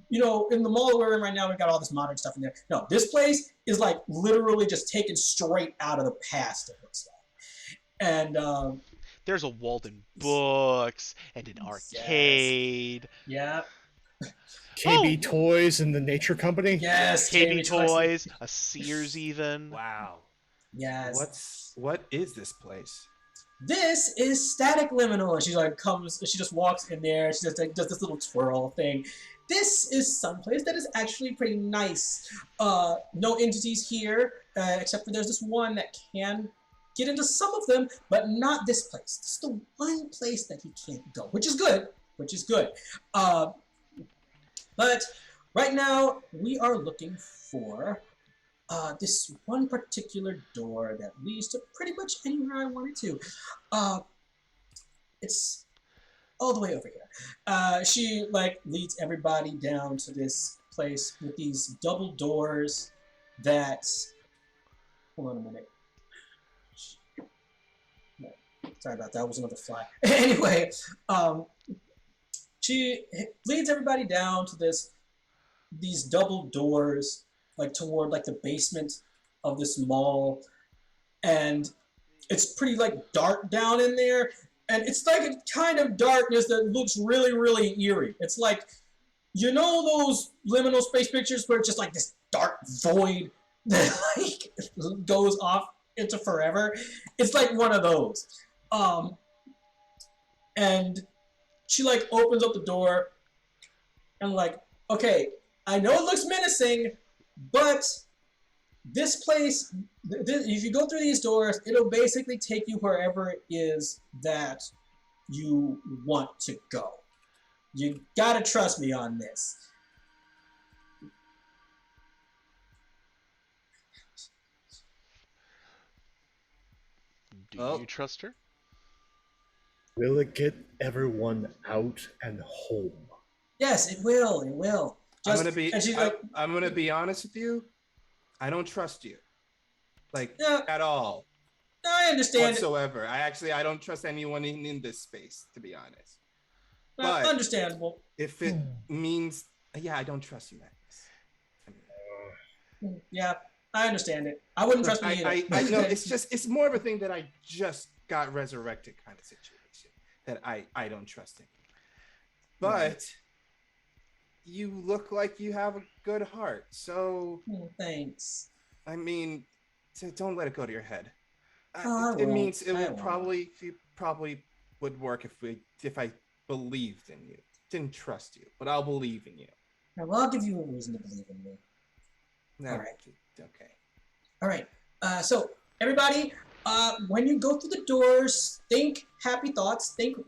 you know, in the mall we're in right now, we've got all this modern stuff in there. No, this place is like literally just taken straight out of the past, it looks like. And there's a Walden Books and an arcade. Yeah. KB Toys and the Nature Company. Yes, KB Toys, a Sears even. Wow. Yes. What is this place? This is Static Liminal. And she just walks in there. She just like, does this little twirl thing. This is someplace that is actually pretty nice. No entities here, except for there's this one that can get into some of them, but not this place. This is the one place that he can't go, which is good. But right now, we are looking for this one particular door that leads to pretty much anywhere I want it to. It's all the way over here. She like leads everybody down to this place with these double doors that. Hold on a minute. No, sorry about that. It was another fly. Anyway, she leads everybody down to these double doors, like toward like the basement of this mall, and it's pretty like dark down in there, and it's like a kind of darkness that looks really, really eerie. It's like, you know those liminal space pictures where it's just like this dark void that like goes off into forever? It's like one of those. And she like opens up the door and like, okay, I know it looks menacing, but this place, if you go through these doors, it'll basically take you wherever it is that you want to go. You gotta trust me on this. Do you trust her? Will it get everyone out and home? Yes, it will. It will. I'm gonna be honest with you. I don't trust you, like at all. I understand whatsoever. I don't trust anyone in this space, to be honest. But understandable. If it means, I don't trust you, Magnus. Yeah, I understand it. I wouldn't trust me either. I know it's more of a thing that I just got resurrected kind of situation that I don't trust him. But right. You look like you have a good heart, so thanks. I mean, don't let it go to your head. It means it would probably would work if I believed in you. Didn't trust you, but I'll believe in you. Well, I'll give you a reason to believe in me. No, all right. Okay. All right. So everybody, when you go through the doors, think happy thoughts. Think of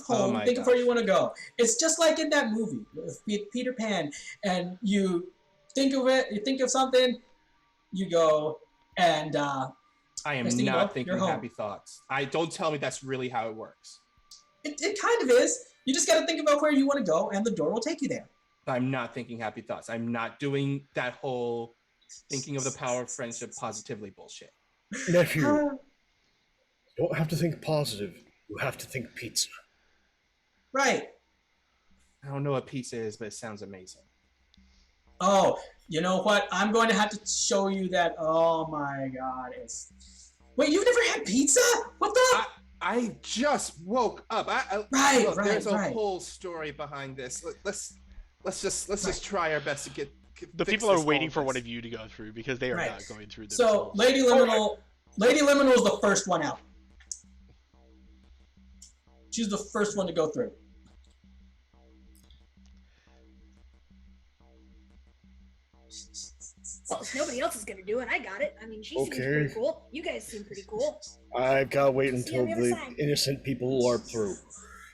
home. Think of where you want to go. It's just like in that movie with Peter Pan, and you think of it. You think of something, you go, and I am not thinking happy thoughts. Don't tell me that's really how it works. It kind of is. You just got to think about where you want to go, and the door will take you there. I'm not thinking happy thoughts. I'm not doing that whole thinking of the power of friendship positively bullshit. Nephew, you don't have to think positive. You have to think pizza. Right. I don't know what pizza is, but it sounds amazing. Oh, you know what? I'm going to have to show you that. Oh my god, it's. Wait, you've never had pizza? What the? I just woke up. Right, Look. There's right, a right. whole story behind this. Let's just Right. try our best to The fix people are this all waiting of for one this. of you to go through because they are Right. not going through So, themselves. Lady Liminal is the first one out. She's the first one to go through. Well, if nobody else is gonna do it, I got it. I mean, she seems Okay. pretty cool. You guys seem pretty cool. I've got to wait See you until on the other the side. innocent people are through.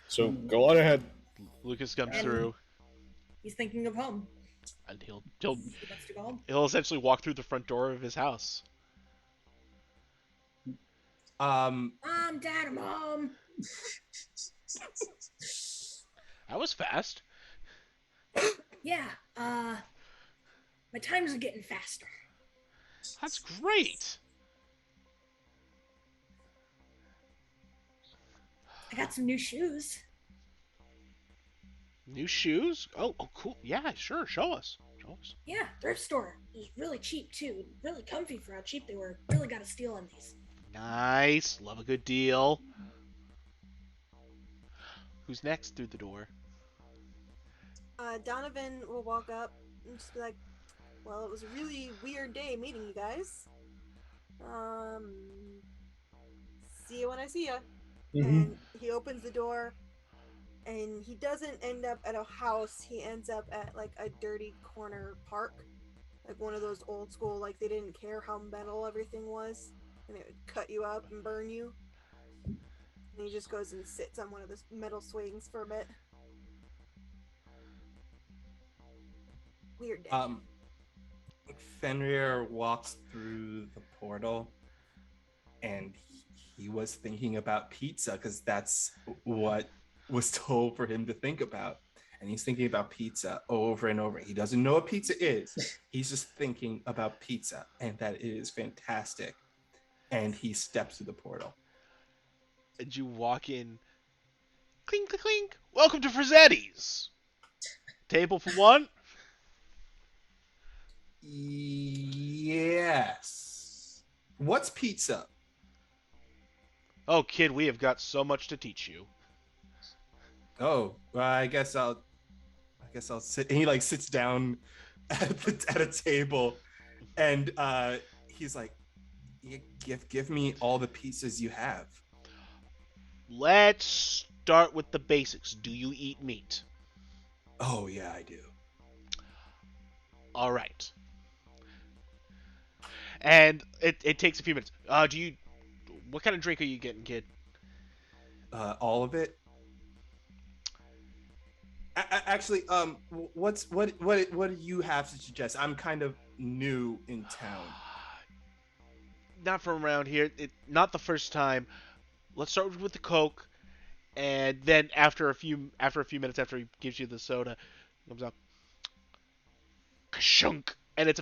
So go on ahead. Lucas comes And- through, He's thinking of home. and He wants to go home. he'll essentially walk through the front door of his house. Um, Mom, Dad, I'm home. That was fast. Yeah, my times are getting faster. That's great. I got some new shoes. New shoes? Oh, cool. Yeah, sure. Show us. Yeah, thrift store. It was really cheap too. Really comfy for how cheap they were. Really got a steal on these. Nice. Love a good deal. Who's next through the door? Donovan will walk up and just be like, "Well, it was a really weird day meeting you guys. See you when I see you." And he opens the door, and he doesn't end up at a house. He ends up at like a dirty corner park, like one of those old school, like they didn't care how metal everything was, and it would cut you up and burn you. And he just goes and sits on one of those metal swings for a bit. Weird day. Fenrir walks through the portal, and he was thinking about pizza because that's what was told for him to think about. And he's thinking about pizza over and over. He doesn't know what pizza is. He's just thinking about pizza and that it is fantastic. And he steps through the portal. And you walk in. Clink, clink, clink. Welcome to Frazzetti's. Table for one? Yes. What's pizza? Oh, kid, we have got so much to teach you. Oh, well, I guess I'll sit. And he like sits down at a table, and he's like, give me all the pizzas you have. Let's start with the basics. Do you eat meat? Oh yeah, I do. All right. And it takes a few minutes. What kind of drink are you getting, kid? All of it. Actually, what do you have to suggest? I'm kind of new in town. Not from around here. Not the first time. Let's start with the Coke, and then after a few minutes after he gives you the soda, it comes out, kashunk, and it's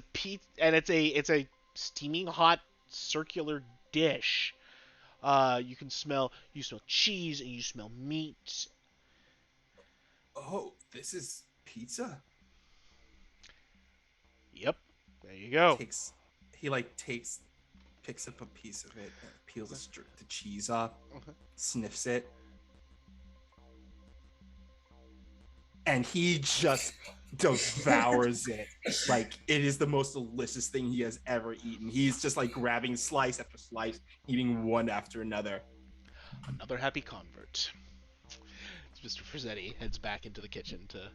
a it's a steaming hot circular dish. You smell cheese and you smell meat. Oh, this is pizza. Yep, there you go. Picks up a piece of it, and peels the cheese off, sniffs it, and he just devours it. Like it is the most delicious thing he has ever eaten. He's just like grabbing slice after slice, eating one after another. Another happy convert. Mr. Frazzetti heads back into the kitchen to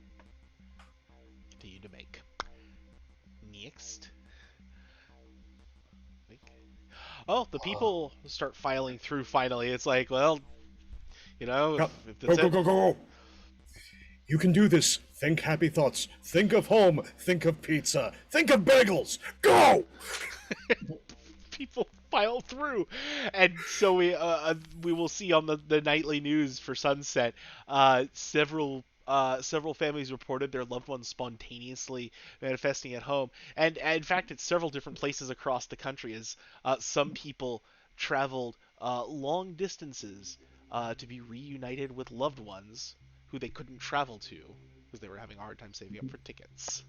continue to make. Next. Oh, the people start filing through finally. It's like, well, you know, if that's it. Go. You can do this. Think happy thoughts. Think of home. Think of pizza. Think of bagels. Go! People file through, and so we will see on the nightly news for Sunset, several families reported their loved ones spontaneously manifesting at home, and in fact, it's several different places across the country as some people traveled long distances to be reunited with loved ones who they couldn't travel to because they were having a hard time saving up for tickets.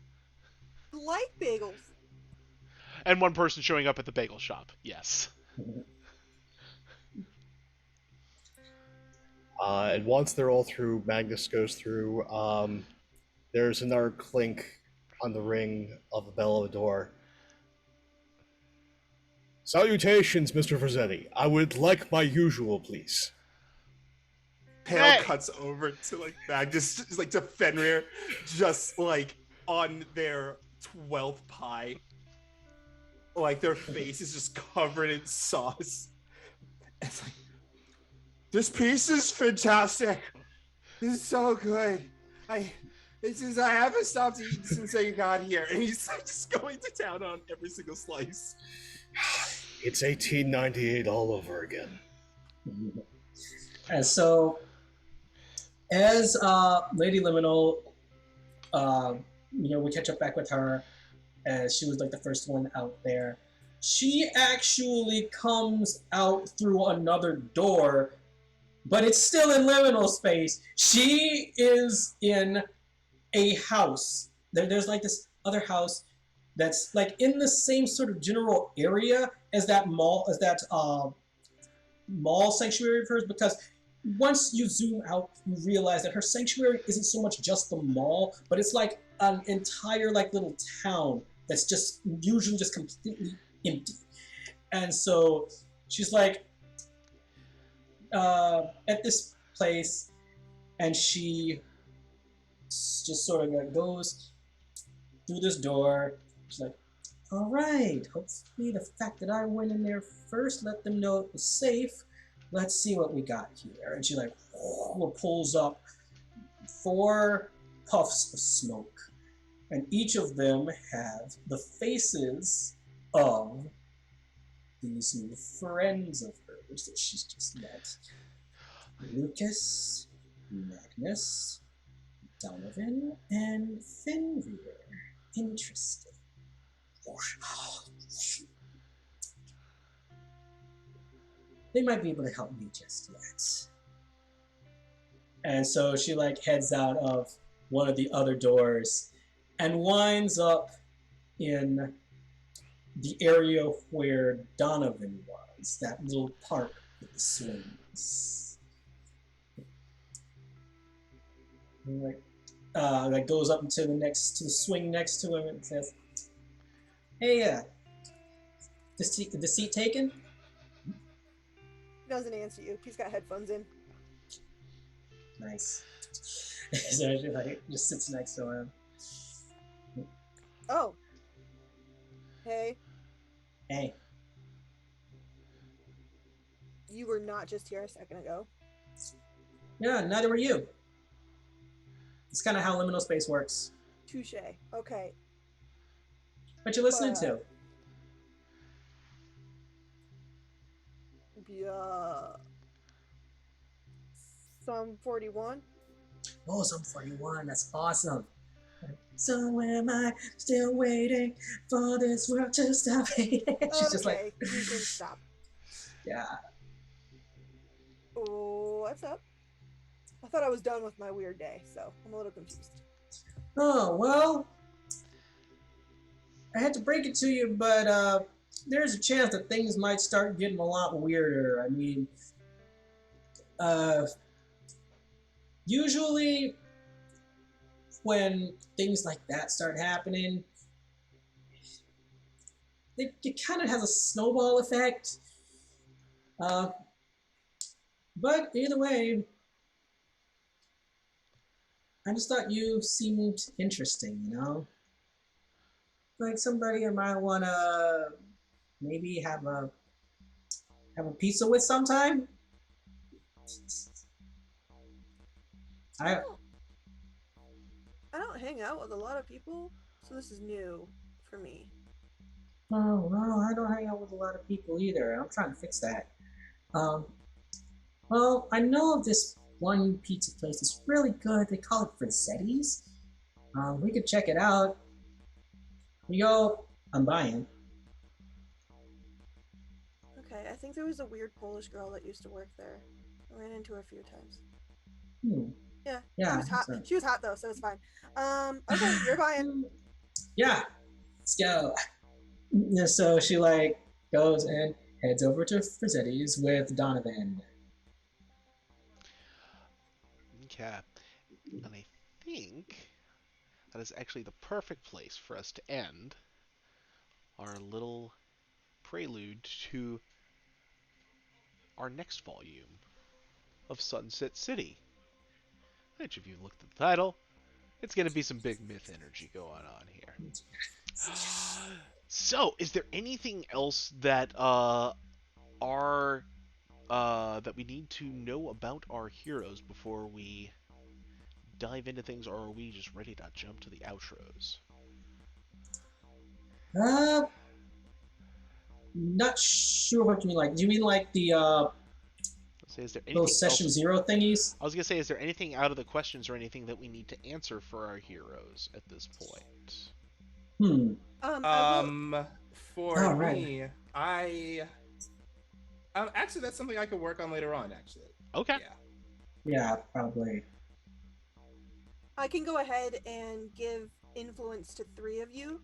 Like bagels. And one person showing up at the bagel shop. Yes. And once they're all through, Magnus goes through. There's another clink on the ring of the bell of the door. Salutations, Mr. Frazzetti. I would like my usual, please. Pale Hey! cuts over to like Magnus, like to Fenrir, just like on their 12th pie. Like their face is just covered in sauce. It's like, this piece is fantastic. This is so good. I haven't stopped eating since I got here, and he's like just going to town on every single slice. It's 1898 all over again. And so, as Lady Liminal, we catch up back with her, as she was like the first one out there. She actually comes out through another door, but it's still in liminal space. She is in a house. There's like this other house that's like in the same sort of general area as that mall sanctuary of hers, because once you zoom out, you realize that her sanctuary isn't so much just the mall, but it's like an entire like little town that's just usually just completely empty. And so she's like at this place, and she just sort of like goes through this door. She's like, all right, hopefully the fact that I went in there first let them know it was safe. Let's see what we got here. And she like pulls up 4 puffs of smoke, and each of them have the faces of these new friends of hers that she's just met. Lucas, Magnus, Donovan, and Fenrir. Interesting. They might be able to help me just yet. And so she like heads out of one of the other doors and winds up in the area where Donovan was, that little park with the swings. And like goes up to the swing next to him and says, "Hey, the seat taken?" He doesn't answer you. He's got headphones in. Nice. So she like just sits next to him. Oh. Hey, Hey. you were not just here a second ago. Yeah, neither were you. It's kind of how liminal space works. Touche. Okay. What you listening to? Yeah. Psalm 41. Oh, Psalm 41. That's awesome. So am I still waiting for this world to stop hating? She's just like, you can stop. yeah. Oh, what's up? I thought I was done with my weird day, so I'm a little confused. Oh, well, I had to break it to you, but there's a chance that things might start getting a lot weirder. I mean, usually when things like that start happening, it kind of has a snowball effect. But either way, I just thought you seemed interesting, you know? Like somebody I might want to maybe have a pizza with sometime. I don't hang out with a lot of people, so this is new for me. Oh, well, I don't hang out with a lot of people either. I'm trying to fix that. Well, I know of this one pizza place that's really good. They call it Frazzetti's. We could check it out. Yo, I'm buying. Okay, I think there was a weird Polish girl that used to work there. I ran into her a few times. Yeah, Yeah, she was hot. so- She was hot though, so it's fine. Okay, you're buying. Yeah, let's go. Yeah, so she like goes and heads over to Frizzetti's with Donovan. Okay. And I think that is actually the perfect place for us to end our little prelude to our next volume of Sunset City. Which, if you looked at the title, it's going to be some big myth energy going on here. So, is there anything else that are that we need to know about our heroes before we dive into things, or are we just ready to jump to the outros? Uh, not sure what you mean. Like, do you mean like the Let's say, is there those anything session else? zero thingies? I was gonna say, is there anything out of the questions or anything that we need to answer for our heroes at this point? Hmm. I will. For All right. me, actually that's something I could work on later on. Actually, Okay. yeah. Yeah, probably. I can go ahead and give influence to 3 of you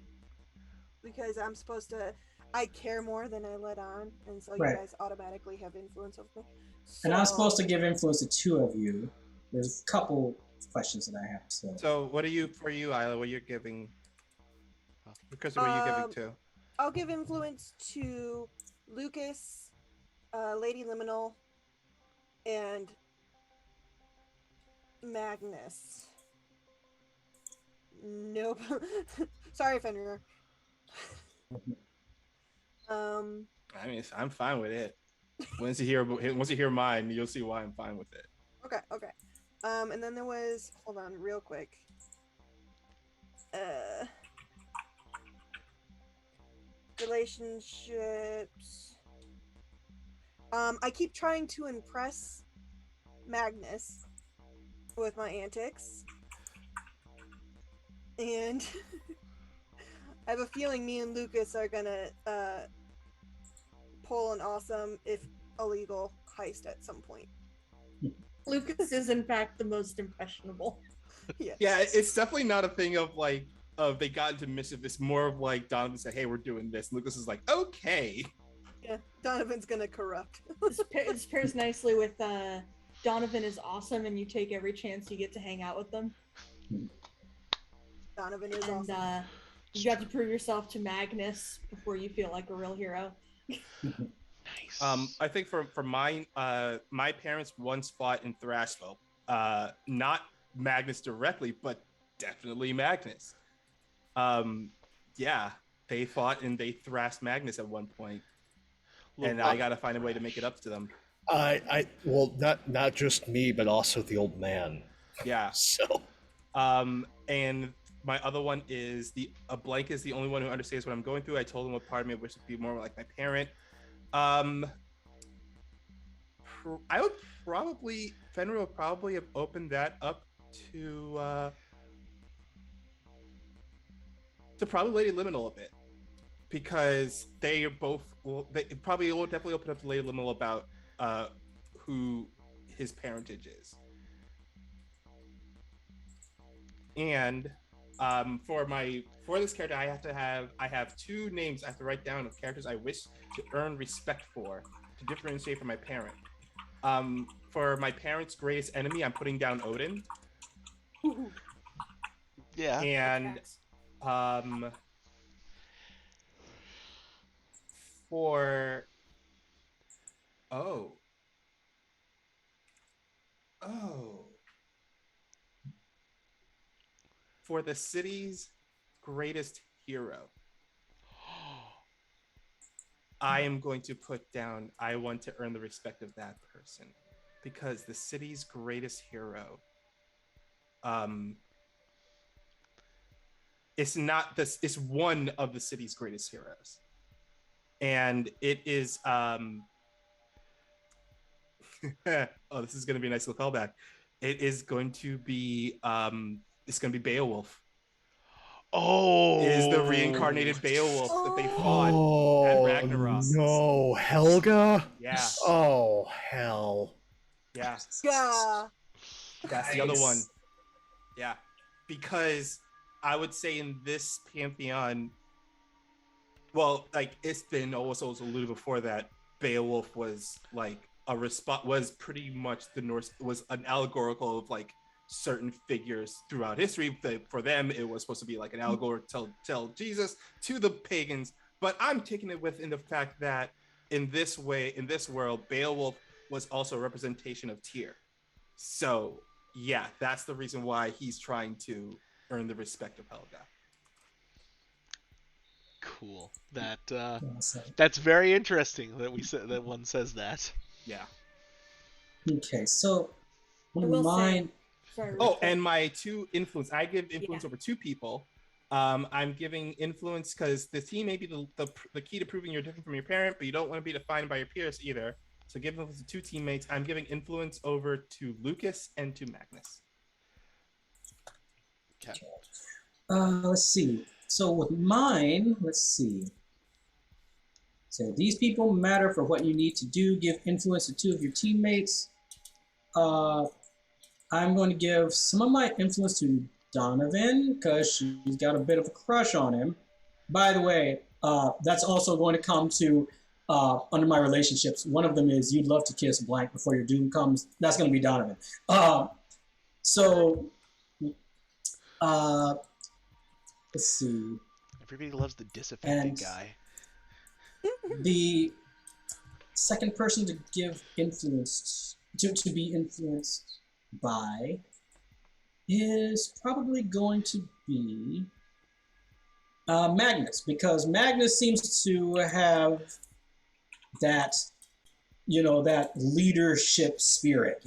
because I'm supposed to. I care more than I let on, and so you Right. guys automatically have influence over me. And I'm supposed to give influence to 2 of you. There's a couple questions that I have. So what are you for you, Isla? What you're giving? Because what are you giving to? I'll give influence to Lucas, Lady Liminal, and Magnus. Nope. Sorry, Fenrir. I mean, I'm fine with it. Once you hear mine, you'll see why I'm fine with it. Okay. And then there was, hold on, real quick. Relationships. I keep trying to impress Magnus with my antics, and I have a feeling me and Lucas are gonna pull an awesome, if illegal, heist at some point. Lucas is in fact the most impressionable. Yes. Yeah, it's definitely not a thing of like they got into mischief. It's more of like Donovan said, "Hey, we're doing this." Lucas is like, "Okay." Yeah, Donovan's gonna corrupt. This pairs nicely with Donovan is awesome, and you take every chance you get to hang out with them. Donovan is And awesome. you got to prove yourself to Magnus before you feel like a real hero. Nice. I think for mine, my parents once fought in Thrashville. Not Magnus directly, but definitely Magnus. Yeah, they fought and they thrashed Magnus at one point, and I gotta find a way to make it up to them. Well, not just me, but also the old man. Yeah. So, and my other one is Blank is the only one who understands what I'm going through. I told him what part of me I wish to be more like my parent. I would probably Fenrir would probably have opened that up to probably Lady Liminal a bit, because they are both. Well, they probably will definitely open up to Lady Liminal about who his parentage is. And for this character, I have 2 names I have to write down of characters I wish to earn respect for, to differentiate from my parent. For my parent's greatest enemy, I'm putting down Odin. Yeah. And for oh for the city's greatest hero, I am going to put down, I want to earn the respect of that person, because the city's greatest hero, it's not this, it's one of the city's greatest heroes, and it is oh, this is going to be a nice little callback. It is going to be it's going to be Beowulf. Oh. It is the reincarnated Beowulf that they fought at Ragnarok. No, Helga. Yeah. Oh hell. Yeah. Yeah. That's the other Nice. one. Yeah, because I would say in this pantheon, well, like it's been also a little before that. Beowulf was like a response, was pretty much the Norse, was an allegorical of like certain figures throughout history. For them, it was supposed to be like an allegory to tell Jesus to the pagans. But I'm taking it within the fact that in this way, in this world, Beowulf was also a representation of Tyr. So yeah, that's the reason why he's trying to earn the respect of Helga. Cool. That Awesome. that's very interesting that we said that one says that. Yeah. Okay, so I will say, mine. sorry. Oh, Rick, and my two influence. I give influence Yeah. over two people. I'm giving influence because the team may be the key to proving you're different from your parent, but you don't want to be defined by your peers either. So give influence to two teammates. I'm giving influence over to Lucas and to Magnus. Okay. Let's see. So with mine, let's see. So these people matter for what you need to do. Give influence to two of your teammates. I'm going to give some of my influence to Donovan because she's got a bit of a crush on him. By the way, that's also going to come to under my relationships. One of them is you'd love to kiss blank before your doom comes. That's going to be Donovan. So let's see. Everybody loves the disaffected And guy. the second person to give influence to be influenced by is probably going to be Magnus, because Magnus seems to have that, that leadership spirit,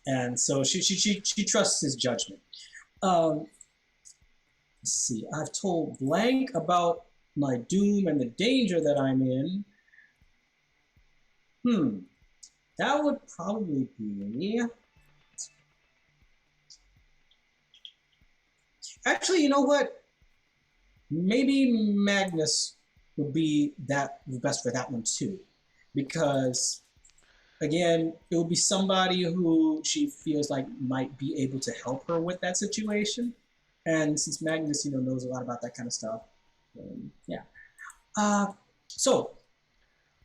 and so she trusts his judgment. Let's see. I've told Blank about my doom and the danger that I'm in. That would probably be. Actually, you know what? Maybe Magnus would be the best for that one too, because again, it would be somebody who she feels like might be able to help her with that situation, and since Magnus, knows a lot about that kind of stuff, yeah. So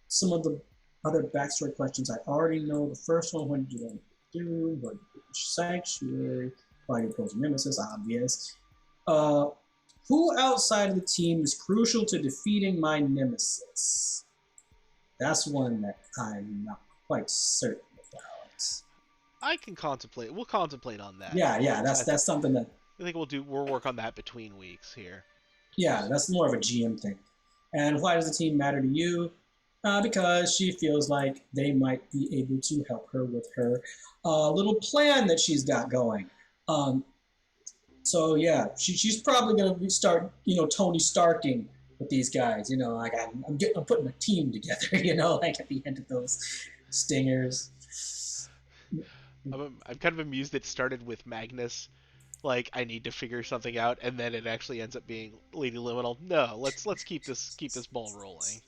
some of the other backstory questions I already know. The first one: what did you want to do? What sanctuary? Why you oppose nemesis? Obvious. Who outside of the team is crucial to defeating my nemesis? That's one that I'm not quite certain about. I can contemplate. We'll contemplate on that. Yeah. That's something that. I think we'll work on that between weeks here. Yeah, that's more of a GM thing. And why does the team matter to you? Because she feels like they might be able to help her with her little plan that she's got going. So yeah, she's probably gonna start, Tony Starking with these guys. Like I'm putting a team together. Like at the end of those stingers. I'm kind of amused that it started with Magnus. Like I need to figure something out, and then it actually ends up being Lady Liminal. No, let's keep this ball rolling.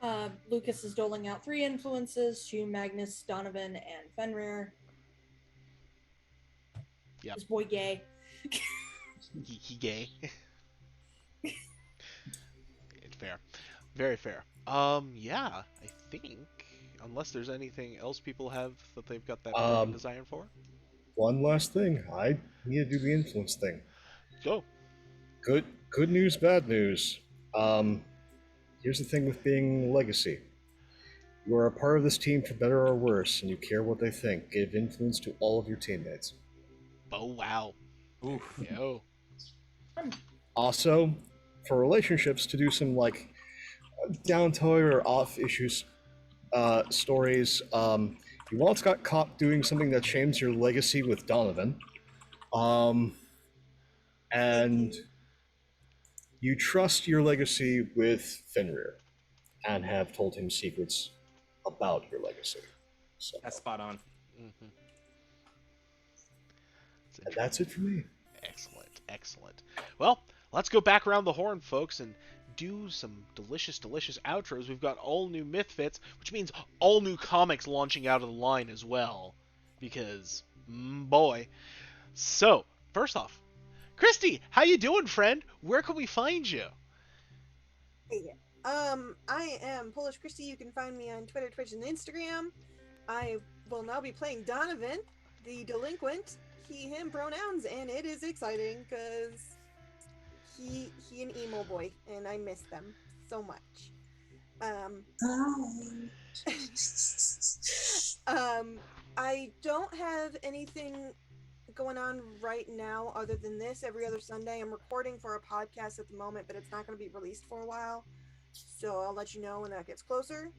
Yeah. Lucas is doling out 3 influences to Magnus, Donovan, and Fenrir. Yep. This boy gay. He gay. It's fair. Very fair. Yeah, I think unless there's anything else people have that they've got that burning desire for. One last thing. I need to do the influence thing. Go. Good news, bad news. Here's the thing with being legacy. You are a part of this team for better or worse, and you care what they think. Give influence to all of your teammates. Oh wow. Oof. Yo. Also, for relationships, to do some like down toy or off issues stories. You once got caught doing something that shames your legacy with Donovan. And you trust your legacy with Fenrir and have told him secrets about your legacy. So, That's spot on. Mm-hmm. and that's it for me. Excellent. Well, let's go back around the horn, folks, and do some delicious, delicious outros, we've got all new Mythfits, which means all new comics launching out of the line as well. Because, boy. So, first off, Christy, how you doing, friend? Where can we find you? Hey, I am Polish Christy. You can find me on Twitter, Twitch, and Instagram. I will now be playing Donovan, the delinquent, he/him pronouns, and it is exciting because he an emo boy, and I miss them so much. Um, I don't have anything going on right now other than this every other Sunday. I'm recording for a podcast at the moment, but it's not going to be released for a while. So I'll let you know when that gets closer.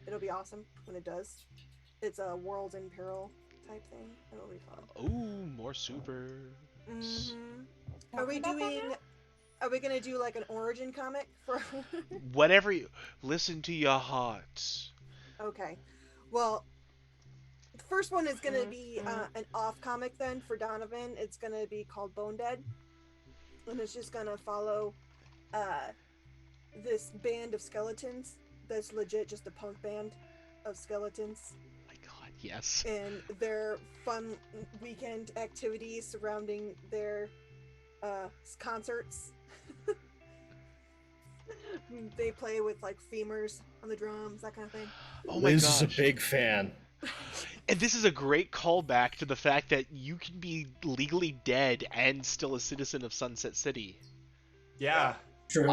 It'll be awesome when it does. It's a world in peril type thing. It'll be fun. Oh, more super. Are we doing? Are we gonna do like an origin comic for? Whenever you listen to your heart. Okay. Well, the first one is gonna be an off comic then for Donovan. It's gonna be called Bone Dead, and it's just gonna follow this band of skeletons that's legit just a punk band of skeletons. My God, yes. And their fun weekend activities surrounding their concerts. They play with like femurs on the drums, that kind of thing. Oh my Liz gosh. is a big fan. And this is a great callback to the fact that you can be legally dead and still a citizen of Sunset City. Yeah. True.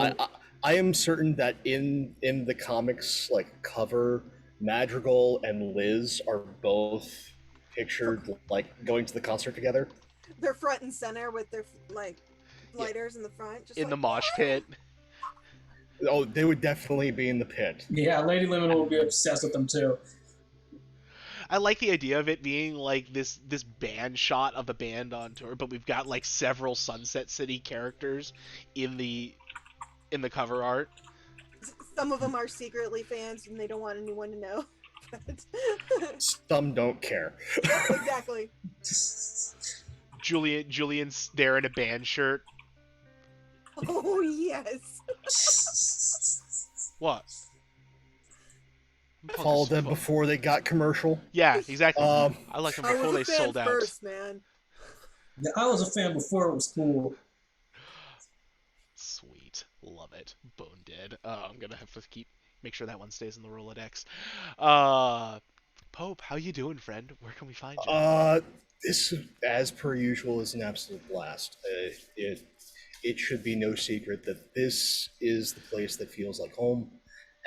I am certain that in the comics like cover, Madrigal and Liz are both pictured like going to the concert together. They're front and center with their like lighters in the front, just In like, the mosh pit. Oh, they would definitely be in the pit. Yeah, Lady Lemon will be obsessed with them too. I like the idea of it being like this band shot of the band on tour, but we've got like several Sunset City characters in the cover art. some of them are secretly fans and they don't want anyone to know. Some don't care. Exactly. Julian's there in a band shirt. Oh yes. What? Follow them before they got commercial. Yeah, exactly. Um, I like them I before was they a fan sold out. first, man. Yeah, I was a fan before it was cool. Sweet, love it. Bone Dead. I'm gonna have to make sure that one stays in the Rolodex. Pope, how you doing, friend? Where can we find you? This, as per usual, is an absolute blast. It should be no secret that this is the place that feels like home,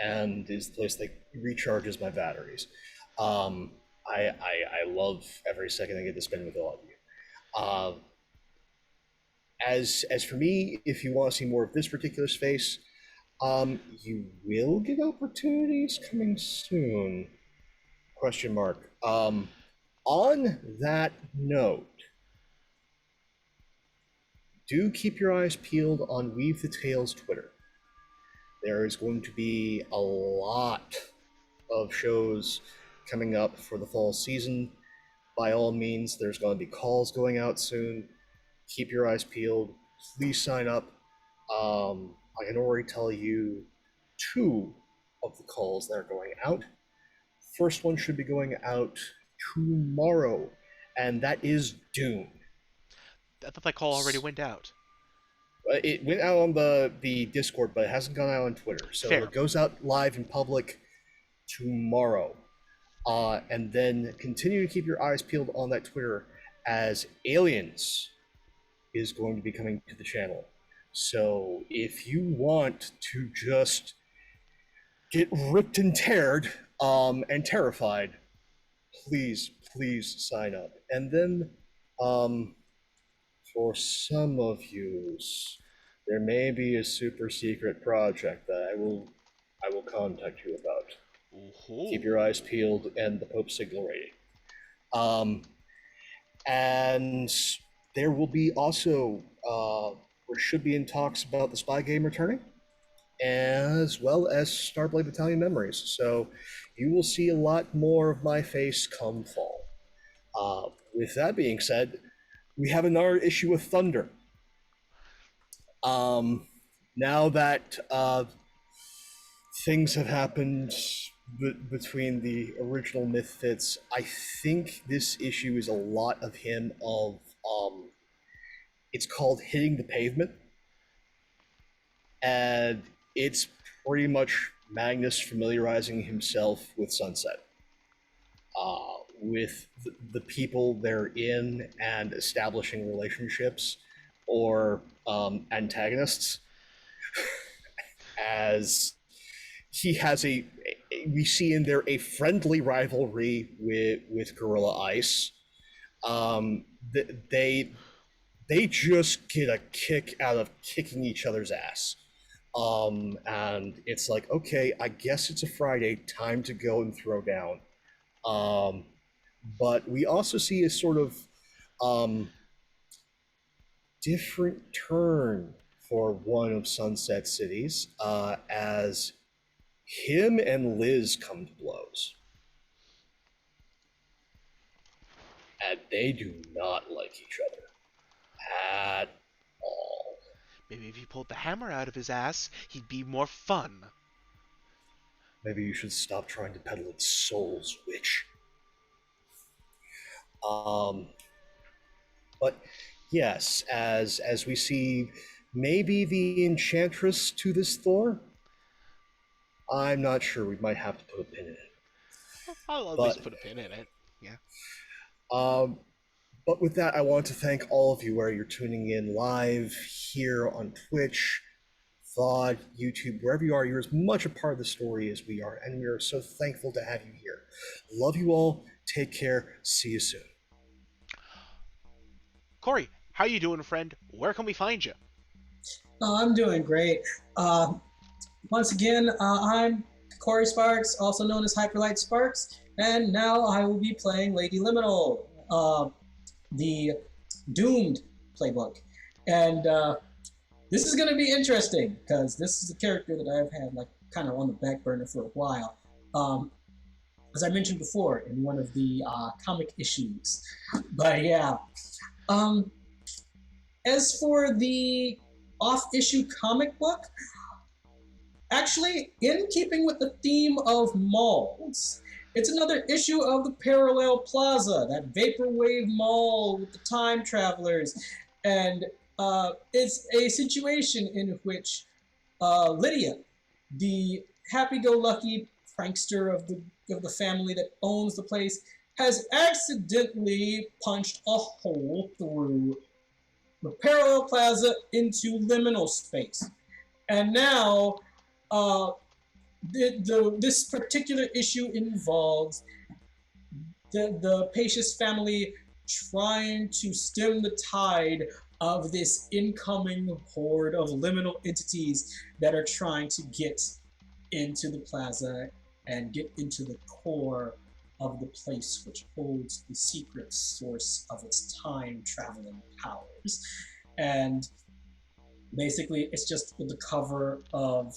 and is the place that recharges my batteries. I love every second I get to spend with all of you. As for me, if you want to see more of this particular space, you will get opportunities coming soon. Question mark. On that note, do keep your eyes peeled on Weave the Tales Twitter. There is going to be a lot of shows coming up for the fall season. By all means, there's going to be calls going out soon. Keep your eyes peeled. Please sign up. I can already tell you 2 of the calls that are going out. First one should be going out tomorrow, and that is Dune. I thought that call already went out. It went out on the Discord, but it hasn't gone out on Twitter. So Fair. It goes out live in public tomorrow. And then continue to keep your eyes peeled on that Twitter, as Aliens is going to be coming to the channel. So if you want to just get ripped and teared and terrified, please sign up. And then for some of you, there may be a super secret project that I will contact you about. Ooh-hoo. Keep your eyes peeled, and the Pope signal rating. And there will be also, or should be in talks about the spy game returning, as well as Starblade Battalion Memories. So you will see a lot more of my face come fall. With that being said, we have another issue of Thunder. now that things have happened between the original Mythfits, I think this issue is a lot of him of it's called hitting the pavement, and it's pretty much Magnus familiarizing himself with Sunset, with the people they're in, and establishing relationships or antagonists. As he has we see in there a friendly rivalry with Gorilla Ice. Um, they they just get a kick out of kicking each other's ass. And it's like, okay, I guess it's a Friday, time to go and throw down. Um, but we also see a sort of um, different turn for one of Sunset Cities, as him and Liz come to blows. And they do not like each other at all. Maybe if you pulled the hammer out of his ass, he'd be more fun. Maybe you should stop trying to peddle its souls, witch. Um, but yes, as we see, maybe the enchantress to this Thor. I'm not sure. We might have to put a pin in it. I'll at But least put a pin in it. Yeah. um, but with that, I want to thank all of you where you're tuning in live here on Twitch, VOD, YouTube, wherever you are. You're as much a part of the story as we are, and we are so thankful to have you here. Love you all. Take care. See you soon. Corey, how you doing, friend? Where can we find you? Oh, I'm doing great. Once again, I'm Corey Sparks, also known as Hyperlight Sparks, and now I will be playing Lady Liminal, the Doomed playbook. And this is going to be interesting, because this is a character that I've had like kind of on the back burner for a while. As I mentioned before in one of the comic issues. But yeah. As for the off-issue comic book, actually, in keeping with the theme of malls, it's another issue of the Parallel Plaza, that vaporwave mall with the time travelers, and it's a situation in which Lydia, the happy-go-lucky prankster of the family that owns the place, has accidentally punched a hole through the Parallel Plaza into liminal space. And now, this particular issue involves the Pacious family trying to stem the tide of this incoming horde of liminal entities that are trying to get into the plaza and get into the core of the place which holds the secret source of its time traveling powers. And basically it's just the cover of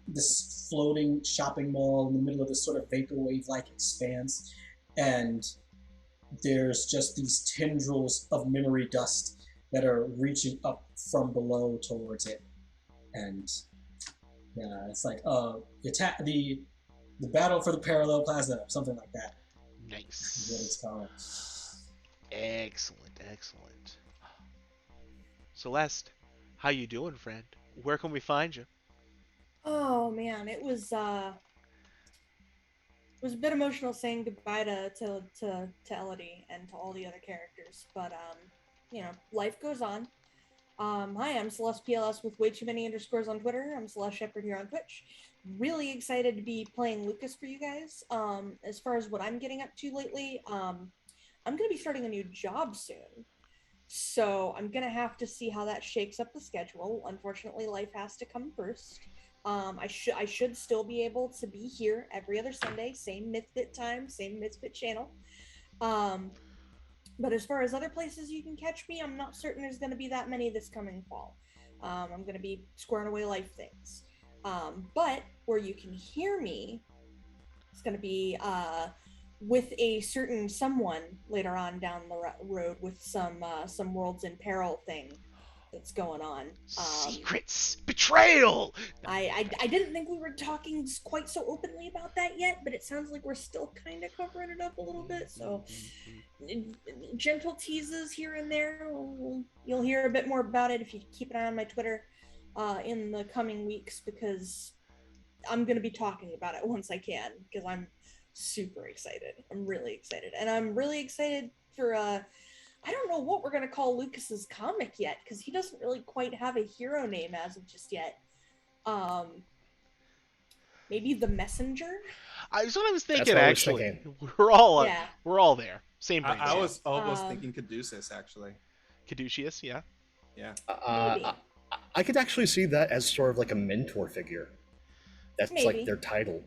this floating shopping mall in the middle of this sort of vaporwave like expanse, and there's just these tendrils of memory dust that are reaching up from below towards it. And yeah, it's like the battle for the Parallel Plaza, something like that. Nice. Is what it's called. Excellent, excellent. Celeste, how you doing, friend? Where can we find you? Oh man, it was a bit emotional saying goodbye to Elodie and to all the other characters, but you know, life goes on. Hi, I'm Celeste PLS with way too many underscores on Twitter. I'm Celeste Shepherd here on Twitch. Really excited to be playing Lucas for you guys. As far as what I'm getting up to lately, I'm gonna be starting a new job soon. So I'm gonna have to see how that shakes up the schedule. Unfortunately, life has to come first. I should still be able to be here every other Sunday, same Mythfit time, same Mythfit channel. But as far as other places you can catch me, I'm not certain there's going to be that many this coming fall. I'm going to be squaring away life things. But where you can hear me, it's going to be with a certain someone later on down the road with some Worlds in Peril thing. that's going on. Secrets, betrayal. I didn't think we were talking quite so openly about that yet, but it sounds like we're still kind of covering it up a little bit. So, gentle teases here and there. You'll hear a bit more about it if you keep an eye on my Twitter in the coming weeks, because I'm going to be talking about it once I can, because I'm super excited. I'm really excited. And I'm really excited for I don't know what we're going to call Lucas's comic yet, because he doesn't really quite have a hero name as of just yet. Maybe the Messenger. That's what I was That's thinking. what I was Actually, thinking. Yeah. we're all there. Same I brainstorm. was almost thinking Caduceus, actually. Caduceus, yeah. Yeah. Maybe. I could actually see that as sort of like a mentor figure. That's Maybe. like their title.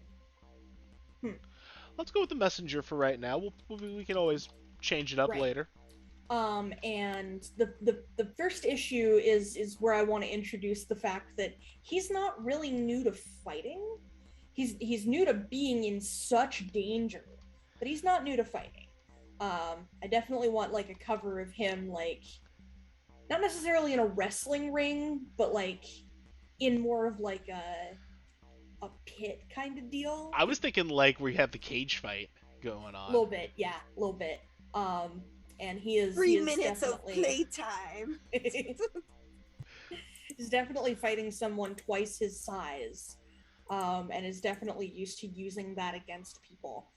Let's go with the messenger for right now. We can always change it up Right. later. And the first issue is where I want to introduce the fact that he's not really new to fighting. He's new to being in such danger, but he's not new to fighting. I definitely want like a cover of him, like not necessarily in a wrestling ring, but like in more of like a pit kind of deal. I was thinking like we have the cage fight going on. A little bit, yeah, a little bit. And he is 3 he is minutes definitely... of playtime. He's definitely fighting someone twice his size, and is definitely used to using that against people.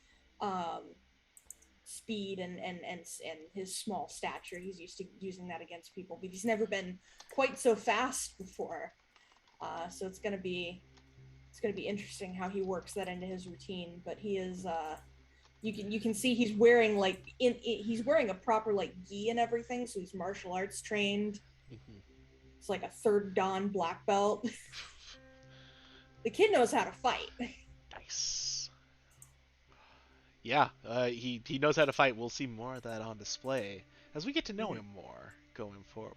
Speed and his small stature, he's used to using that against people, but he's never been quite so fast before. So it's gonna be interesting how he works that into his routine. But he is you can see he's wearing like he's wearing a proper like gi and everything, so he's martial arts trained. It's like a third dan black belt. The kid knows how to fight. Nice. Yeah, he knows how to fight. We'll see more of that on display as we get to know him more going forward.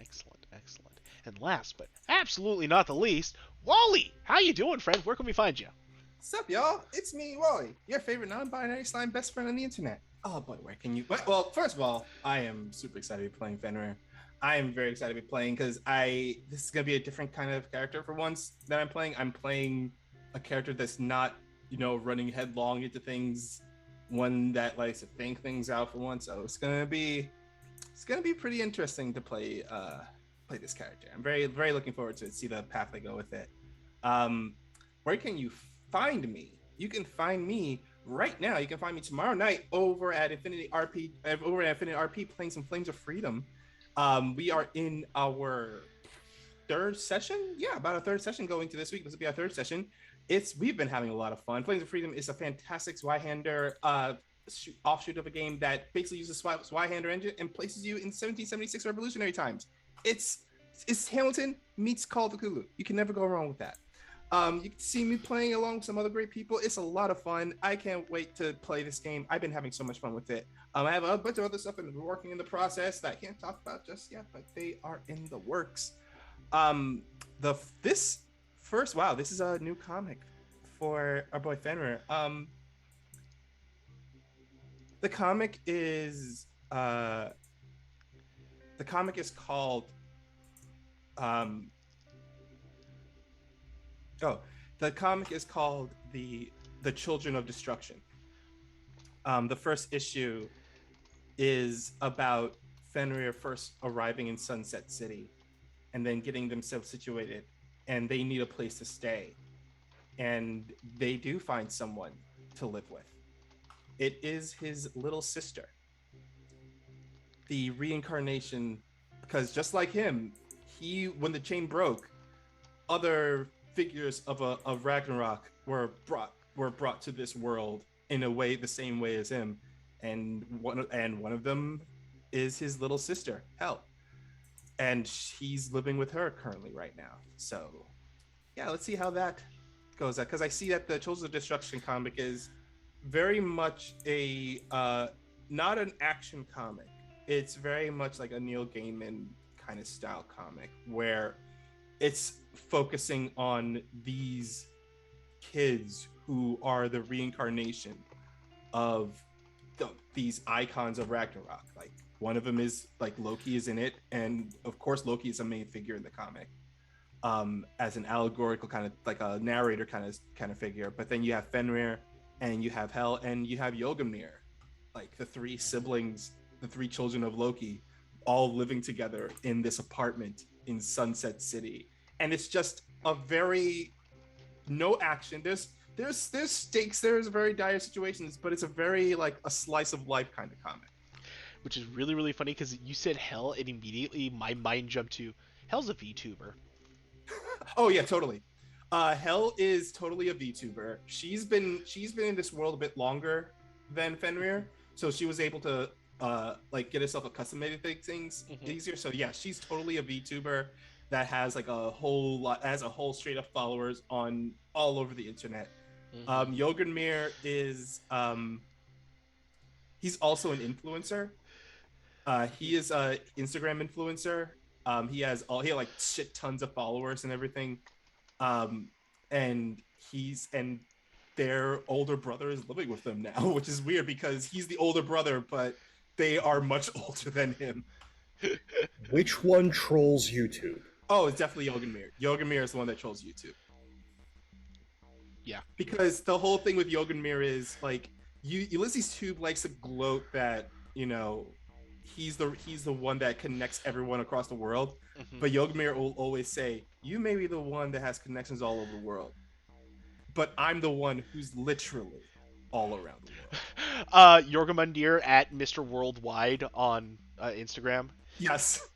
Excellent, excellent. And last but absolutely not the least, Wally! How you doing, friend? Where can we find you? What's up, y'all? It's me, Wally, your favorite non-binary slime best friend on the internet. Oh boy, where can you... Well, first of all, I am super excited to be playing Fenrir. I am very excited to be playing because this is going to be a different kind of character for once that I'm playing. I'm playing a character that's not, running headlong into things, one that likes to think things out for once. So it's going to be pretty interesting to play this character. I'm very, very looking forward to it, see the path they go with it. Where can you find me? You can find me right now. You can find me tomorrow night over at Infinity RP playing some Flames of Freedom. We are in our third session. Yeah, about a third session going to this week. This will be our third session. We've been having a lot of fun. Flames of Freedom is a fantastic Zweihander offshoot of a game that basically uses Zweihander engine and places you in 1776 revolutionary times. It's Hamilton meets Call of Cthulhu. You can never go wrong with that. You can see me playing along with some other great people. It's a lot of fun. I can't wait to play this game. I've been having so much fun with it. I have a bunch of other stuff and we're working in the process that I can't talk about just yet, but they are in the works. This is a new comic for our boy Fenrir. The comic is called the Children of Destruction. The first issue is about Fenrir first arriving in Sunset City and then getting themselves situated, and they need a place to stay. And they do find someone to live with. It is his little sister. The reincarnation, because just like him, when the chain broke, other figures of Ragnarok were brought to this world in a way the same way as him, and one of them is his little sister, Hel, and he's living with her currently right now. So yeah, let's see how that goes, because I see that the Children of Destruction comic is very much a not an action comic. It's very much like a Neil Gaiman kind of style comic where it's focusing on these kids who are the reincarnation of these icons of Ragnarok, like One of them is like Loki is in it, and of course Loki is a main figure in the comic, as an allegorical kind of like a narrator kind of figure. But then you have Fenrir, and you have Hel, and you have Yogamir, like the three siblings, the three children of Loki, all living together in this apartment in Sunset City, and it's just a very no action. There's stakes. There's very dire situations, but it's a very like a slice of life kind of comic. Which is really really funny because you said Hell, and immediately my mind jumped to Hell's a VTuber. Oh yeah, totally. Hel is totally a VTuber. She's been in this world a bit longer than Fenrir, so she was able to like get herself accustomed to things Mm-hmm. easier. So yeah, she's totally a VTuber that has like a whole lot, has a whole straight up followers on all over the internet. Mm-hmm. Yoganmir is he's also an influencer. He is a Instagram influencer. He had like shit tons of followers and everything. Um, and their older brother is living with them now, which is weird because he's the older brother, but they are much older than him. Which one trolls YouTube? Oh, it's definitely Yogamir. Yogamir is the one that trolls YouTube. Yeah. Because the whole thing with Yoganmir is like Ulysses Tube likes to gloat that, he's the one that connects everyone across the world. Mm-hmm. But Yogamir will always say, "You may be the one that has connections all over the world, but I'm the one who's literally all around the world." Jorgamundir at Mr. Worldwide on Instagram. Yes.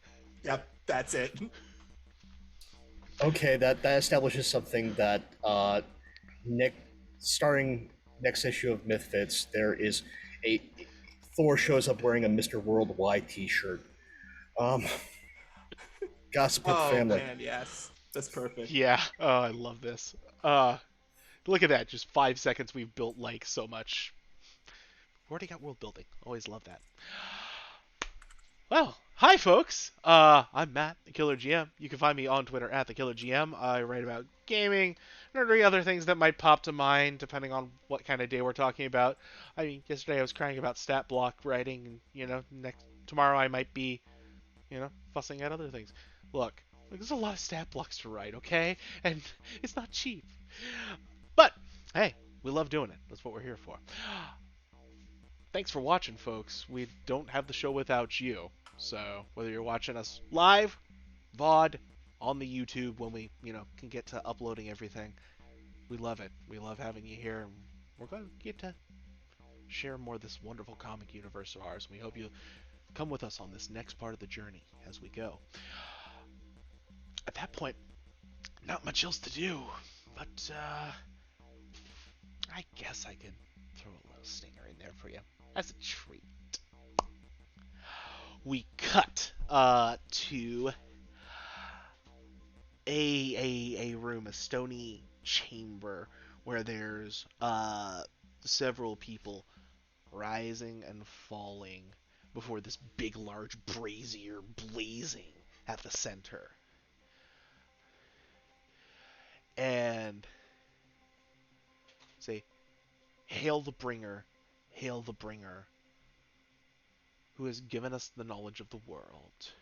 Yep, that's it. Okay, that establishes something that Nick, starting next issue of Mythfits, there is a Thor shows up wearing a Mr. Worldwide T-shirt. Um, gotta support the Oh family. man, yes. That's perfect. Yeah. Oh, I love this. Look at that. Just 5 seconds, we've built like so much. We already got world building. Always love that. Well, hi folks. I'm Matt, the Killer GM. You can find me on Twitter at the Killer GM. I write about gaming, nerdy, other things that might pop to mind depending on what kind of day we're talking about. I mean, yesterday I was crying about stat block writing, and next tomorrow I might be, fussing at other things. Look, there's a lot of stat blocks to write, okay? And it's not cheap. But hey, we love doing it. That's what we're here for. Thanks for watching, folks. We don't have the show without you. So whether you're watching us live, VOD, on the YouTube when we, can get to uploading everything, we love it. We love having you here, and we're going to get to share more of this wonderful comic universe of ours. We hope you come with us on this next part of the journey as we go. At that point, not much else to do, but I guess I could throw a little stinger in there for you as a treat. We cut to a room, a stony chamber where there's several people rising and falling before this big large brazier blazing at the center. And say, "Hail the bringer, hail the bringer, who has given us the knowledge of the world."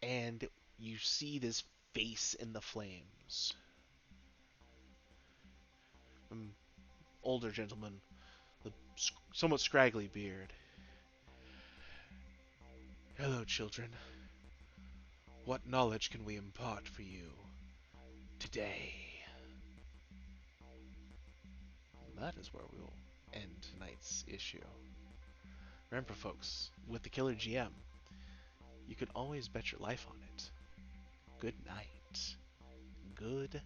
And you see this face in the flames. Older gentleman, the somewhat scraggly beard. "Hello, children. What knowledge can we impart for you today?" And that is where we'll end tonight's issue. Remember, folks, with the Killer GM, you can always bet your life on it. Good night. Good